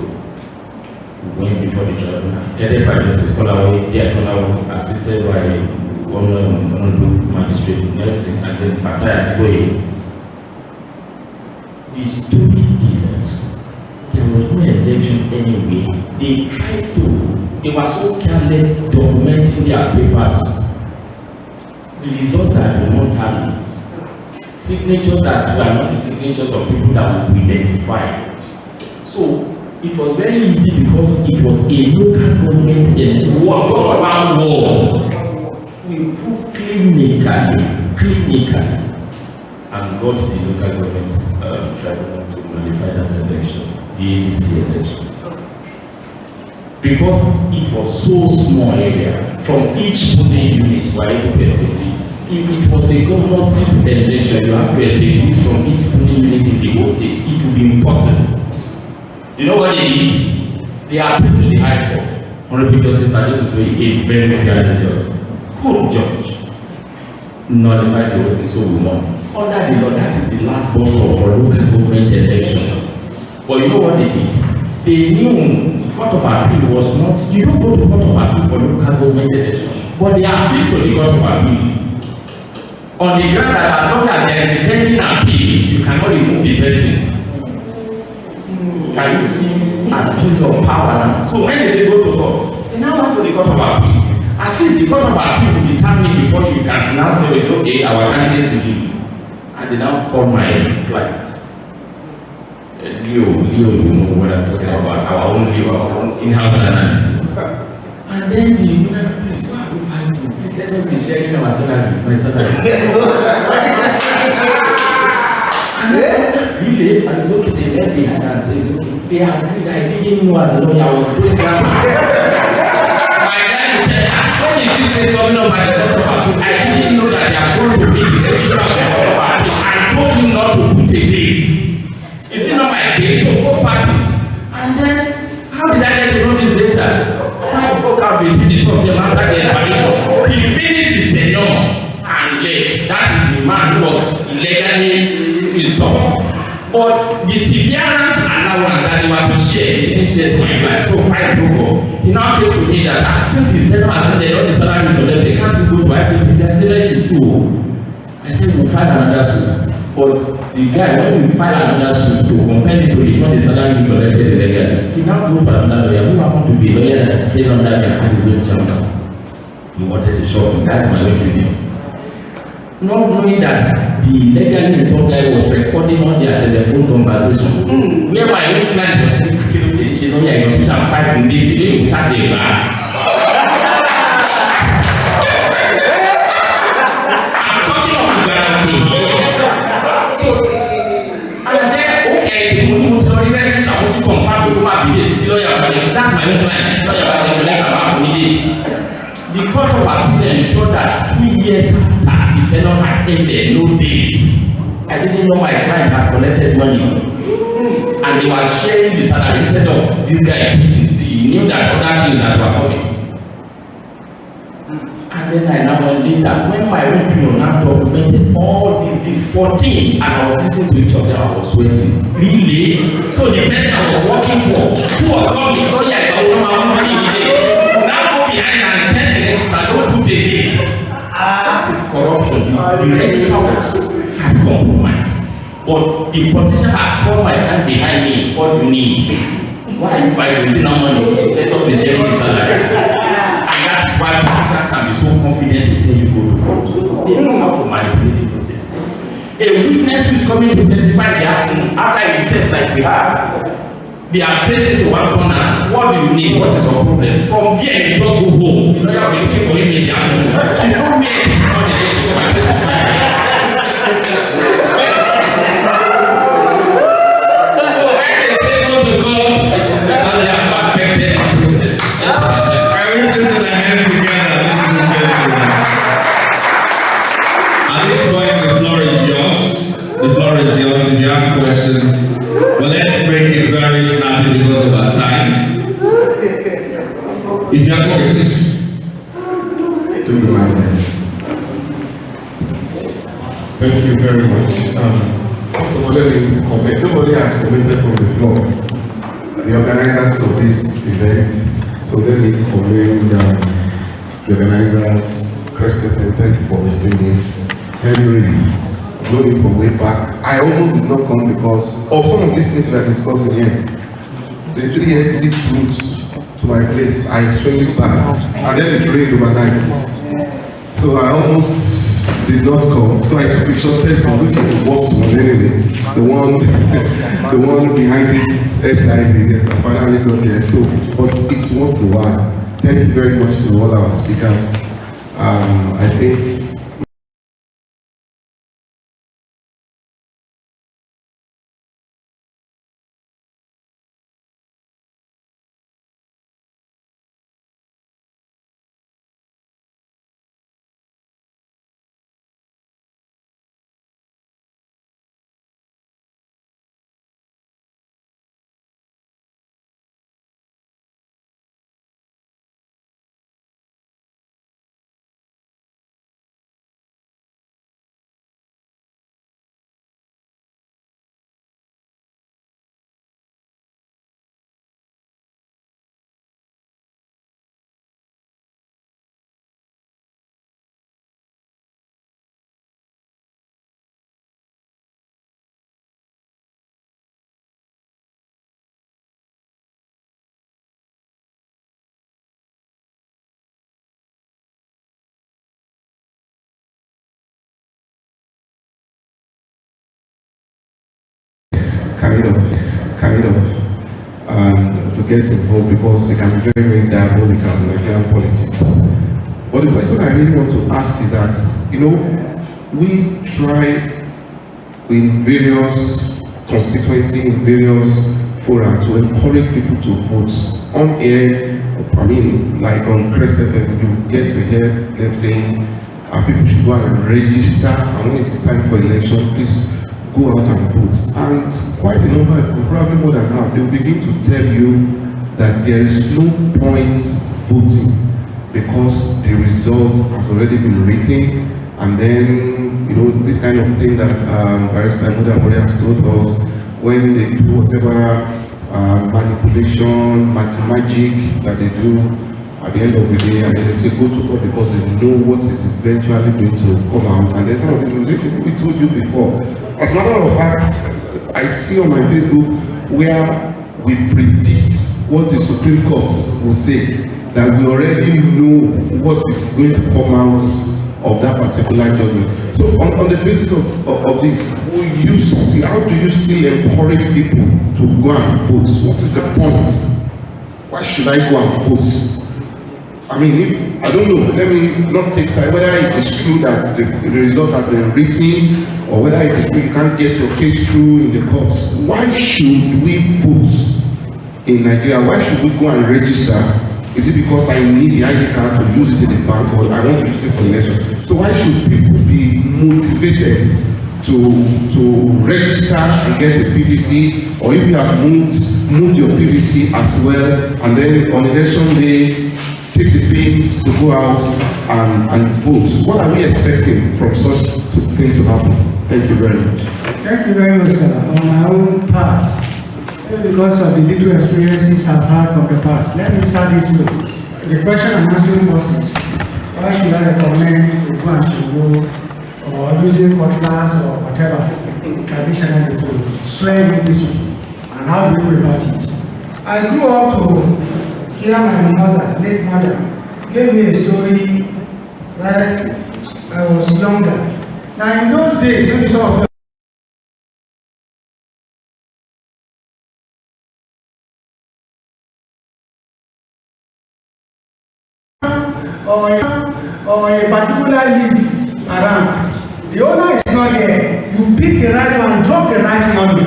we went before the tribunal, headed by Justice Kolawole, Diakonawo, assisted by one magistrate, Nelson, and then Fatai Adiboye. The story is that there was no election anyway. They tried to, they were so careless documenting their papers. The result had been not tally. signatures that are not the signatures of people that we identify. So it was very easy because it was a local government in one war. We proved clinically, and got the local government tribunal to nullify that election, the ADC election. Because it was so small area, from each polling unit were able to establish. If it was a governorship election, you have to establish from each polling unit in the whole state, it would be impossible. You know what they did? They appealed to the High Court. Honorable Justice Adekunle, a very fair judge, good judge, nullified the whole thing, so we won. Under the law, that is the last bus stop for local government election. But you know what they did? They knew the Court of Appeal was not, you don't go to Court of Appeal for local government election, but they appealed to the Court of Appeal. On the ground that as long as there is a pending appeal, you cannot remove the person. Can you see a piece of power now? So when they say go to court, they now went to the Court of Appeal. At least the Court of Appeal will determine before you can now say it's okay, our candidates will leave. And they now call my client. Leo, you know what I'm talking about, our own Leo, our own in-house analyst. And then the winner, please, why are we fighting? Please let us be sharing our salary, my salary. And then, really, and it's okay, they left behind and say, it's okay. They agreed, I didn't know as a lawyer, I was doing that. My guy will tell when you see things coming up by the Court of Appeal, I didn't know that they are going to be the election of the Court of Appeal. I told him not to put a date. Is it not my date? So both parties. And then, how did I get to know this later? Fight broke out between the two of them after the explanation. He finished his tenure and left. That is the man who was legally installed. But the severance allowance that they were to share, he didn't share to my life. So fight broke up. He now came to me that since his tenure has ended, all the salary collected, can't you go to ICPC? I said, that is true. I said, we'll file another suit. But the guy, when we file another suit to compare it to return the salary he collected illegally, he now go for another lawyer who happened to be a lawyer that failed under me and his own chamber. He wanted to show me. That's my opinion. Not knowing that the legally installed guy was recording on their telephone conversation. Where my own client was saying, she know you're going to have 5 days, you will charge a bar. I'm talking of the guarantee. That's my own client. The Court of Appeal ensured that 2 years after the tenure had ended, no days. I didn't know my client had collected money. And they were sharing the salary instead of this guy. He knew that other things that were coming. And then I now went later, when my own people now documented all these 14, and I was listening to each of them, I was sweating. Really? So the person I was working for, who was coming, oh yeah, I was not money now go behind and tell them that don't put a date. That is corruption. The registrar had compromised. But the politician had called my hand behind me, what do you need? Why are you fighting? Is it not money? Let us be sharing the salary. Why politicians can be so confident until you go to court. So they know how to manipulate the process. A witness who is coming to testify the afternoon after he says like we have, they are created to one corner. What do you need? What is your problem? From there you don't go home. You know you are looking for him in the afternoon. You don't make it on the day to go and testify. So when they say go to court, they have perfected the process. At this point, the floor is yours. The floor is yours if you have questions. But let's make it very snappy because of our time. If you have questions, to the mic. Thank you very much. First of all, let me comment. Nobody has commented from the floor. The organizers of this event, so let me commend the organizers. Christopher, thank you for hosting this. Henry, knowing from way back, I almost did not come because of some of these things we are discussing here. The 3 exit routes to my place, I explained it back, and then it rained overnight. So I almost did not come. So I took the shortest one, which is the worst one anyway. The one behind this SID that finally got here. So, but it's worth the while. Thank you very much to all our speakers. I think kind of to get involved because they can be very, very diabolical in Nigerian politics. But the question I really want to ask is that, we try in various constituencies, in various fora to encourage people to vote. On air, like on Crest FM, you get to hear them saying people should go and register, and when it is time for election, please go out and vote. And quite a number of people, probably more than half, they will begin to tell you that there is no point voting because the result has already been written, and then, this kind of thing that Barrister Mudamori has told us, when they do whatever manipulation, magic that they do at the end of the day, and then they say go to court because they know what is eventually going to come out. And there's some of these mistakes we told you before. As a matter of fact, I see on my Facebook where we predict what the Supreme Court will say, that we already know what is going to come out of that particular judgment. So on the basis of this, how do you still encourage people to go and vote? What is the point? Why should I go and vote? I mean, I don't know, let me not take side, whether it is true that the result has been written, or whether it is true you can't get your case through in the courts. Why should we vote in Nigeria? Why should we go and register? Is it because I need the ID card to use it in the bank, or I want to use it for election? So why should people be motivated to register and get a PVC, or if you have moved your PVC as well, and then on election day, take the pains to go out and vote? What are we expecting from such thing to happen? Thank you very much. Thank you very much, sir. On my own part, because of the little experiences I've had from the past, let me start this way. The question I'm asking first is, why should I recommend to go and go or using cutlass or whatever traditionally to sway with this one? And how do we go about it? I grew up to hear my mother, late mother, gave me a story when I was younger. Now in those days, maybe some of you or a particular leaf around, the owner is not there. You pick the right one, drop the right money.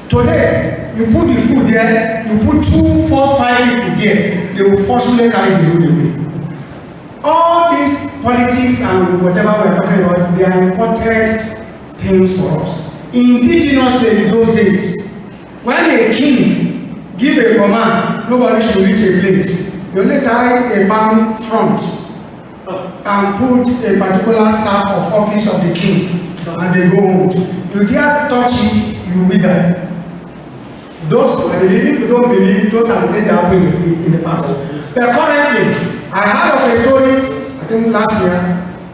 Today, you put the food there, you put 2, 4, 5 people there, they will forcefully carry the food away. All these politics and whatever we're talking about, they are imported things for us. Indigenously in those days, when a king give a command, nobody should reach a place. You only tie a palm front and put a particular staff of office of the king, and they go home. You dare touch it, you wither. Those, I believe, if you don't believe, those are the things that happened in the past. But currently, I heard of a story, I think last year,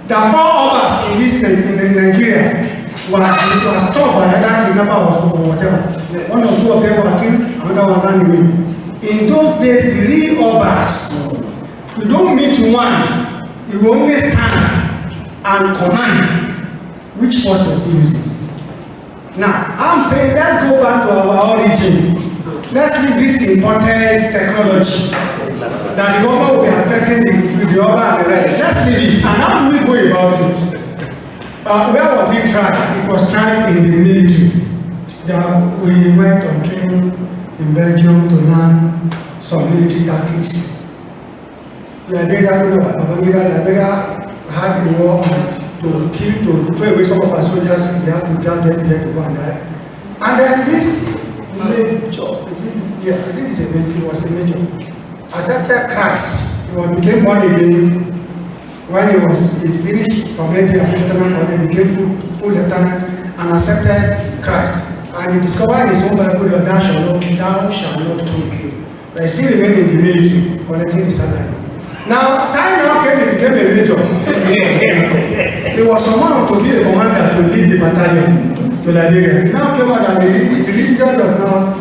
that 4 obas in Nigeria were stopped by either kidnappers or whatever. 1 or 2 of them were killed, another one ran away. In those days, the real obas, you don't meet one, you only stand and command, which force was he using? Now, I'm saying let's go back to our origin. Let's leave this imported technology that the government will be affecting the other and the rest. Let's leave it. And how do we go about it? Where was it tried? It was tried in the military. We went on training in Belgium to learn some military tactics. Liberia had a war to kill, to throw away some of our soldiers. We have to drag them there to go and die. And then this major, I think it was a major, accepted Christ. He became born again. When he finished from ND as lieutenant, he became full lieutenant and accepted Christ. And he discovered in his own Bible that thou shalt not kill. But he still remained in the military, collecting his salary. Now, time now came, he became a major. He was someone to be a commander to lead the battalion to Liberia. He now came out and the religion does not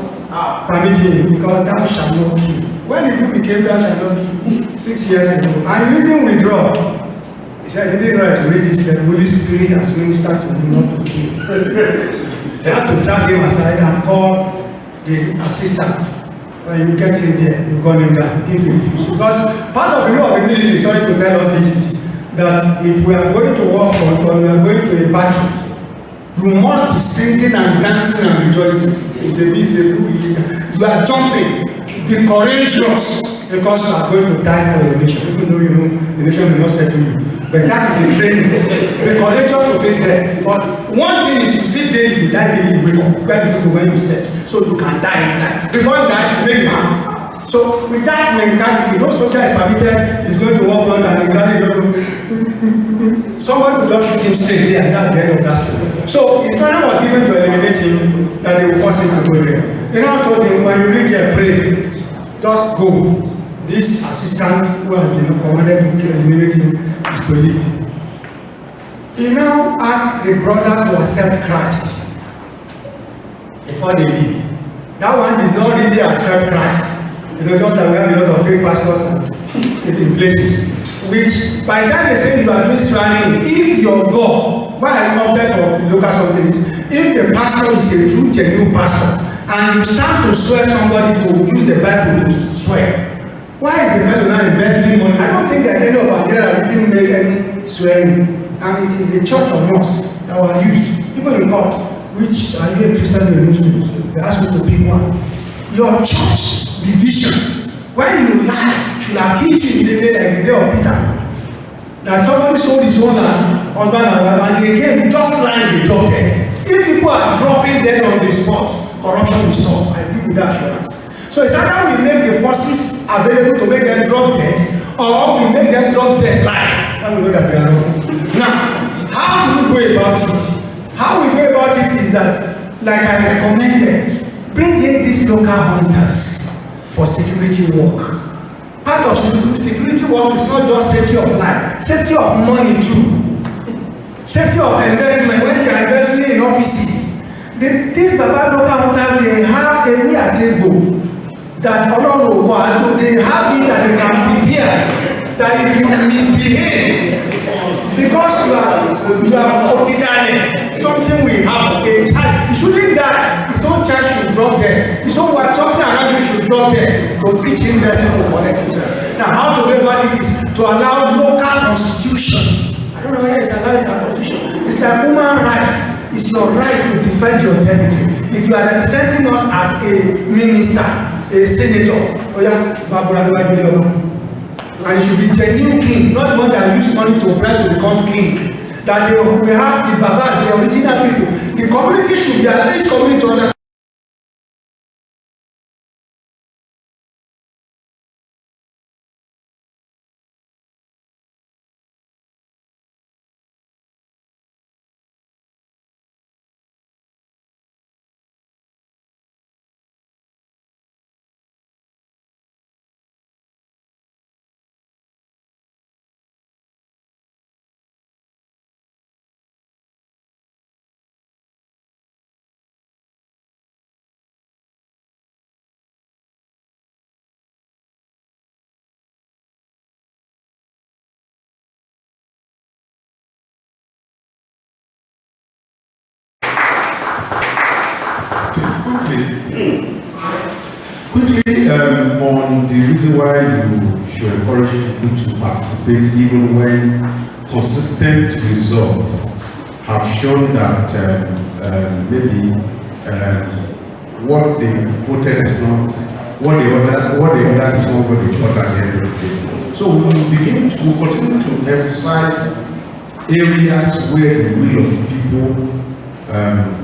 permit him because thou shalt not kill. When he became thou shalt not kill, 6 years ago, and he didn't withdraw. He said he didn't know how to read this, the Holy Spirit has ministered to him not to kill. They had to drag him aside and call the assistant. When you get in there, you call him down, give him fish. Because part of the law of the military, sorry to tell us this, is that if we are going to war front or we are going to a battle, you must be singing and dancing and rejoicing. You are jumping. Be courageous because you are going to die for your nation. Even though you know the nation will not settle you. But that is a training. Be courageous to face death. But one thing is you sleep daily, you die daily, you wake up. Where do you go when you slept? So you can die anytime. Before you die, you make it happen. So with that mentality, no soldier is permitted, he's going to war front and the guy is somebody will just shoot him straight there and that's the end of that story. So instruction was given to eliminate him that they will force him to go there. They now told him when you reach there, pray. Just go. This assistant who has been commanded to eliminate him is to lead. He now asked the brother to accept Christ before they leave. That one did not really accept Christ. You know, just like we have a lot of fake pastors in places. Which, by the time they say you are doing swearing, if your God, why I opted for local something is, if the pastor is a true, genuine pastor, and you start to swear somebody to use the Bible to swear, why is the fellow now investing money? I don't think there's any of our that didn't make any swearing. And it is the church or mosque that were used, even in court, which are you a Christian or a Muslim? They ask you to pick one. Your church division, when you lie, should have hit you in the day like the day of Peter. That somebody sold his own husband and wife, and they came just lying, they dropped dead. If people are dropping dead on the spot, corruption will stop. I give you that assurance. So it's either we make the forces available to make them drop dead, or we make them drop dead live. And we know that they are wrong. Now, how do we go about it? How we go about it is that, like I recommended, bring in these local hunters for security work. Part of security work is not just safety of life, safety of money too. Safety of investment when they are investing in offices. These Baba local hunters, they have a way at table that Allah will go. They have it that they can prepare that if you misbehave, because you have ordinary, something will happen. A child, he shouldn't die. His own child should drop dead. His own wife, something around him should drop dead. To teach him lesson to connect himself. Now, how to go about it is to allow local constitution. I don't know whether it's allowed in the constitution. It's like human rights. It's your right to defend your territory. If you are representing us as a minister, a senator, and it should be genuine king, not one that use money to bribe to become king. That we have the Babas, the original people. The community should be at least community to understand. Quickly, on the reason why you should encourage people to participate even when consistent results have shown that maybe what they voted is not, what they ordered is not what they thought at the end of the day. So we will continue to emphasize areas where the will of people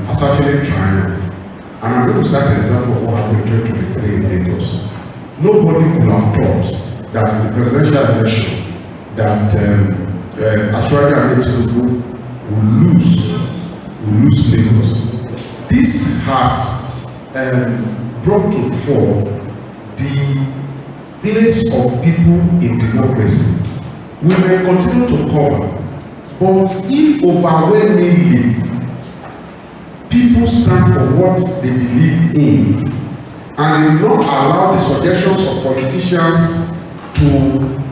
has actually triumphed. And I'm going to cite an example of what happened in 2023 in Lagos. Nobody could have thought that in the presidential election that Ashwaja Tinubu will lose Lagos. This has brought to fore the place of people in democracy. We may continue to cover, but if overwhelmingly people stand for what they believe in and not allow the suggestions of politicians to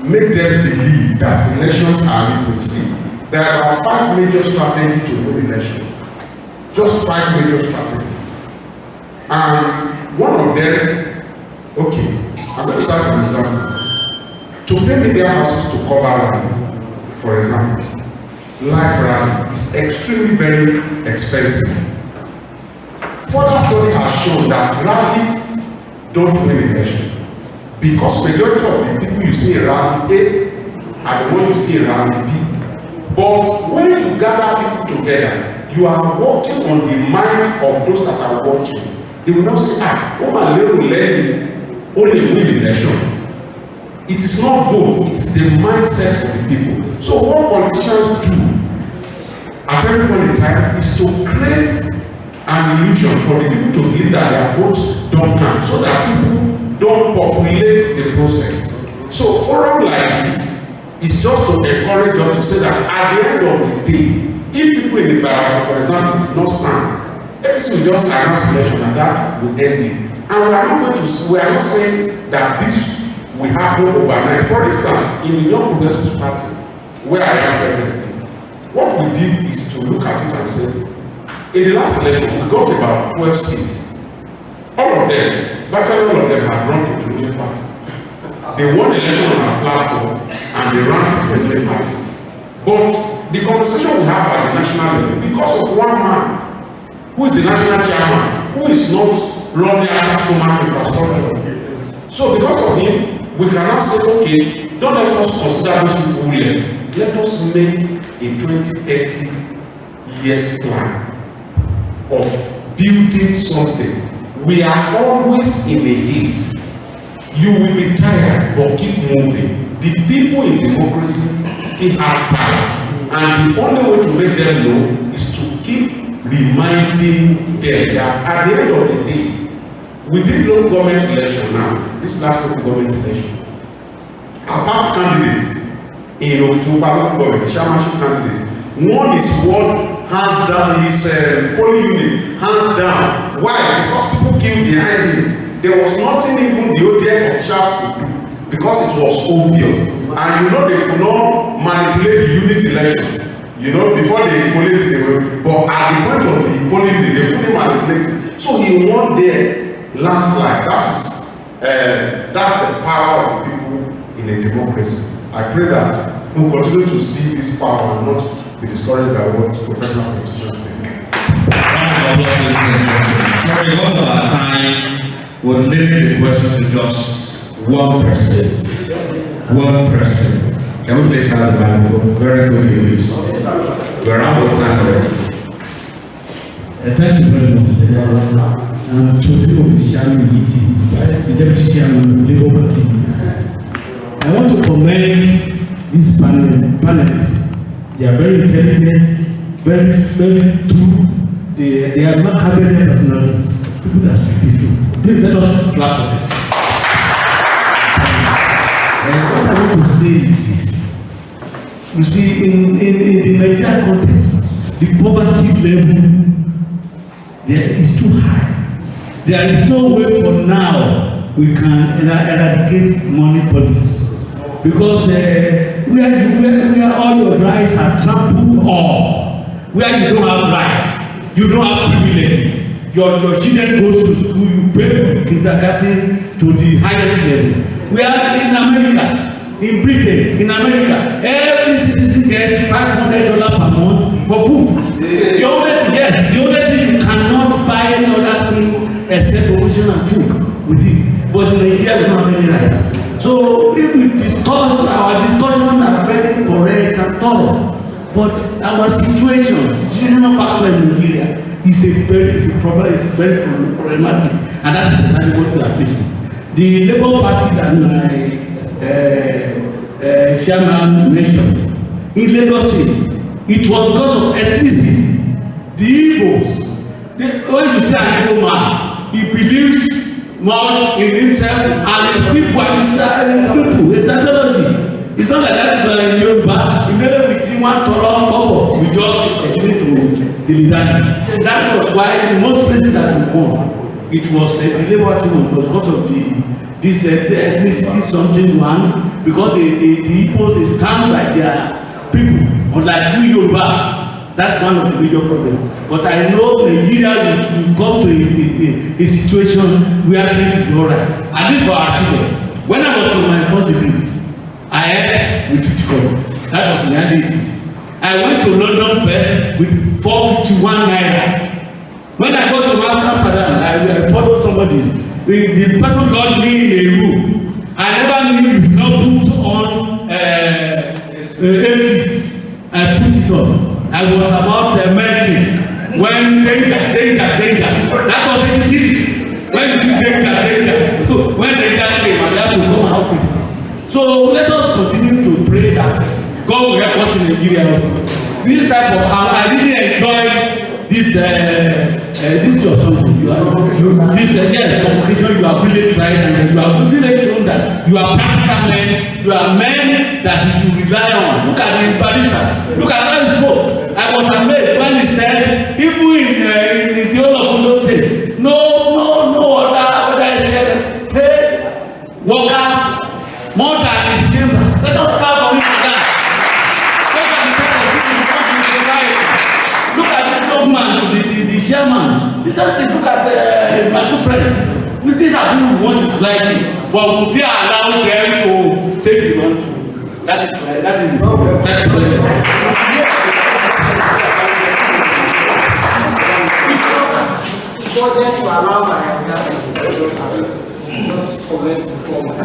make them believe that elections are written. See, there are 5 major strategies to win election. Just 5 major strategies. And one of them, okay, I'm going to start with an example. To pay media houses to cover rally, for example, live rally is extremely very expensive. Further study has shown that rallies don't win election because majority of the people you see in rally A are the ones you see in rally B. But when you gather people together, you are working on the mind of those that are watching. They will not say, only win election. It is not vote, it is the mindset of the people. So what politicians do at every point in time is to create an illusion for the people to believe that their votes don't count, so that people don't populate the process. So forum like this is just to encourage us to say that at the end of the day, if people in the barracks, for example, did not stand, everything will just announce election and that will end it. And we are not saying that this will happen overnight. For instance, in the Young Progressive Party, where I am presently, what we did is to look at it and say, in the last election, we got about 12 seats. All of them, virtually all of them have run to the ruling party. They won the election on our platform and they ran to the ruling party. But the conversation we have at the national level, because of one man, who is the national chairman, who is not running after stomach infrastructure. So because of him, we cannot say, okay, don't let us consider those people who left. Let us make a 20-30 years plan of building something. We are always in a haste. You will be tired, but keep moving. The people in democracy still have power, and the only way to make them know is to keep reminding them that at the end of the day, we did local government election now. This last local government election, our party candidates in October local government, chairmanship candidate, one is one hands down, his polling unit, hands down. Why? Because people came behind him. There was nothing even the ODF officials could do because it was obvious. And they could not manipulate the unit election. Before they collected the vote. But at the point of the polling unit, they couldn't manipulate it. So he won there landslide. That's the power of the people in a democracy. I pray that we'll continue to see this power and not be discouraged by what professional politicians think. Sorry, because of our time, we'll limit the question to just one person. One person. Can we please have the microphone? Very quickly, please. We're out of time already. Thank you very much. To people with Shami meeting, the deputy chairman of the Labour Party. I want to commend these panelists. They are very intelligent, very true. They are not having personalities. People that speak to you. Please let us clap for them. And what I want to say is this. You see, in the Nigerian context, the poverty level there is too high. There is no way for now we can eradicate money politics. Because where all your rights are trampled on, where you don't have rights, you don't have privileges, your children goes to school, you pay from kindergarten to the highest level. We are in America, in Britain, in America, every citizen gets $500 per month for food. The only thing you cannot buy any other thing except provision and food with it. But in Nigeria, we don't have any rights. So if we discuss, our discussion are very correct and thorough. But our situation, the situational factor in Nigeria is very problematic, and that is exactly what we are facing. The Labour Party that my chairman mentioned in Lagos State, it was because of ethnicity. The Igbos, when you say an Igbo man, he believes much in himself and his people and his ideology. It's not like that in Yoruba. You know, we see one thorough couple, we just explain to the leader. That was why in most places that we won, it was the Labour team was because of this ethnicity something one, because the Igbos they stand by their people, unlike we Yorubas. That's one of the major problems. But I know Nigeria will come to a situation where things will be alright. And this for our children. When I was in my first degree, I had with 54. That was in the early 80s. I went to London first with 451 naira. When I got to Amsterdam, I followed somebody. The person locked me in a room. I never knew you not put on AC. I put it on. I was about melting. When danger. That was it. When danger. When danger came, I had to come out with it. So let us continue to pray that God will help us in Nigeria. This type of how I really enjoyed this or something. Yes, convocation, you are really tried and you are really shown that you are practical men, you are men that you should rely on. Look at the barrister, look at how he spoke. I was amazed when he said, even in the whole of Ondo State, no other, whether he said, paid workers more than his chamber. Let us start from it like that. Look at this young man, the chairman. This is look at my good friend. These are people who want to like it, but would they allow them to take the money? That is Just to allow my just comment before Mr.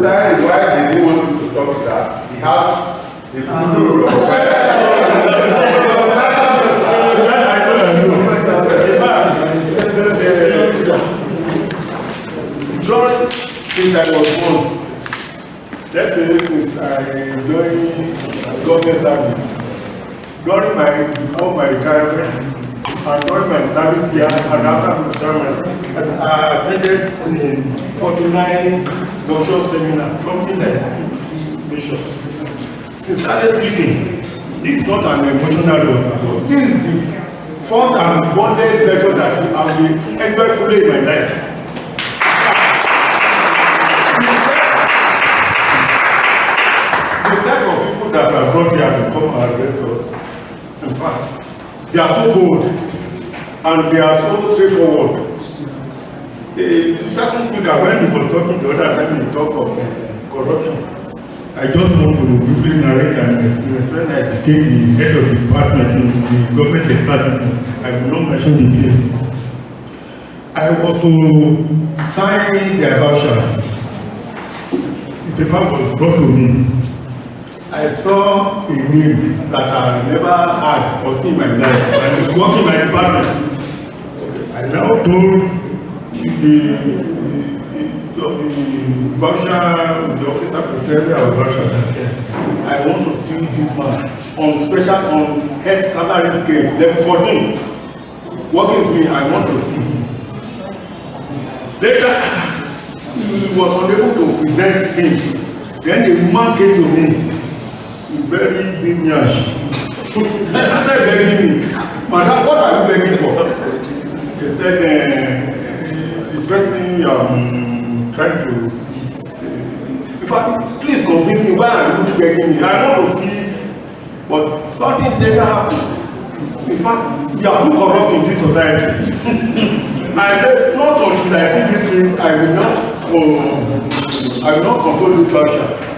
Harris, why did he want to talk that? He has the food. Since I was born, let's say since I joined government service, before my retirement, and during my service here, and after retirement, I attended 49 workshop seminars, something like Bishop. Sincerely speaking, this is not an emotional loss at all. This is the first and bonded lecture that I will enjoy fully in my life. The set of people that are brought here to come and address us, in fact, they are so bold and they are so straightforward. The second speaker, when he was talking the other time, he talked of corruption. I just want to briefly narrate an experience when I became the head of the department in the government establishment. I will not mention the place. I was to sign their vouchers. The paper was brought to me. I saw a name that I never had or seen in my life. I was working in my department. I now told the voucher, the officer preparing our voucher. I want to see this man on special, on head salary scale, level 14. Working with me, I want to see him. Later, he was unable to present him. Then the woman came to me. Very big nyash. I started begging me, Madam, what are you begging for? They said, the person trying to see. In fact, please convince me why are you begging me? I want to see But something later happened. In fact, we are too corrupt in this society. I said, not until I see these things, I will not control the culture.